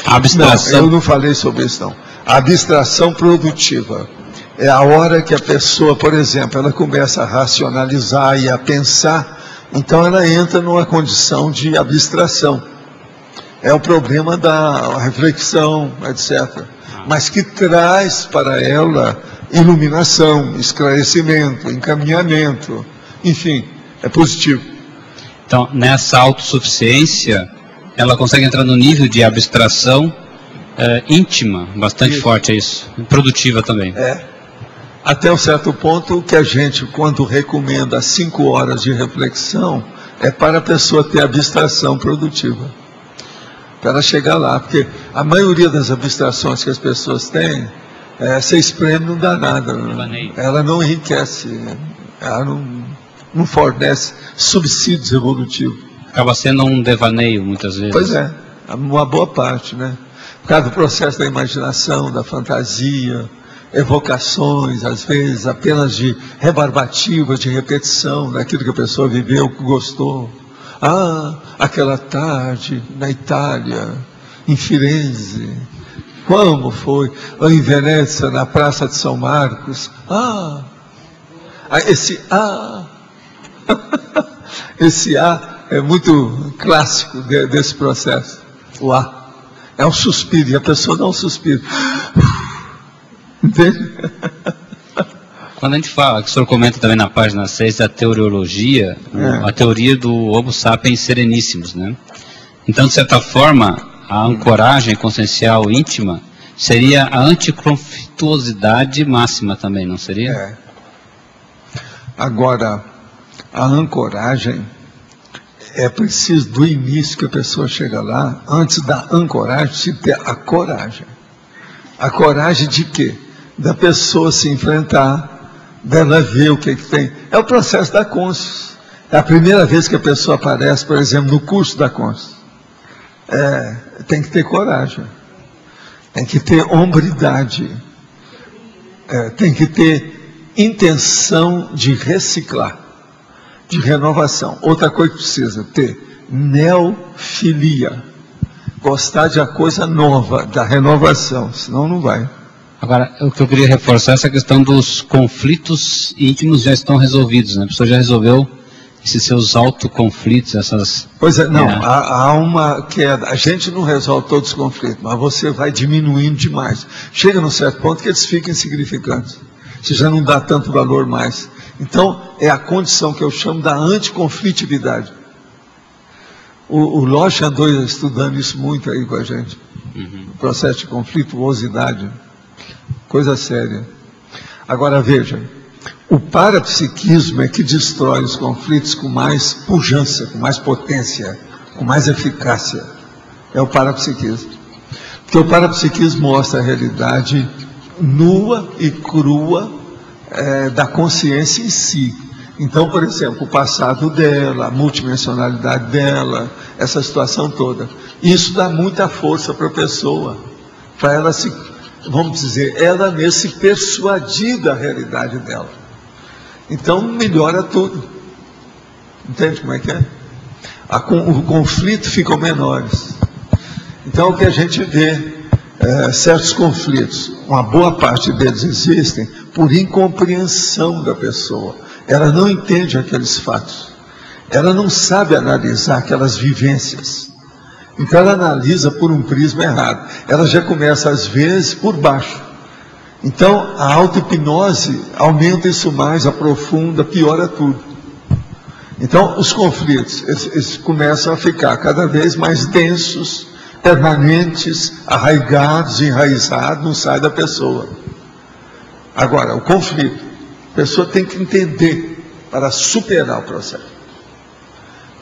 G: abstração?
A: Não, eu não falei sobre isso, não. A abstração produtiva é a hora que a pessoa, por exemplo, ela começa a racionalizar e a pensar, então ela entra numa condição de abstração. É o problema da reflexão, etc. Mas que traz para ela iluminação, esclarecimento, encaminhamento, enfim, é positivo.
G: Então, nessa autossuficiência, ela consegue entrar no nível de abstração íntima, bastante forte, é isso, produtiva também.
A: Até um certo ponto, o que a gente, quando recomenda 5 horas de reflexão, é para a pessoa ter abstração produtiva. Para ela chegar lá, porque a maioria das abstrações que as pessoas têm, você espreme, não dá nada. Ela não enriquece, ela não fornece subsídios evolutivos.
G: Acaba sendo um devaneio, muitas vezes.
A: Pois é, uma boa parte, né? Por causa do processo da imaginação, da fantasia, evocações, às vezes apenas de rebarbativas, de repetição daquilo que a pessoa viveu, que gostou. Aquela tarde na Itália, em Firenze, como foi? Ou em Veneza, na Praça de São Marcos. Esse esse é muito clássico desse processo. O é um suspiro, e a pessoa dá um suspiro. Entende?
G: Quando a gente fala, que o senhor comenta também na página 6 da teoriologia, a teoria do Homo sapiens sereníssimos, né? Então, de certa forma, a ancoragem consciencial íntima seria a anticonflituosidade máxima também, não seria?
A: Agora, a ancoragem É preciso, do início que a pessoa chega lá, antes da ancoragem, se ter a coragem. A coragem de quê? Da pessoa se enfrentar, dela ver o que tem. É o processo da Conscius. É a primeira vez que a pessoa aparece, por exemplo, no curso da Conscius. Tem que ter coragem. Tem que ter hombridade. Tem que ter intenção de reciclar, de renovação. Outra coisa que precisa ter, neofilia. Gostar de a coisa nova, da renovação, senão não vai.
G: Agora, o que eu queria reforçar é essa questão dos conflitos íntimos já estão resolvidos, né? A pessoa já resolveu esses seus autoconflitos, essas...
A: Pois é, não, há uma queda. A gente não resolve todos os conflitos, mas você vai diminuindo demais. Chega num certo ponto que eles ficam insignificantes. Você já não dá tanto valor mais. Então, é a condição que eu chamo da anticonflitividade. O Loche andou estudando isso muito aí com a gente. O processo de conflituosidade. Coisa séria. Agora, veja, o parapsiquismo é que destrói os conflitos com mais pujança, com mais potência, com mais eficácia. É o parapsiquismo. Porque o parapsiquismo mostra a realidade nua e crua da consciência em si. Então, por exemplo, o passado dela, a multidimensionalidade dela, essa situação toda. Isso dá muita força para a pessoa, para ela se, vamos dizer, ela mesma se persuadir da realidade dela. Então, melhora tudo. Entende como é que é? O conflito ficam menores. Então, o que a gente vê, certos conflitos, uma boa parte deles existem por incompreensão da pessoa. Ela não entende aqueles fatos. Ela não sabe analisar aquelas vivências. Então ela analisa por um prisma errado. Ela já começa, às vezes, por baixo. Então a auto-hipnose aumenta isso mais, aprofunda, piora tudo. Então os conflitos, eles começam a ficar cada vez mais densos, permanentes, arraigados, enraizados, não sai da pessoa. Agora, o conflito, a pessoa tem que entender para superar o processo.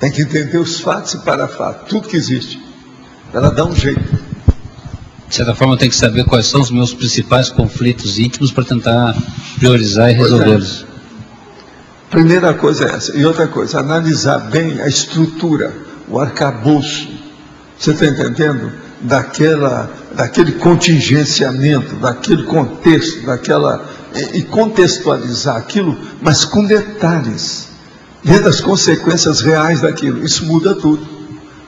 A: Tem que entender os fatos e parafatos, tudo que existe. Ela dá um jeito.
G: De certa forma, eu tenho que saber quais são os meus principais conflitos íntimos para tentar priorizar e resolvê-los.
A: Primeira coisa é essa. E outra coisa, analisar bem a estrutura, o arcabouço. Você está entendendo? Daquele contingenciamento, daquele contexto, e contextualizar aquilo, mas com detalhes, vendo as consequências reais daquilo. Isso muda tudo.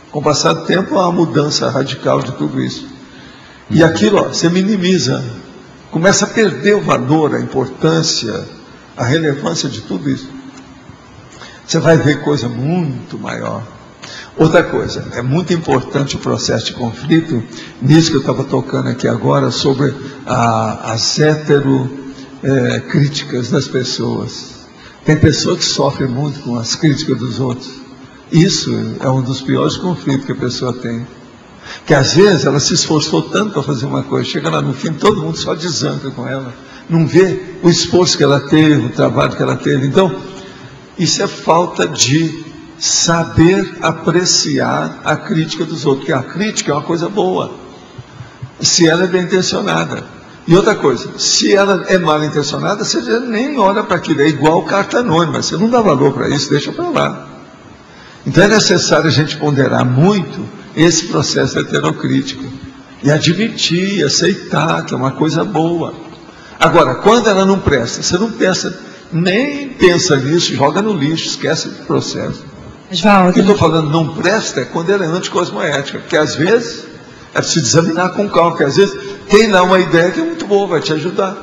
A: Com o passar do tempo, há uma mudança radical de tudo isso. E aquilo, você minimiza, começa a perder o valor, a importância, a relevância de tudo isso. Você vai ver coisa muito maior. Outra coisa, é muito importante o processo de conflito, nisso que eu estava tocando aqui agora, sobre as críticas das pessoas. Tem pessoas que sofrem muito com as críticas dos outros. Isso é um dos piores conflitos que a pessoa tem. Que às vezes ela se esforçou tanto para fazer uma coisa, chega lá no fim, todo mundo só desanca com ela. Não vê o esforço que ela teve, o trabalho que ela teve. Então, isso é falta de saber apreciar a crítica dos outros, porque a crítica é uma coisa boa, se ela é bem intencionada. E outra coisa, se ela é mal intencionada, você já nem olha para aquilo, é igual carta anônima, você não dá valor para isso, deixa para lá. Então é necessário a gente ponderar muito esse processo heterocrítico, e admitir, aceitar que é uma coisa boa. Agora, quando ela não presta, você não pensa, nem pensa nisso, joga no lixo, esquece do processo. O que eu estou falando não presta é quando ela é anticosmoética, porque às vezes é preciso examinar com calma, porque às vezes tem lá uma ideia que é muito boa, vai te ajudar.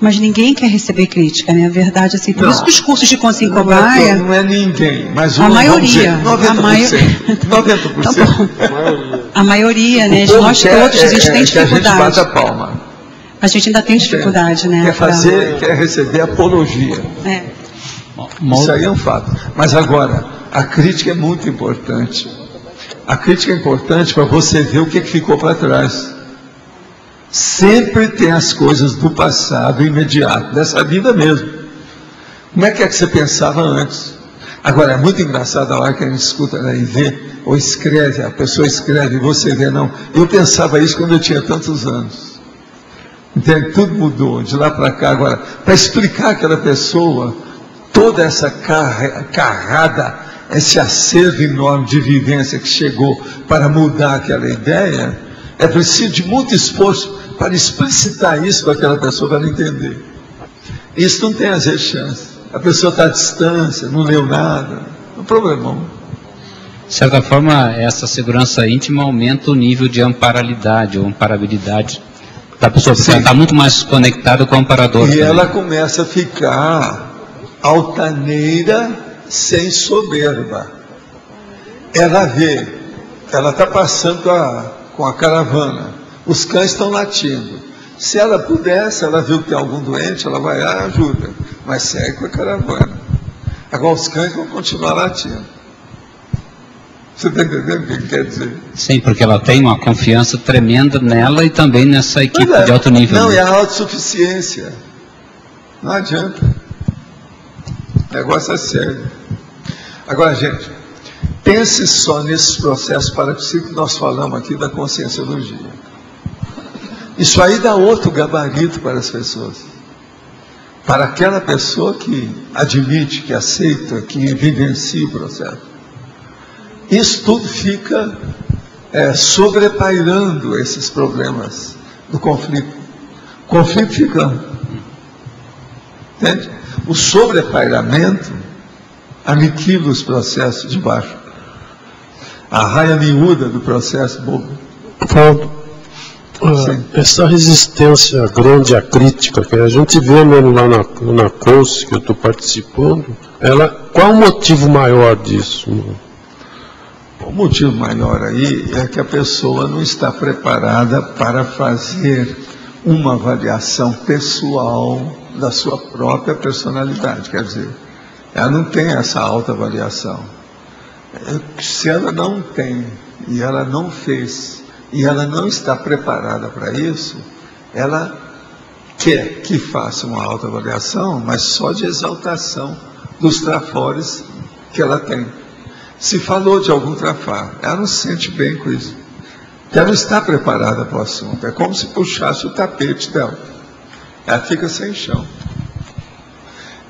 H: Mas ninguém quer receber crítica, né? A verdade, assim, por isso que os cursos de consciência cobaia...
A: Não é ninguém, mas
H: a maioria.
A: 90%. 90%.
H: A maioria, né? De nós todos, a gente tem dificuldade.
A: Que a gente bata a palma.
H: A gente ainda tem dificuldade, né?
A: Quer receber apologia. Isso aí é um fato. Mas agora, a crítica é muito importante. A crítica é importante para você ver o que ficou para trás. Sempre tem as coisas do passado imediato, dessa vida mesmo. Como é que você pensava antes? Agora, é muito engraçado a hora que a gente escuta, né, e vê, ou escreve, a pessoa escreve e você vê, não. Eu pensava isso quando eu tinha tantos anos. Entende? Tudo mudou, de lá para cá. Agora, para explicar aquela pessoa, toda essa carrada, esse acervo enorme de vivência que chegou para mudar aquela ideia, é preciso de muito esforço para explicitar isso para aquela pessoa, para ela entender. Isso não tem às vezes chance. A pessoa está à distância, não leu nada, é um problemão.
G: De certa forma, essa segurança íntima aumenta o nível de amparalidade ou amparabilidade da pessoa, porque ela está muito mais conectada com o amparador.
A: E ela começa a ficar altaneira, sem soberba. Ela vê, ela está passando com a caravana, os cães estão latindo. Se ela pudesse, ela viu que tem algum doente, ela vai lá e ajuda, mas segue com a caravana. Agora os cães vão continuar latindo. Você está entendendo o que quer dizer?
G: Sim, porque ela tem uma confiança tremenda nela e também nessa equipe de alto nível.
A: Não, é a autossuficiência. Não adianta. O negócio é sério. Agora, gente, pense só nesses processos parapsíquicos que nós falamos aqui da conscienciologia. Isso aí dá outro gabarito para as pessoas. Para aquela pessoa que admite, que aceita, que vivencia o processo. Isso tudo fica sobrepairando esses problemas do conflito. O conflito fica... Entende? O sobrepairamento aniquila os processos de baixo. A raia miúda do processo bobo.
D: Essa resistência grande à crítica, que a gente vê mesmo lá na CONS, que eu estou participando, qual o motivo maior disso?
A: O motivo maior aí é que a pessoa não está preparada para fazer uma avaliação pessoal da sua própria personalidade. Quer dizer, ela não tem essa autoavaliação. Se ela não tem, e ela não fez, e ela não está preparada para isso, ela quer que faça uma autoavaliação, mas só de exaltação dos trafores que ela tem. Se falou de algum trafar, ela não se sente bem com isso. Ela não está preparada para o assunto. É como se puxasse o tapete dela. Ela fica sem chão.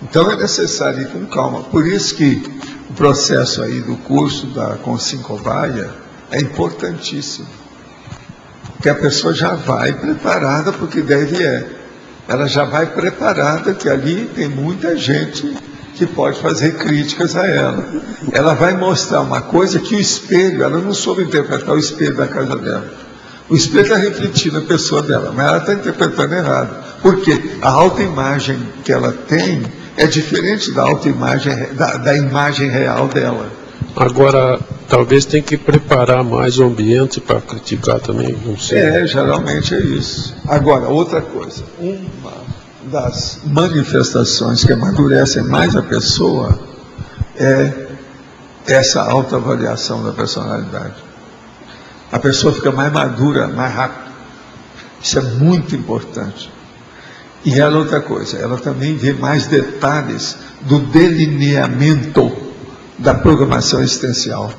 A: Então é necessário ir com calma. Por isso que o processo aí do curso da Consincobaia é importantíssimo. Porque a pessoa já vai preparada para o que deve é. Ela já vai preparada que ali tem muita gente que pode fazer críticas a ela. Ela vai mostrar uma coisa que o espelho, ela não soube interpretar o espelho da casa dela. O espelho está refletindo a pessoa dela, mas ela está interpretando errado. Porque a autoimagem que ela tem é diferente da autoimagem, da imagem real dela.
D: Agora, talvez tem que preparar mais o ambiente para criticar também, não sei.
A: Geralmente é isso. Agora, outra coisa, uma das manifestações que amadurecem mais a pessoa é essa autoavaliação da personalidade. A pessoa fica mais madura, mais rápido. Isso é muito importante. E ela, outra coisa, ela também vê mais detalhes do delineamento da programação existencial.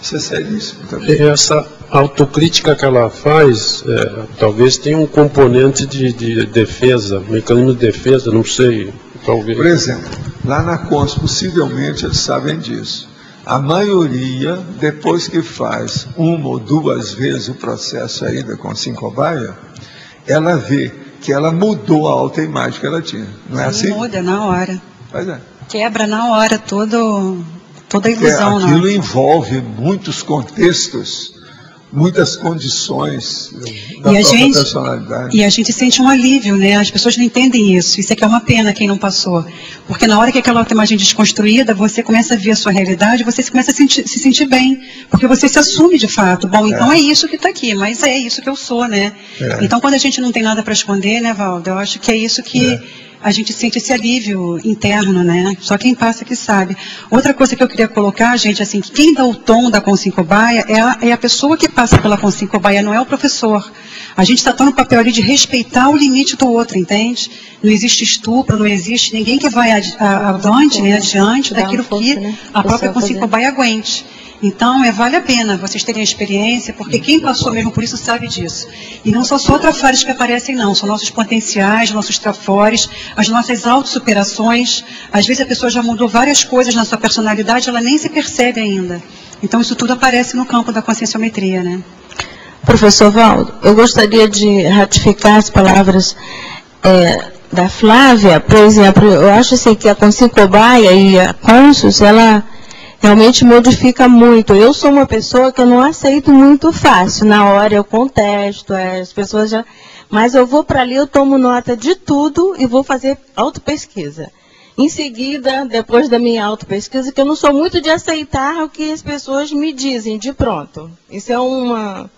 A: Isso é seríssimo também.
D: E essa autocrítica que ela faz, talvez tenha um componente de defesa, mecanismo de defesa, não sei, talvez.
A: Por exemplo, lá na CONS, possivelmente eles sabem disso. A maioria, depois que faz uma ou duas vezes o processo ainda com Consincobaia, ela vê que ela mudou a autoimagem que ela tinha. Não é assim?
H: Muda na hora.
A: Pois é.
H: Quebra na hora toda a ilusão.
A: Aquilo envolve muitos contextos, muitas condições da própria personalidade.
H: E a gente sente um alívio, né? As pessoas não entendem isso. Isso é que é uma pena quem não passou. Porque na hora que aquela autoimagem é desconstruída, você começa a ver a sua realidade, você começa a se sentir bem. Porque você se assume de fato. Bom, então é isso que está aqui, mas é isso que eu sou, né? Então quando a gente não tem nada para esconder, né, Valdo? Eu acho que é isso que a gente sente esse alívio interno, né? Só quem passa que sabe. Outra coisa que eu queria colocar, gente, assim, que quem dá o tom da Consym-Cobaia é a pessoa que passa pela Consym-Cobaia, não é o professor. A gente está no papel ali de respeitar o limite do outro, entende? Não existe estupro, não existe ninguém que vai adiante, né, adiante daquilo que a própria Consym-Cobaia aguente. Então, vale a pena vocês terem a experiência, porque quem passou mesmo por isso sabe disso. E não são só trafores que aparecem, não. São nossos potenciais, nossos trafores, as nossas autossuperações. Às vezes a pessoa já mudou várias coisas na sua personalidade, ela nem se percebe ainda. Então, isso tudo aparece no campo da conscienciometria, né?
L: Professor Valdo, eu gostaria de ratificar as palavras da Flávia. Por exemplo, eu acho assim, que a Consym-Cobaia e a Consus, ela realmente modifica muito. Eu sou uma pessoa que eu não aceito muito fácil. Na hora eu contesto, as pessoas já... Mas eu vou para ali, eu tomo nota de tudo e vou fazer autopesquisa. Em seguida, depois da minha autopesquisa, que eu não sou muito de aceitar o que as pessoas me dizem de pronto. Isso é uma...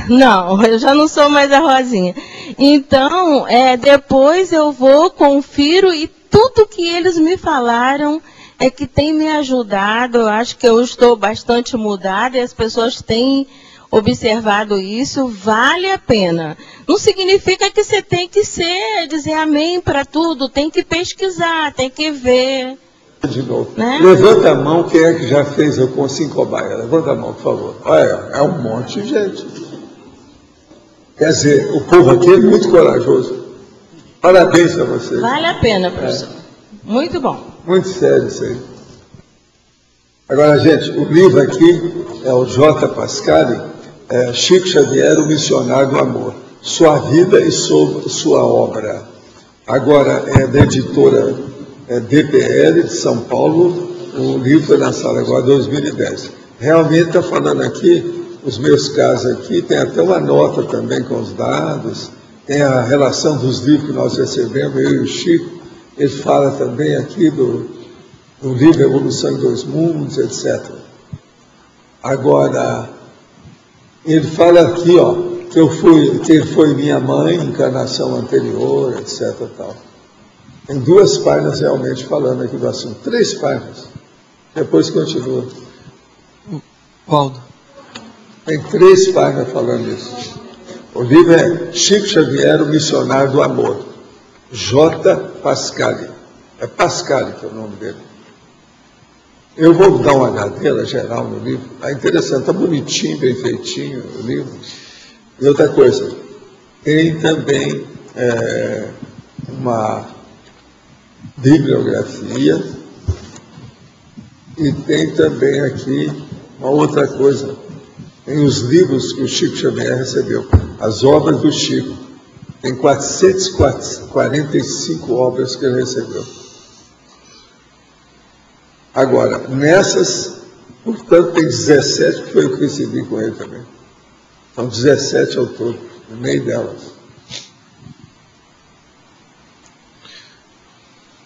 L: Não, eu já não sou mais a Rosinha. Então, depois eu vou, confiro e tudo que eles me falaram é que tem me ajudado. Eu acho que eu estou bastante mudada e as pessoas têm observado isso. Vale a pena. Não significa que você tem que dizer amém para tudo. Tem que pesquisar, tem que ver.
A: De novo.
L: Né?
A: Levanta a mão quem é que já fez a Consym-Cobaia. Levanta a mão, por favor. Olha, é um monte de gente. Quer dizer, o povo aqui é muito corajoso. Parabéns a vocês.
L: Vale a pena, professor. Muito bom.
A: Muito sério isso aí. Agora, gente, o livro aqui é o J. Pascali, Chico Xavier, o Missionário do Amor. Sua vida e sua obra. Agora, é da editora DPL de São Paulo. O livro foi lançado agora em 2010. Realmente está falando aqui, os meus casos aqui, tem até uma nota também com os dados, tem a relação dos livros que nós recebemos, eu e o Chico. Ele fala também aqui do livro Evolução em Dois Mundos, etc. Agora, ele fala aqui, ó, que ele foi minha mãe, encarnação anterior, etc. Tal. Tem 2 páginas realmente falando aqui do assunto, 3 páginas. Depois continua.
M: Valdo.
A: Tem 3 páginas falando isso. O livro é Chico Xavier, o Missionário do Amor. J. Pascali. É Pascali que é o nome dele. Eu vou dar uma olhadela geral no livro. É interessante, está bonitinho, bem feitinho o livro. E outra coisa, tem também uma bibliografia e tem também aqui uma outra coisa. Tem os livros que o Chico Xavier recebeu, as obras do Chico. Tem 445 obras que ele recebeu. Agora, nessas, portanto, tem 17 que foi eu que recebi com ele também. São 17 ao todo, no meio delas.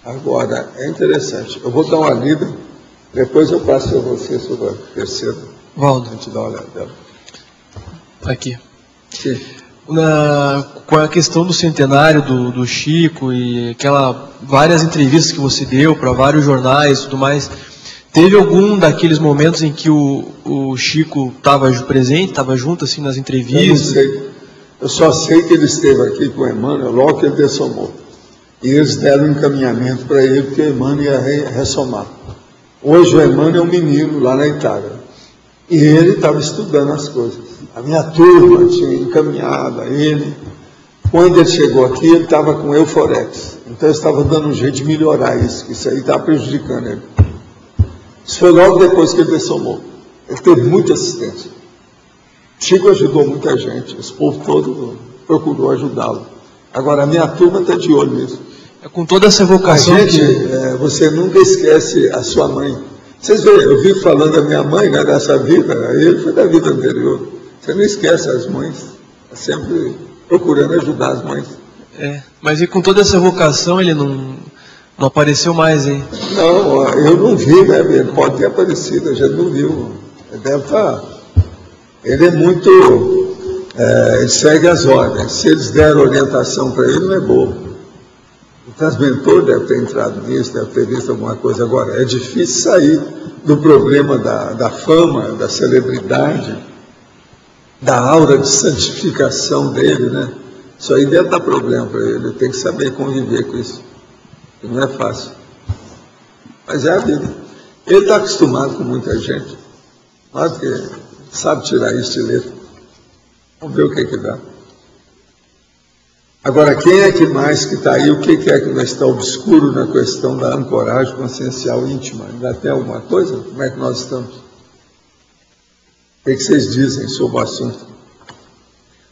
A: Agora, é interessante. Eu vou dar uma lida, depois eu passo a você sobre a terceira.
M: Valdo.
A: A gente dá uma olhada dela.
M: Aqui.
A: Sim.
M: Com a questão do centenário do Chico e várias entrevistas que você deu para vários jornais e tudo mais, teve algum daqueles momentos em que o Chico estava presente, estava junto assim nas entrevistas?
A: Eu não sei. Eu só sei que ele esteve aqui com o Emmanuel logo que ele dessomou. E eles deram um encaminhamento para ele, porque o Emmanuel ia ressomar. Hoje o Emmanuel é um menino lá na Itália. E ele estava estudando as coisas. A minha turma tinha encaminhado a ele. Quando ele chegou aqui, ele estava com Euforex. Então, eu estava dando um jeito de melhorar isso, que isso aí estava prejudicando ele. Isso foi logo depois que ele dessomou. Ele teve muita assistência. Chico ajudou muita gente. Esse povo todo procurou ajudá-lo. Agora, a minha turma está de olho nisso.
M: Com toda essa vocação...
A: você nunca esquece a sua mãe. Vocês veem, eu vivo falando da minha mãe, né, dessa vida, ele foi da vida anterior. Você não esquece as mães, é sempre procurando ajudar as mães.
M: Mas e com toda essa vocação ele não apareceu mais, hein?
A: Não, eu não vi, né? Ele pode ter aparecido, a gente não viu. Ele deve estar... Ele é muito ele segue as ordens. Se eles deram orientação para ele, não é bobo. O transmentor deve ter entrado nisso, deve ter visto alguma coisa. Agora, é difícil sair do problema da fama, da celebridade, da aura de santificação dele, né? Isso aí deve dar problema para ele. Ele tem que saber conviver com isso. E não é fácil. Mas é a vida. Ele está acostumado com muita gente. Claro que sabe tirar isso de letra. Vamos ver o que dá. Agora, quem é que mais que está aí? O que é que nós está obscuro na questão da ancoragem consciencial íntima? Ainda tem alguma coisa? Como é que nós estamos? O que vocês dizem sobre o assunto?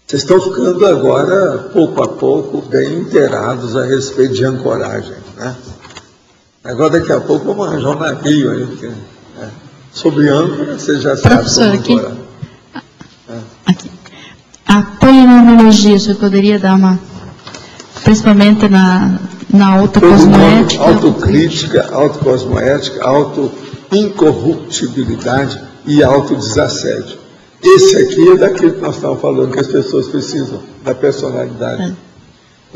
A: Vocês estão ficando agora, pouco a pouco, bem inteirados a respeito de ancoragem, né? Agora, daqui a pouco, vamos arranjar um navio aí, porque, sobre âncora, você já sabe como ancorar.
F: Aqui. A polinomiologia, você poderia dar uma... Principalmente na autocosmoética.
A: Autocrítica, autocosmoética, autoincorruptibilidade e autodesassédio. Esse aqui é daquilo que nós estávamos falando, que as pessoas precisam, da personalidade.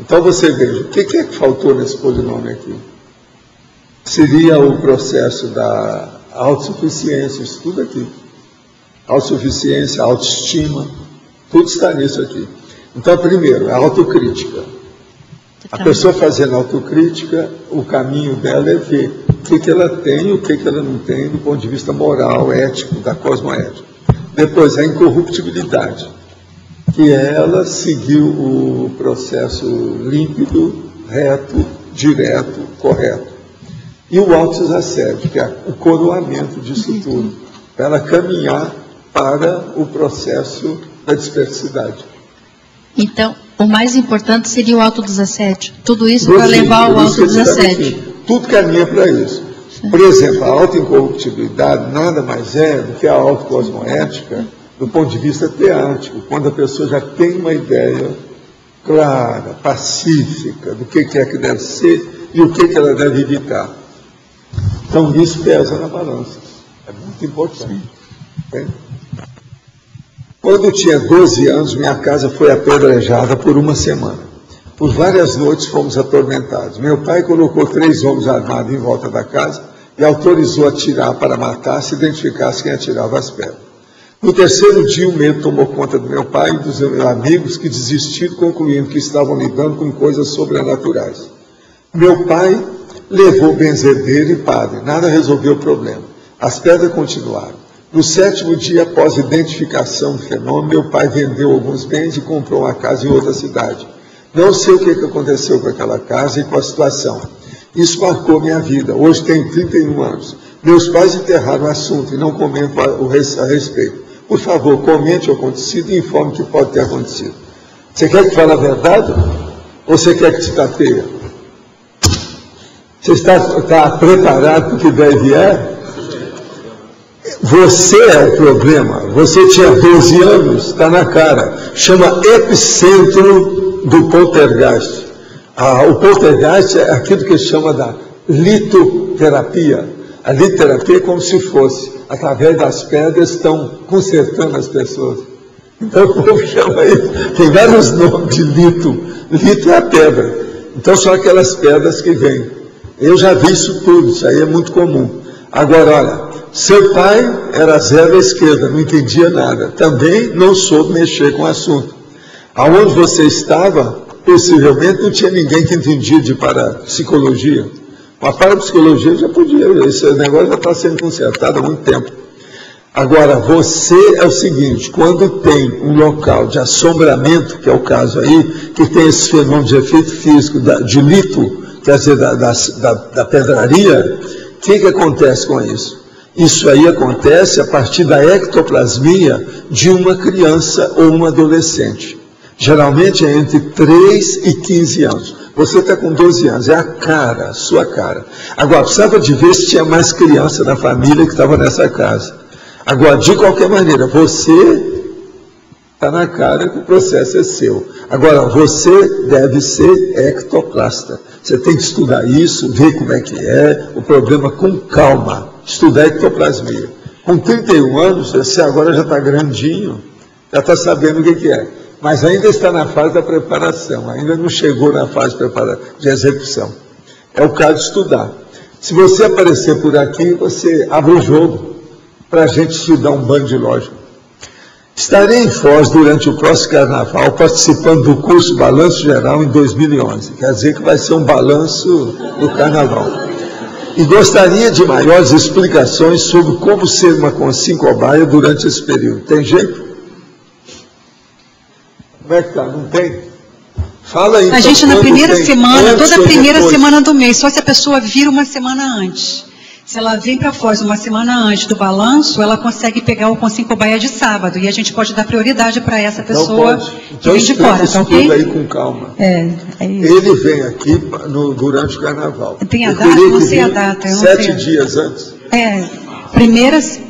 A: Então você veja, o que é que faltou nesse polinômio aqui? Seria o processo da autossuficiência, isso tudo aqui. Autossuficiência, autoestima, tudo está nisso aqui. Então, primeiro, a autocrítica. A pessoa fazendo autocrítica, o caminho dela é ver o que ela tem e o que ela não tem do ponto de vista moral, ético, da cosmoética. Depois, a incorruptibilidade, que ela seguiu o processo límpido, reto, direto, correto. E o autodesassédio, que é o coroamento disso tudo, para ela caminhar para o processo da dispersidade.
F: Então, o mais importante seria o autodesassédio. Tudo isso para levar ao autodesassédio.
A: Tudo caminha para isso. Por exemplo, a autoincorruptibilidade nada mais é do que a autocosmoética do ponto de vista teático, quando a pessoa já tem uma ideia clara, pacífica, do que é que deve ser e o que ela deve evitar. Então, isso pesa na balança. É muito importante. Okay? Quando eu tinha 12 anos, minha casa foi apedrejada por uma semana. Por várias noites fomos atormentados. Meu pai colocou 3 homens armados em volta da casa e autorizou atirar para matar, se identificasse quem atirava as pedras. No terceiro dia, o medo tomou conta do meu pai e dos meus amigos, que desistiram, concluindo que estavam lidando com coisas sobrenaturais. Meu pai levou benzedeiro e padre. Nada resolveu o problema. As pedras continuaram. No 7º dia, após identificação do fenômeno, meu pai vendeu alguns bens e comprou uma casa em outra cidade. Não sei o que aconteceu com aquela casa e com a situação. Isso marcou minha vida. Hoje tenho 31 anos. Meus pais enterraram o assunto e não comento a respeito. Por favor, comente o acontecido e informe o que pode ter acontecido. Você quer que fale a verdade? Ou você quer que te tapeia? Você está preparado para o que der e vier? Você é o problema. Você tinha 12 anos, está na cara. Chama epicentro do poltergeist. O poltergeist é aquilo que chama da litoterapia. A litoterapia é como se fosse, através das pedras, estão consertando as pessoas. Então o povo chama isso. Tem vários nomes de lito. Lito é a pedra. Então são aquelas pedras que vêm. Eu já vi isso tudo, isso aí é muito comum. Agora, olha, seu pai era zero à esquerda, não entendia nada. Também não soube mexer com o assunto. Aonde você estava, possivelmente não tinha ninguém que entendia de parapsicologia. Uma parapsicologia já podia, esse negócio já está sendo consertado há muito tempo. Agora, você é o seguinte, quando tem um local de assombramento, que é o caso aí, que tem esse fenômeno de efeito físico de lito, quer dizer, da pedraria, o que acontece com isso? Isso aí acontece a partir da ectoplasmia de uma criança ou um adolescente. Geralmente é entre 3 e 15 anos. Você está com 12 anos, é a cara, a sua cara. Agora, precisava de ver se tinha mais criança na família que estava nessa casa. Agora, de qualquer maneira, você está na cara que o processo é seu. Agora, você deve ser ectoplasta. Você tem que estudar isso, ver como é que é, o problema com calma. Estudar ectoplasmia. Com 31 anos, você agora já está grandinho, já está sabendo o que é. mas ainda está na fase da preparação, ainda não chegou na fase de execução. É o caso de estudar. Se você aparecer por aqui, você abre o jogo para a gente estudar um banho de lógica. Estarei em Foz durante o próximo Carnaval, participando do curso Balanço Geral em 2011. Quer dizer que vai ser um balanço do Carnaval. E gostaria de maiores explicações sobre como ser uma consim-cobaia durante esse período. Tem jeito? Como é que tá? Não tem? Fala aí.
H: A gente na primeira semana, toda a primeira semana do mês, só se a pessoa vir uma semana antes. Se ela vem para Foz uma semana antes do balanço, ela consegue pegar o consim-cobaia de sábado. E a gente pode dar prioridade para essa pessoa que vem de fora, tá ok?
A: Aí com calma.
H: É isso.
A: Ele vem aqui durante o Carnaval.
H: Tem a data? Não sei a data.
A: 7 dias antes.
H: Primeiras...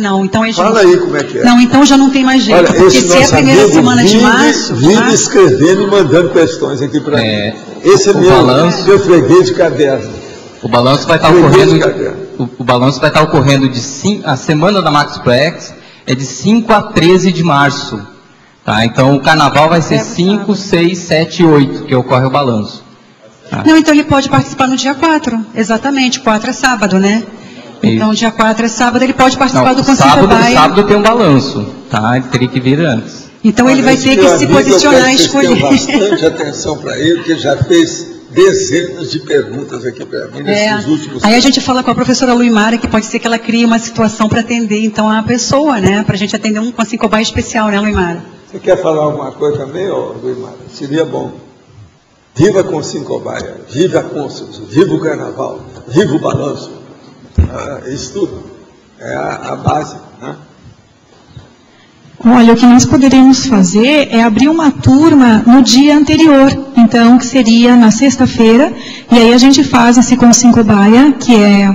H: não. Então
A: fala aí como é que é.
H: Não, então já não tem mais jeito.
A: Olha,
H: porque se é a primeira semana de março...
A: Vive escrevendo e mandando questões aqui para mim. Esse é meu freguês de caderno.
N: O balanço vai estar ocorrendo. O balanço vai estar ocorrendo a semana da Maxplex é de 5 a 13 de março. Tá? Então o carnaval vai ser 5, 6, 7 e 8 que ocorre o balanço. Tá?
H: Não, então ele pode participar no dia 4. Exatamente, 4 é sábado, né? Então dia 4 é sábado, ele pode participar do consim-cobaia.
N: Sábado tem um balanço, tá? Ele teria que vir antes.
H: Então ele vai ter que se posicionar e escolher.
A: Eu bastante atenção para ele, porque ele já fez dezenas de perguntas aqui para mim nesses últimos
H: Aí a gente fala com a professora Luimara que pode ser que ela crie uma situação para atender então a pessoa, né? Para a gente atender um consim-cobaia especial, né, Luimara?
A: Você quer falar alguma coisa também, Luimara? Seria bom. Viva a consim-cobaia, viva a Cônsuls, viva o Carnaval, viva o balanço. Isso tudo é a base, né?
F: Olha, o que nós poderíamos fazer é abrir uma turma no dia anterior, então, que seria na sexta-feira, e aí a gente faz esse consim-cobaia, que é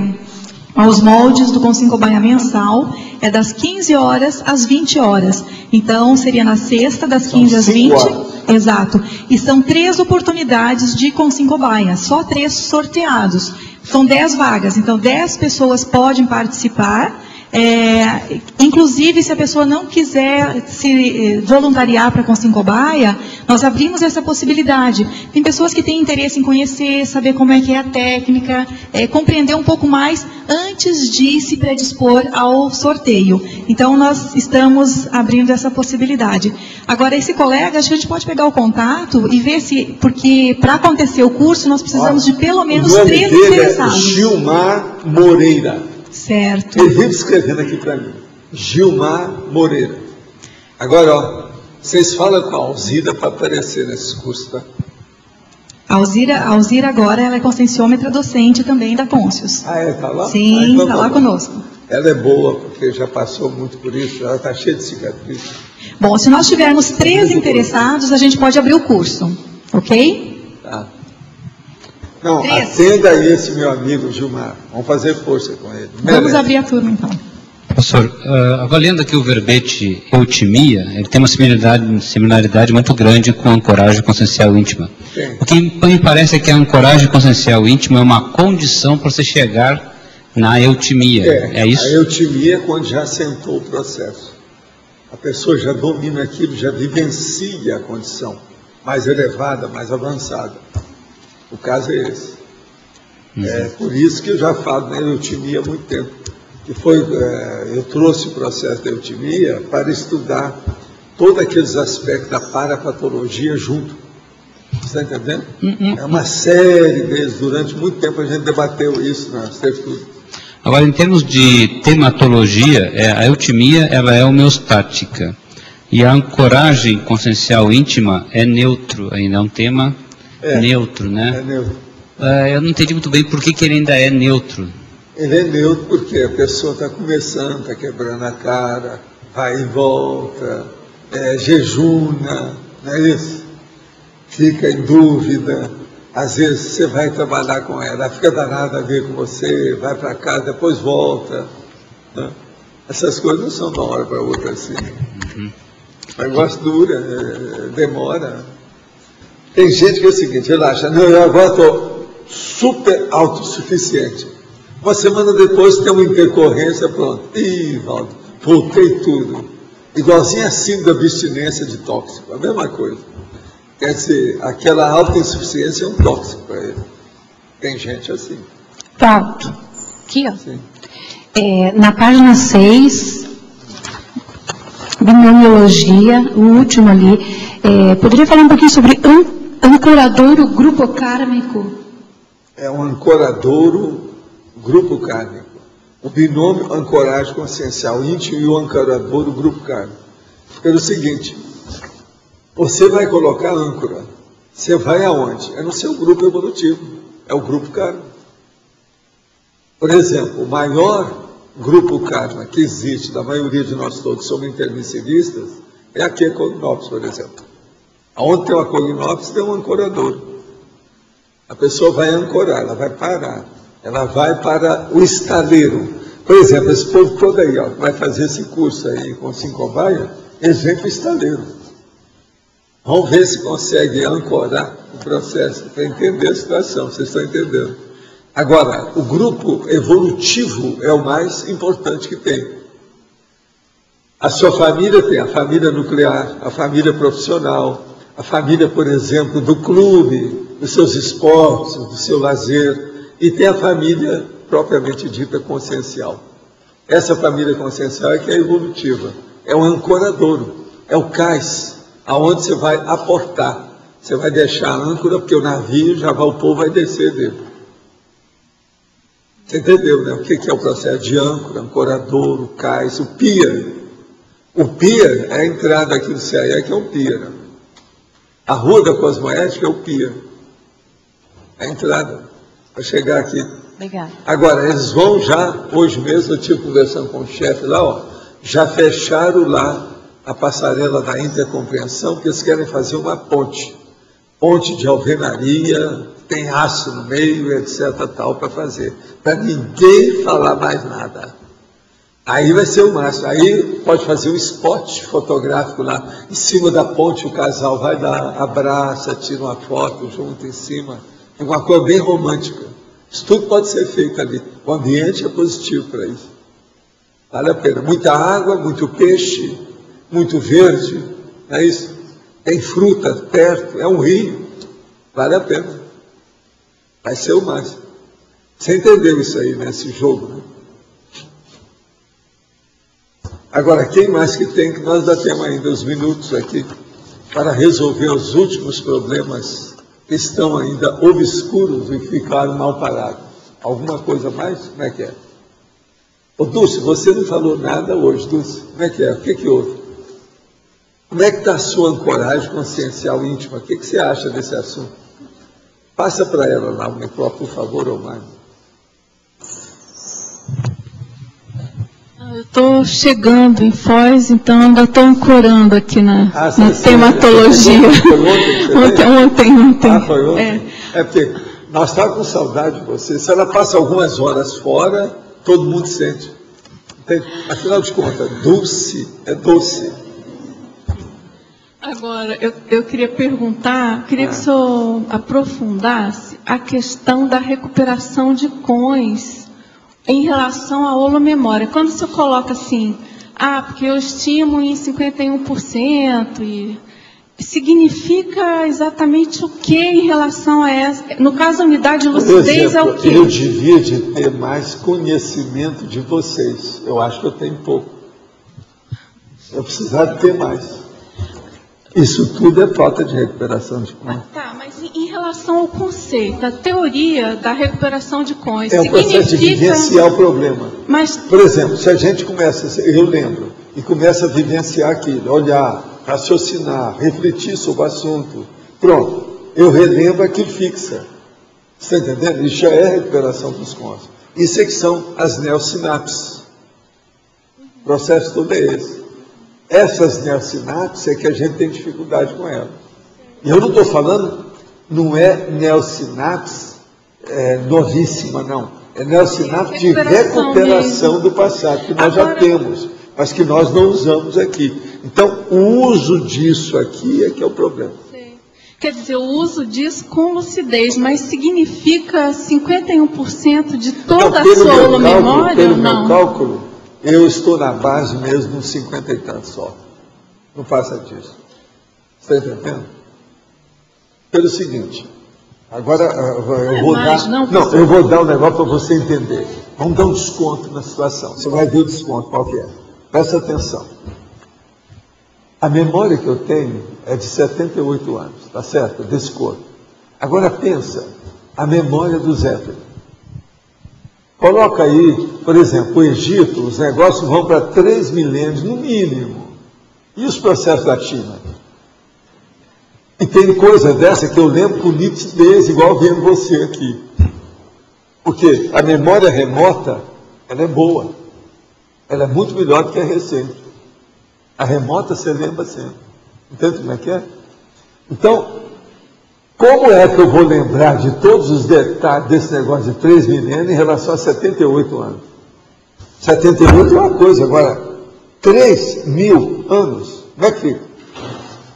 F: aos moldes do consim-cobaia mensal, é das 15 horas às 20 horas. Então, seria na sexta, das 15 às 20. Exato. E são 3 oportunidades de consim-cobaia, só 3 sorteados. São 10 vagas, então 10 pessoas podem participar. Inclusive, se a pessoa não quiser se voluntariar para consim-cobaia, nós abrimos essa possibilidade. Tem pessoas que têm interesse em conhecer, saber como é que é a técnica, compreender um pouco mais antes de se predispor ao sorteio. Então, nós estamos abrindo essa possibilidade. Agora, esse colega, acho que a gente pode pegar o contato e ver se, porque para acontecer o curso, nós precisamos de pelo menos 3 interessados.
A: Gilmar Moreira.
F: Certo.
A: Ele vive escrevendo aqui para mim. Gilmar Moreira. Agora, vocês falam com a Alzira para aparecer nesse curso, tá?
F: A Alzira agora ela é conscienciômetra docente também da Cônsuls.
A: Está lá?
F: Sim, está lá conosco.
A: Ela é boa, porque já passou muito por isso, ela está cheia de cicatrizes.
F: Bom, se nós tivermos 3 interessados, a gente pode abrir o curso, ok?
A: Tá. Não, atenda aí esse meu amigo Gilmar. Vamos fazer força com ele.
F: Vamos abrir a turma, então.
G: Professor, avaliando aqui o verbete eutimia, ele tem uma similaridade muito grande com a ancoragem consciencial íntima. Sim. O que me parece é que a ancoragem consciencial íntima é uma condição para você chegar na eutimia. É isso?
A: A eutimia é quando já sentou o processo. A pessoa já domina aquilo, já vivencia a condição mais elevada, mais avançada. O caso é esse. É por isso que eu já falo na eutimia há muito tempo. Eu trouxe o processo da eutimia para estudar todos aqueles aspectos da parapatologia junto. Você está entendendo? É uma série deles. Durante muito tempo a gente debateu isso na CEFTUD.
G: Agora, em termos de tematologia, a eutimia ela é homeostática. E a ancoragem consciencial íntima é neutro, ainda é um tema... neutro, né?
A: É neutro.
G: Eu não entendi muito bem por que ele ainda é neutro.
A: Ele é neutro porque a pessoa está começando, está quebrando a cara, vai e volta, jejuna, não é isso? Fica em dúvida. Às vezes você vai trabalhar com ela fica danada a ver com você, vai para casa, depois volta. Né? Essas coisas não são de uma hora para outra assim. O negócio dura, demora. Tem gente que é o seguinte, ele acha, não, eu agora estou super autossuficiente. Uma semana depois tem uma intercorrência, pronto. Ih, Valdo, voltei tudo. Igualzinho a síndrome da abstinência de tóxico, a mesma coisa. Quer dizer, aquela autoinsuficiência é um tóxico para ele. Tem gente assim.
O: Pronto. Aqui, ó. Na página 6, binomiologia, o último ali, poderia falar um pouquinho sobre ancoradouro grupo kármico?
A: É um ancoradouro grupo kármico. O binômio ancoragem consciencial íntimo e o ancoradouro grupo kármico. Pelo seguinte, você vai colocar âncora, você vai aonde? É no seu grupo evolutivo, é o grupo kármico. Por exemplo, o maior grupo kármico que existe, da maioria de nós todos somos intermissivistas, é aqui a Colinópolis, por exemplo. Onde tem uma Colinópolis, tem um ancorador. A pessoa vai ancorar, ela vai parar, ela vai para o estaleiro. Por exemplo, esse povo todo aí, ó, vai fazer esse curso aí com Sincobaia, eles vêm para o estaleiro. Vamos ver se consegue ancorar o processo, para entender a situação, vocês estão entendendo. Agora, o grupo evolutivo é o mais importante que tem. A sua família tem a família nuclear, a família profissional, a família, por exemplo, do clube, dos seus esportes, do seu lazer, e tem a família propriamente dita consciencial. Essa família consciencial é que é evolutiva, é o ancoradouro, é o cais, aonde você vai aportar, você vai deixar a âncora, porque o navio já vai, o povo vai descer dele. Você entendeu, né? O que é o processo de âncora, ancoradouro, cais, o pier. O pier é a entrada aqui do CAE, que é um pier. Né? A Rua da Cosmoética é o pier. É a entrada para chegar aqui.
O: Legal.
A: Agora, eles vão já, hoje mesmo, eu estive conversando com o chefe lá, ó, já fecharam lá a passarela da intercompreensão, porque eles querem fazer uma ponte. Ponte de alvenaria, tem aço no meio, etc. tal, para fazer. Para ninguém falar mais nada. Aí vai ser o máximo. Aí pode fazer um spot fotográfico lá. Em cima da ponte o casal vai dar, abraça, tira uma foto junto em cima. É uma coisa bem romântica. Isso tudo pode ser feito ali. O ambiente é positivo para isso. Vale a pena. Muita água, muito peixe, muito verde. Não é isso? Tem fruta perto, é um rio. Vale a pena. Vai ser o máximo. Você entendeu isso aí, nesse jogo, né? Agora, quem mais que tem, que nós ainda temos ainda os minutos aqui para resolver os últimos problemas que estão ainda obscuros e ficaram mal parados. Alguma coisa mais? Como é que é? Ô Dulce, você não falou nada hoje, Dulce. Como é que é? O que houve? Como é que está a sua ancoragem consciencial íntima? O que você acha desse assunto? Passa para ela lá o microfone, por favor, Omar.
F: Eu estou chegando em Foz, então ainda estou ancorando aqui na tematologia. Ontem.
A: Ah, foi ontem? É porque nós estávamos com saudade de você. Se ela passa algumas horas fora, todo mundo sente. Entende? Afinal de contas, Dulce é doce.
F: Agora, eu queria perguntar, queria que o senhor aprofundasse a questão da recuperação de cões em relação à holomemória. Quando o senhor coloca assim, porque eu estimo em 51%, e significa exatamente o que em relação a essa? No caso, a unidade de lucidez é o quê?
A: Eu devia de ter mais conhecimento de vocês. Eu acho que eu tenho pouco. Eu precisava ter mais. Isso tudo é falta de recuperação de cões.
F: Mas em relação ao conceito, a teoria da recuperação de cões,
A: é um processo de vivenciar o problema.
F: Mas,
A: por exemplo, se a gente começa, eu lembro, e começa a vivenciar aquilo, olhar, raciocinar, refletir sobre o assunto, pronto, eu relembro, aquilo fixa. Você está entendendo? Isso já é recuperação dos cões. Isso é que são as neossinapses. O processo todo é esse. Essas neossinapses é que a gente tem dificuldade com elas. E eu não estou falando, não é neossinapse novíssima, não. É neossinapse de recuperação do passado, que nós já temos, mas que nós não usamos aqui. Então, o uso disso aqui é que é o problema.
F: Quer dizer, o uso disso com lucidez, mas significa 51% de toda a sua memória ou não?
A: Pelo meu cálculo, eu estou na base mesmo, uns 50 e tantos só. Não passa disso. Está entendendo? Pelo seguinte, agora eu vou dar... Não, eu vou dar um negócio para você entender. Vamos dar um desconto na situação. Você vai ver o desconto qual que é. Presta atenção. A memória que eu tenho é de 78 anos, tá certo? Desse corpo. Agora pensa, a memória do Zéfiro. Coloca aí, por exemplo, o Egito, os negócios vão para 3 milênios, no mínimo. E os processos da China? E tem coisa dessa que eu lembro com nitidez, igual vendo você aqui. Porque a memória remota, ela é boa. Ela é muito melhor do que a recente. A remota você lembra sempre. Entende como é que é? Então, como é que eu vou lembrar de todos os detalhes desse negócio de 3 milênios em relação a 78 anos? 78 é uma coisa, agora, 3 mil anos, como é que fica?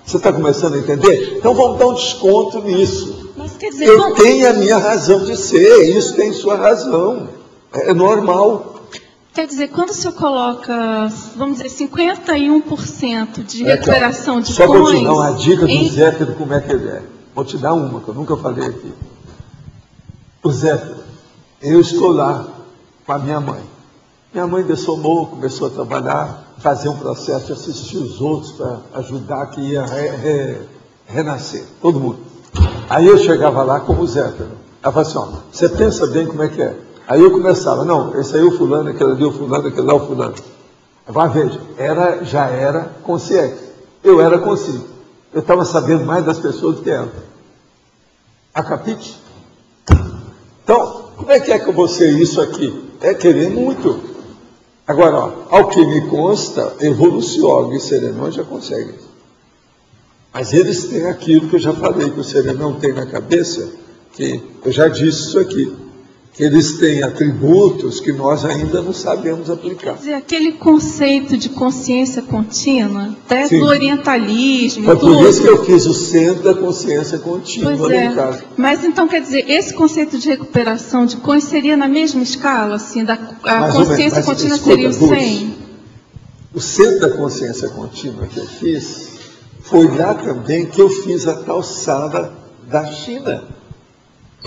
A: Você está começando a entender? Então vamos dar um desconto nisso.
F: Mas, quer dizer,
A: eu tenho a minha razão de ser, isso tem sua razão. É normal.
F: Quer dizer, quando o senhor coloca, vamos dizer, 51% de recuperação de
A: só
F: coins... Só
A: para te dar uma dica do Zéfiro, como é que ele é. Vou te dar uma, que eu nunca falei aqui. O Zéfiro, eu estou lá com a minha mãe. Minha mãe dessomou, começou a trabalhar, fazer um processo de assistir os outros para ajudar que ia renascer, todo mundo. Aí eu chegava lá como o Zéfiro. Ela falava assim, ó, você pensa bem como é que é. Aí eu começava, não, esse aí é o fulano, aquele ali é o fulano, aquele lá é o fulano. Agora veja, já era consciente. Eu era consciente. Eu estava sabendo mais das pessoas do que ela. A capite? Então, como é que eu vou ser isso aqui? É querer muito. Agora, ó, ao que me consta, evoluciólogos e serenões já conseguem. Mas eles têm aquilo que eu já falei, que o serenão tem na cabeça, que eu já disse isso aqui, que eles têm atributos que nós ainda não sabemos aplicar.
F: Quer dizer, aquele conceito de consciência contínua, até
A: Sim.
F: do orientalismo...
A: Foi por isso que eu fiz o centro da consciência contínua
F: pois é.
A: em casa.
F: Mas então, quer dizer, esse conceito de recuperação de coins seria na mesma escala, assim, a consciência contínua seria o 100?
A: O centro da consciência contínua que eu fiz, foi lá também que eu fiz a tal sala da China.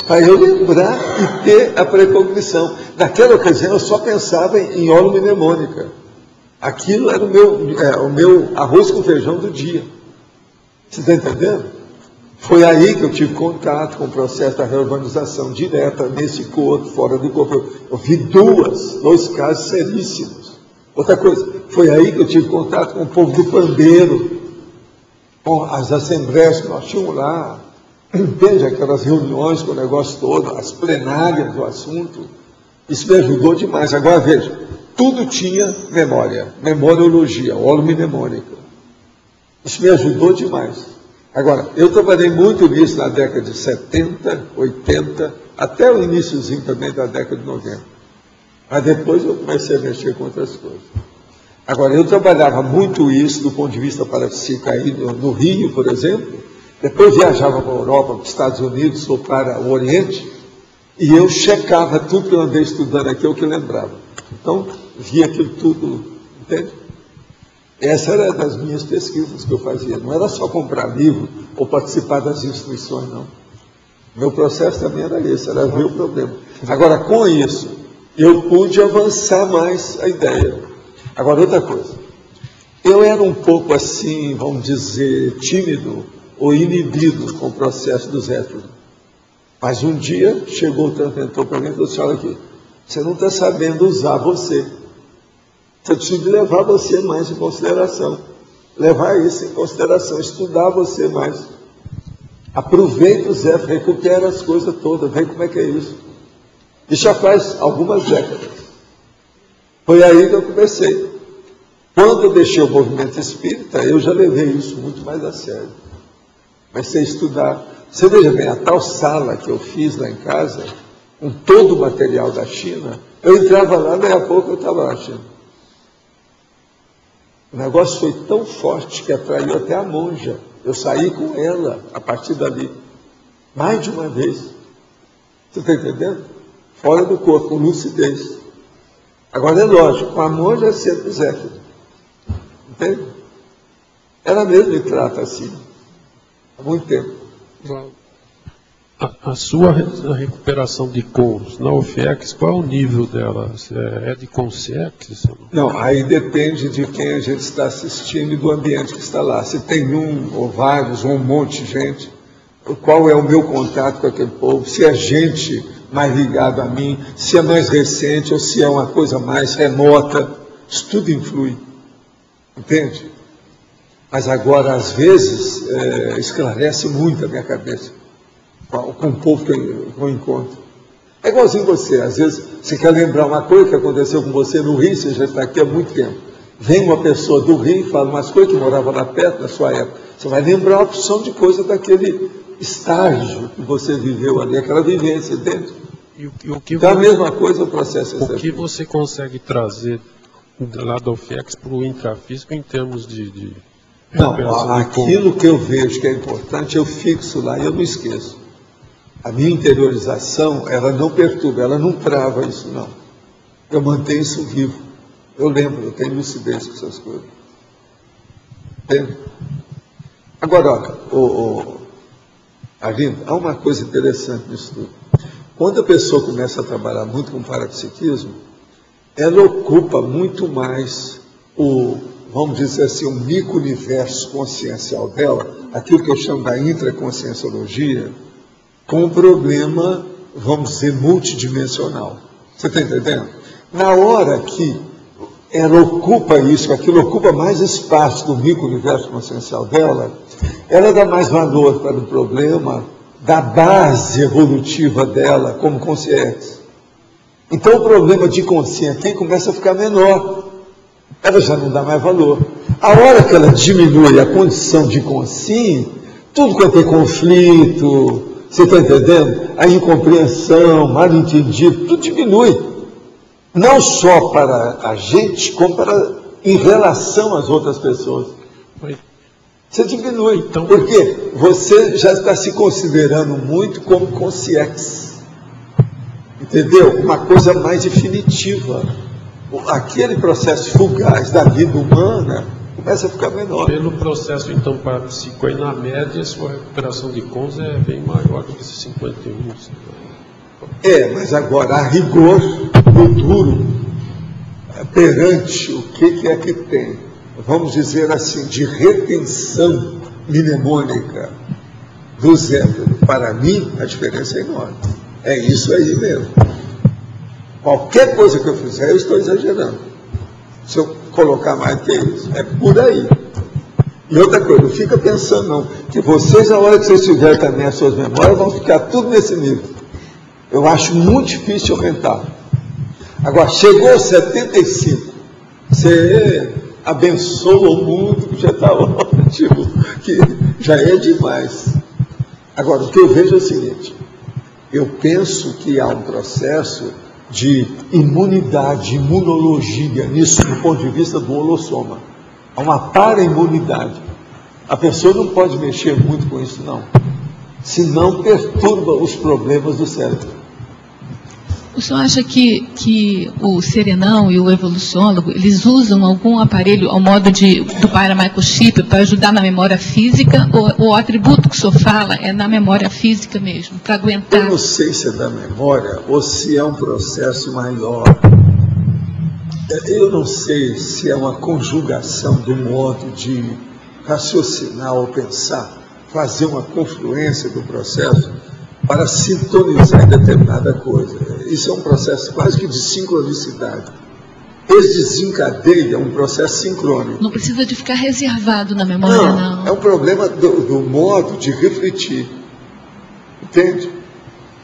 A: Para eu lembrar e ter a precognição. Naquela ocasião eu só pensava em óleo mnemônica. Aquilo era o meu arroz com feijão do dia. Você está entendendo? Foi aí que eu tive contato com o processo da reurbanização direta nesse corpo, fora do corpo. Eu vi dois casos seríssimos. Outra coisa, foi aí que eu tive contato com o povo do pandeiro, com as assembleias que nós tínhamos lá. Entende? Aquelas reuniões com o negócio todo, as plenárias do assunto. Isso me ajudou demais. Agora veja, tudo tinha memória, memoriologia, holomnemônica. Isso me ajudou demais. Agora, eu trabalhei muito nisso na década de 70, 80, até o iníciozinho também da década de 90. Mas depois eu comecei a mexer com outras coisas. Agora, eu trabalhava muito isso do ponto de vista parapsíquico aí no Rio, por exemplo. Depois viajava para a Europa, para os Estados Unidos ou para o Oriente, e eu checava tudo que eu andei estudando aqui, o que eu lembrava. Então, via aquilo tudo, entende? Essa era das minhas pesquisas que eu fazia. Não era só comprar livro ou participar das instituições, não. Meu processo também era esse, era ver o problema. Agora, com isso, eu pude avançar mais a ideia. Agora, outra coisa. Eu era um pouco assim, vamos dizer, tímido, ou inibido com o processo do Zéfiro. Mas um dia chegou o transmentor para mim e falou assim, olha aqui, você não está sabendo usar você. Você precisa levar você mais em consideração. Levar isso em consideração, estudar você mais. Aproveita o Zéfiro, recupera as coisas todas, vê como é que é isso. Isso já faz algumas décadas. Foi aí que eu comecei. Quando eu deixei o movimento espírita, eu já levei isso muito mais a sério. Comecei a estudar. Você veja bem, a tal sala que eu fiz lá em casa, com todo o material da China, eu entrava lá, daí a pouco eu estava lá na China. O negócio foi tão forte que atraiu até a monja. Eu saí com ela a partir dali. Mais de uma vez. Você está entendendo? Fora do corpo, com lucidez. Agora é lógico, com a monja é sempre Zéfiro. Entende? Ela mesma me trata assim, há muito tempo.
D: A sua recuperação de cons na UFIEX, qual é o nível dela? É de consciex?
A: Não, aí depende de quem a gente está assistindo e do ambiente que está lá. Se tem um, ou vários, ou um monte de gente, qual é o meu contato com aquele povo, se é gente mais ligada a mim, se é mais recente ou se é uma coisa mais remota, isso tudo influi, entende? Mas agora, às vezes, esclarece muito a minha cabeça com o povo que eu encontro. É igualzinho você, às vezes você quer lembrar uma coisa que aconteceu com você no Rio, você já está aqui há muito tempo. Vem uma pessoa do Rio e fala umas coisas que morava lá perto, na sua época. Você vai lembrar uma opção de coisa daquele estágio que você viveu ali, aquela vivência, entende? Então a mesma coisa o processo.
D: O que você consegue trazer lá da UFIEX para o intrafísico em termos de
A: não, aquilo que eu vejo que é importante, eu fixo lá e eu não esqueço. A minha interiorização, ela não perturba, ela não trava isso, não. Eu mantenho isso vivo. Eu lembro, eu tenho lucidez com essas coisas. Entende? Agora, Arlindo, há uma coisa interessante nisso tudo. Quando a pessoa começa a trabalhar muito com parapsiquismo, ela ocupa muito mais vamos dizer assim, o micro-universo consciencial dela, aquilo que eu chamo da intraconscienciologia, com um problema, vamos dizer, multidimensional. Você está entendendo? Na hora que ela ocupa isso, aquilo ocupa mais espaço do micro-universo consciencial dela, ela dá mais valor para o problema da base evolutiva dela como consciência. Então o problema de consciência começa a ficar menor. Ela já não dá mais valor. A hora que ela diminui a condição de consciência, tudo quanto é conflito, você está entendendo? A incompreensão, mal entendido, tudo diminui. Não só para a gente, como em relação às outras pessoas. Você diminui. Então, por quê? Você já está se considerando muito como consciência. Entendeu? Uma coisa mais definitiva. Aquele processo fugaz da vida humana começa a ficar menor.
D: Pelo processo, então, parapsíquico, aí na média, a sua recuperação de cons é bem maior do que esses 51.
A: Mas agora, a rigor, no duro, perante o que é que tem, vamos dizer assim, de retenção mnemônica do zero, para mim, a diferença é enorme. É isso aí mesmo. Qualquer coisa que eu fizer, eu estou exagerando. Se eu colocar mais que isso, é por aí. E outra coisa, não fica pensando não, que vocês, na hora que vocês tiverem também as suas memórias, vão ficar tudo nesse nível. Eu acho muito difícil aumentar. Agora, chegou aos 75, você abençoa o mundo, que já está ótimo, que já é demais. Agora, o que eu vejo é o seguinte, eu penso que há um processo de imunidade, imunologia nisso, do ponto de vista do holossoma. Há uma para-imunidade. A pessoa não pode mexer muito com isso, não. Senão perturba os problemas do cérebro.
F: O senhor acha que o serenão e o evoluciólogo, eles usam algum aparelho ao modo do paramicrochip para ajudar na memória física, ou o atributo que o senhor fala é na memória física mesmo, para aguentar?
A: Eu não sei se é da memória ou se é um processo maior. Eu não sei se é uma conjugação do modo de raciocinar ou pensar, fazer uma confluência do processo para sintonizar determinada coisa. Isso é um processo quase que de sincronicidade. Eles desencadeiam um processo sincrônico.
F: Não precisa de ficar reservado na memória, não.
A: É um problema do modo de refletir. Entende?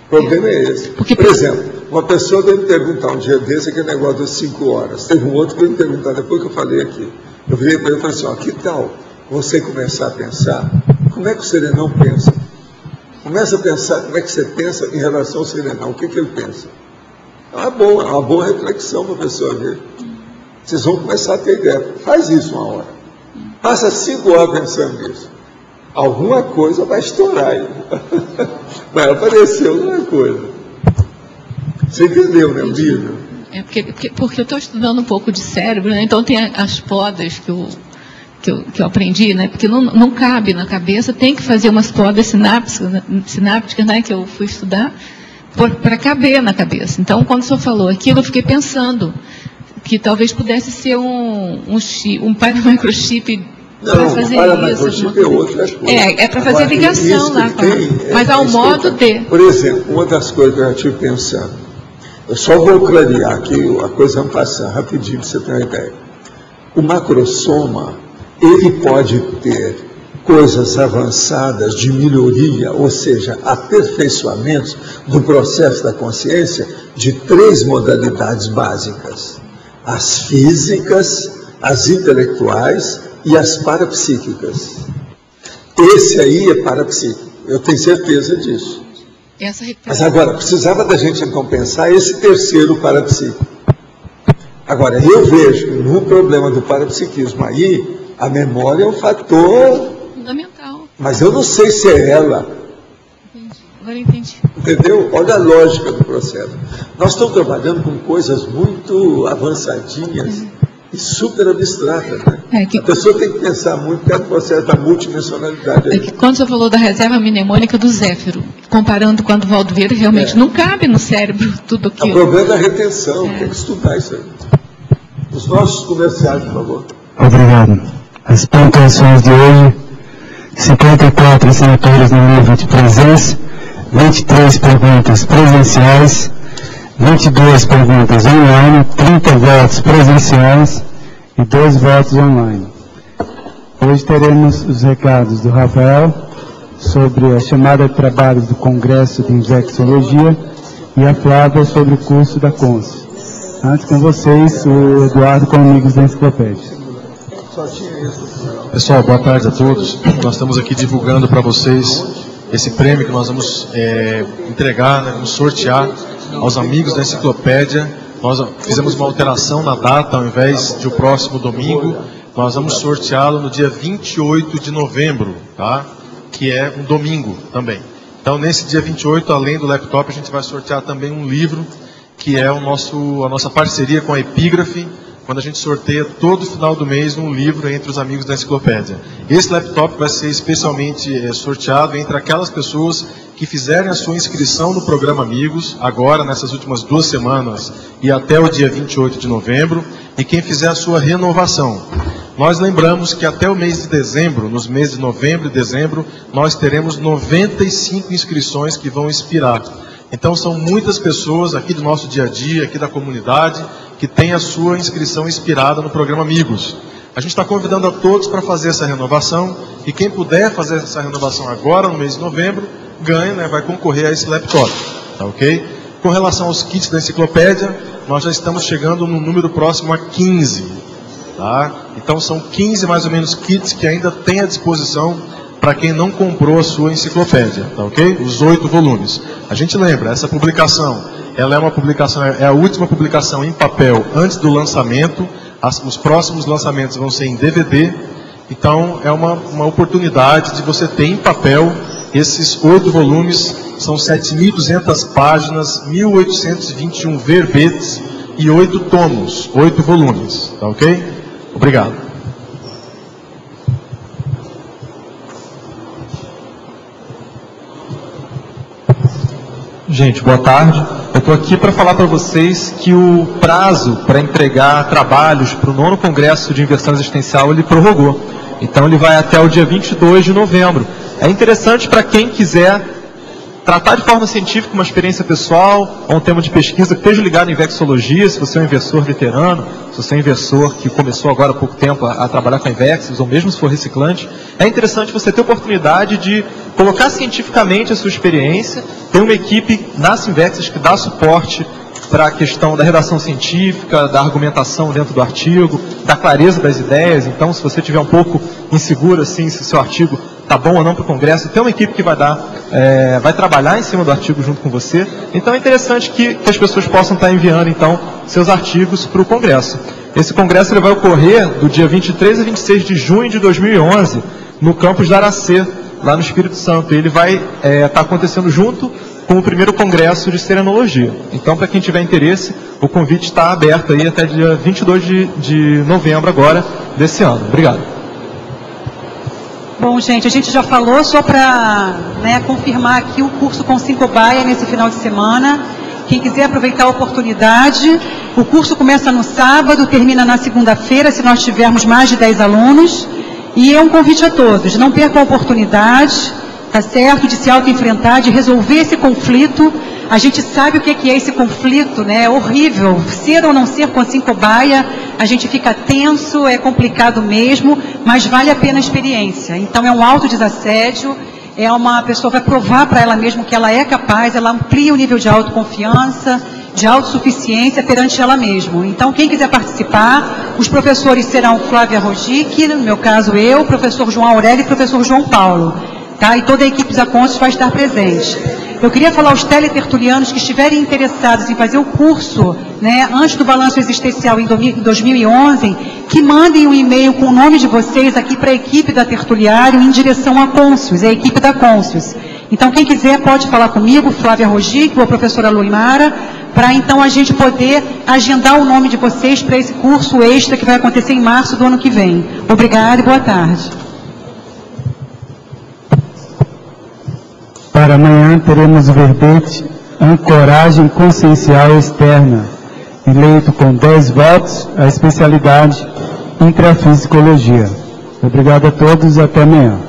A: O problema é esse. Por exemplo, uma pessoa veio me perguntar um dia desse, aquele negócio das 5 horas. Teve um outro que veio me perguntar, depois que eu falei aqui. Eu virei para ele e falei assim, que tal você começar a pensar? Como é que o serenão pensa? Começa a pensar como é que você pensa em relação ao serenão. O que ele pensa? É uma boa reflexão para a pessoa ver. Vocês vão começar a ter ideia. Faz isso uma hora. Passa 5 horas pensando nisso. Alguma coisa vai estourar aí. Vai aparecer alguma coisa. Você entendeu, né, o livro?
F: Porque eu estou estudando um pouco de cérebro, né? Então tem as podas que eu aprendi, né? Porque não cabe na cabeça, tem que fazer umas podas sinápticas, né? Que eu fui estudar, para caber na cabeça. Então, quando o senhor falou aquilo, eu fiquei pensando que talvez pudesse ser um paramicrochip para fazer isso.
A: É outra coisa.
F: É para fazer ligação lá. Mas há um modo de...
A: Por exemplo, uma das coisas que eu já estive pensando, eu só vou clarear aqui, a coisa vai passar rapidinho para você ter uma ideia. O macrosoma, ele pode ter coisas avançadas de melhoria, ou seja, aperfeiçoamentos do processo da consciência de 3 modalidades básicas: as físicas, as intelectuais e as parapsíquicas. Esse aí é parapsíquico, eu tenho certeza disso. Mas agora, precisava da gente então pensar esse terceiro parapsíquico. Agora, eu vejo no problema do parapsiquismo aí, a memória é um fator
F: fundamental.
A: Mas eu não sei se é ela.
F: Entendi. Agora entendi.
A: Entendeu? Olha a lógica do processo. Nós estamos trabalhando com coisas muito avançadinhas e super abstratas, né? A pessoa tem que pensar muito que é o processo da multidimensionalidade.
F: É que quando você falou da reserva mnemônica do Zéfiro, comparando com a do Valdo Vieira, realmente não cabe no cérebro tudo aquilo.
A: O problema da retenção, tem que estudar isso aí. Os nossos comerciais, por favor.
P: Obrigado. As pontuações de hoje: 54 assinaturas no nível de presença, 23 perguntas presenciais, 22 perguntas online, 30 votos presenciais e 2 votos online. Hoje teremos os recados do Rafael sobre a chamada de trabalhos do Congresso de Infecciologia e a Flávia sobre o curso da CONS. Antes com vocês, o Eduardo com Amigos da Enciclopédia.
Q: Pessoal, boa tarde a todos. Nós estamos aqui divulgando para vocês esse prêmio que nós vamos entregar, né, vamos sortear aos amigos da Enciclopédia. Nós fizemos uma alteração na data, ao invés de o próximo domingo, nós vamos sorteá-lo no dia 28 de novembro, tá? Que é um domingo também. Então, nesse dia 28, além do laptop, a gente vai sortear também um livro, que é a nossa parceria com a Epígrafe, quando a gente sorteia todo final do mês um livro entre os amigos da Enciclopédia. Esse laptop vai ser especialmente sorteado entre aquelas pessoas que fizerem a sua inscrição no programa Amigos, agora, nessas últimas 2 semanas, e até o dia 28 de novembro, e quem fizer a sua renovação. Nós lembramos que até o mês de dezembro, nos meses de novembro e dezembro, nós teremos 95 inscrições que vão expirar. Então são muitas pessoas aqui do nosso dia a dia, aqui da comunidade, que têm a sua inscrição expirada no programa Amigos. A gente está convidando a todos para fazer essa renovação, e quem puder fazer essa renovação agora, no mês de novembro, ganha, né, vai concorrer a esse laptop, tá ok? Com relação aos kits da Enciclopédia, nós já estamos chegando no número próximo a 15, tá? Então são 15 mais ou menos kits que ainda tem à disposição para quem não comprou a sua enciclopédia, tá ok? Os 8 volumes. A gente lembra, essa publicação, ela é uma publicação, é a última publicação em papel antes do lançamento. Os próximos lançamentos vão ser em DVD. Então é uma oportunidade de você ter em papel esses 8 volumes. São 7.200 páginas, 1.821 verbetes e 8 tomos, 8 volumes, tá ok? Obrigado.
R: Gente, boa tarde. Eu estou aqui para falar para vocês que o prazo para entregar trabalhos para o 9º Congresso de Inversão Existencial, ele prorrogou. Então ele vai até o dia 22 de novembro. É interessante para quem quiser tratar de forma científica uma experiência pessoal ou um tema de pesquisa que esteja ligado em Infecciologia, se você é um investidor veterano, se você é um investidor que começou agora há pouco tempo a trabalhar com a Invex, ou mesmo se for reciclante, é interessante você ter a oportunidade de colocar cientificamente a sua experiência. Tem uma equipe nas Invex que dá suporte para a questão da redação científica, da argumentação dentro do artigo, da clareza das ideias. Então, se você estiver um pouco inseguro assim, se o seu artigo está bom ou não para o Congresso, tem uma equipe que vai trabalhar em cima do artigo junto com você. Então é interessante que as pessoas possam estar enviando então seus artigos para o Congresso. Esse Congresso ele vai ocorrer do dia 23 a 26 de junho de 2011, no campus da Aracê, lá no Espírito Santo. Ele vai estar acontecendo junto com o primeiro Congresso de Serenologia. Então, para quem tiver interesse, o convite está aberto aí até dia 22 de novembro agora, desse ano. Obrigado.
H: Bom, gente, a gente já falou, só para confirmar aqui o curso com 5 Baia nesse final de semana. Quem quiser aproveitar a oportunidade, o curso começa no sábado, termina na segunda-feira, se nós tivermos mais de 10 alunos. E é um convite a todos, não percam a oportunidade, tá certo, de se auto-enfrentar, de resolver esse conflito. A gente sabe o que é esse conflito, né? É horrível. Ser ou não ser com 5 Baia, a gente fica tenso, é complicado mesmo, mas vale a pena a experiência. Então é um autodesassédio, é uma pessoa vai provar para ela mesma que ela é capaz, ela amplia o nível de autoconfiança, de autossuficiência perante ela mesma. Então, quem quiser participar, os professores serão Flávia Rogic, no meu caso eu, professor João Aurélio e professor João Paulo. Tá? E toda a equipe da Consus vai estar presente. Eu queria falar aos teletertulianos que estiverem interessados em fazer o curso, né, antes do balanço existencial em 2011, que mandem um e-mail com o nome de vocês aqui para a equipe da Tertuliário em direção à Consus, a equipe da Consus. Então, quem quiser pode falar comigo, Flávia Rogic ou a professora Luimara, para então a gente poder agendar o nome de vocês para esse curso extra que vai acontecer em março do ano que vem. Obrigada e boa tarde.
P: Para amanhã teremos o verbete Ancoragem Consciencial Externa, eleito com 10 votos a especialidade Intrafisicologia. Obrigado a todos e até amanhã.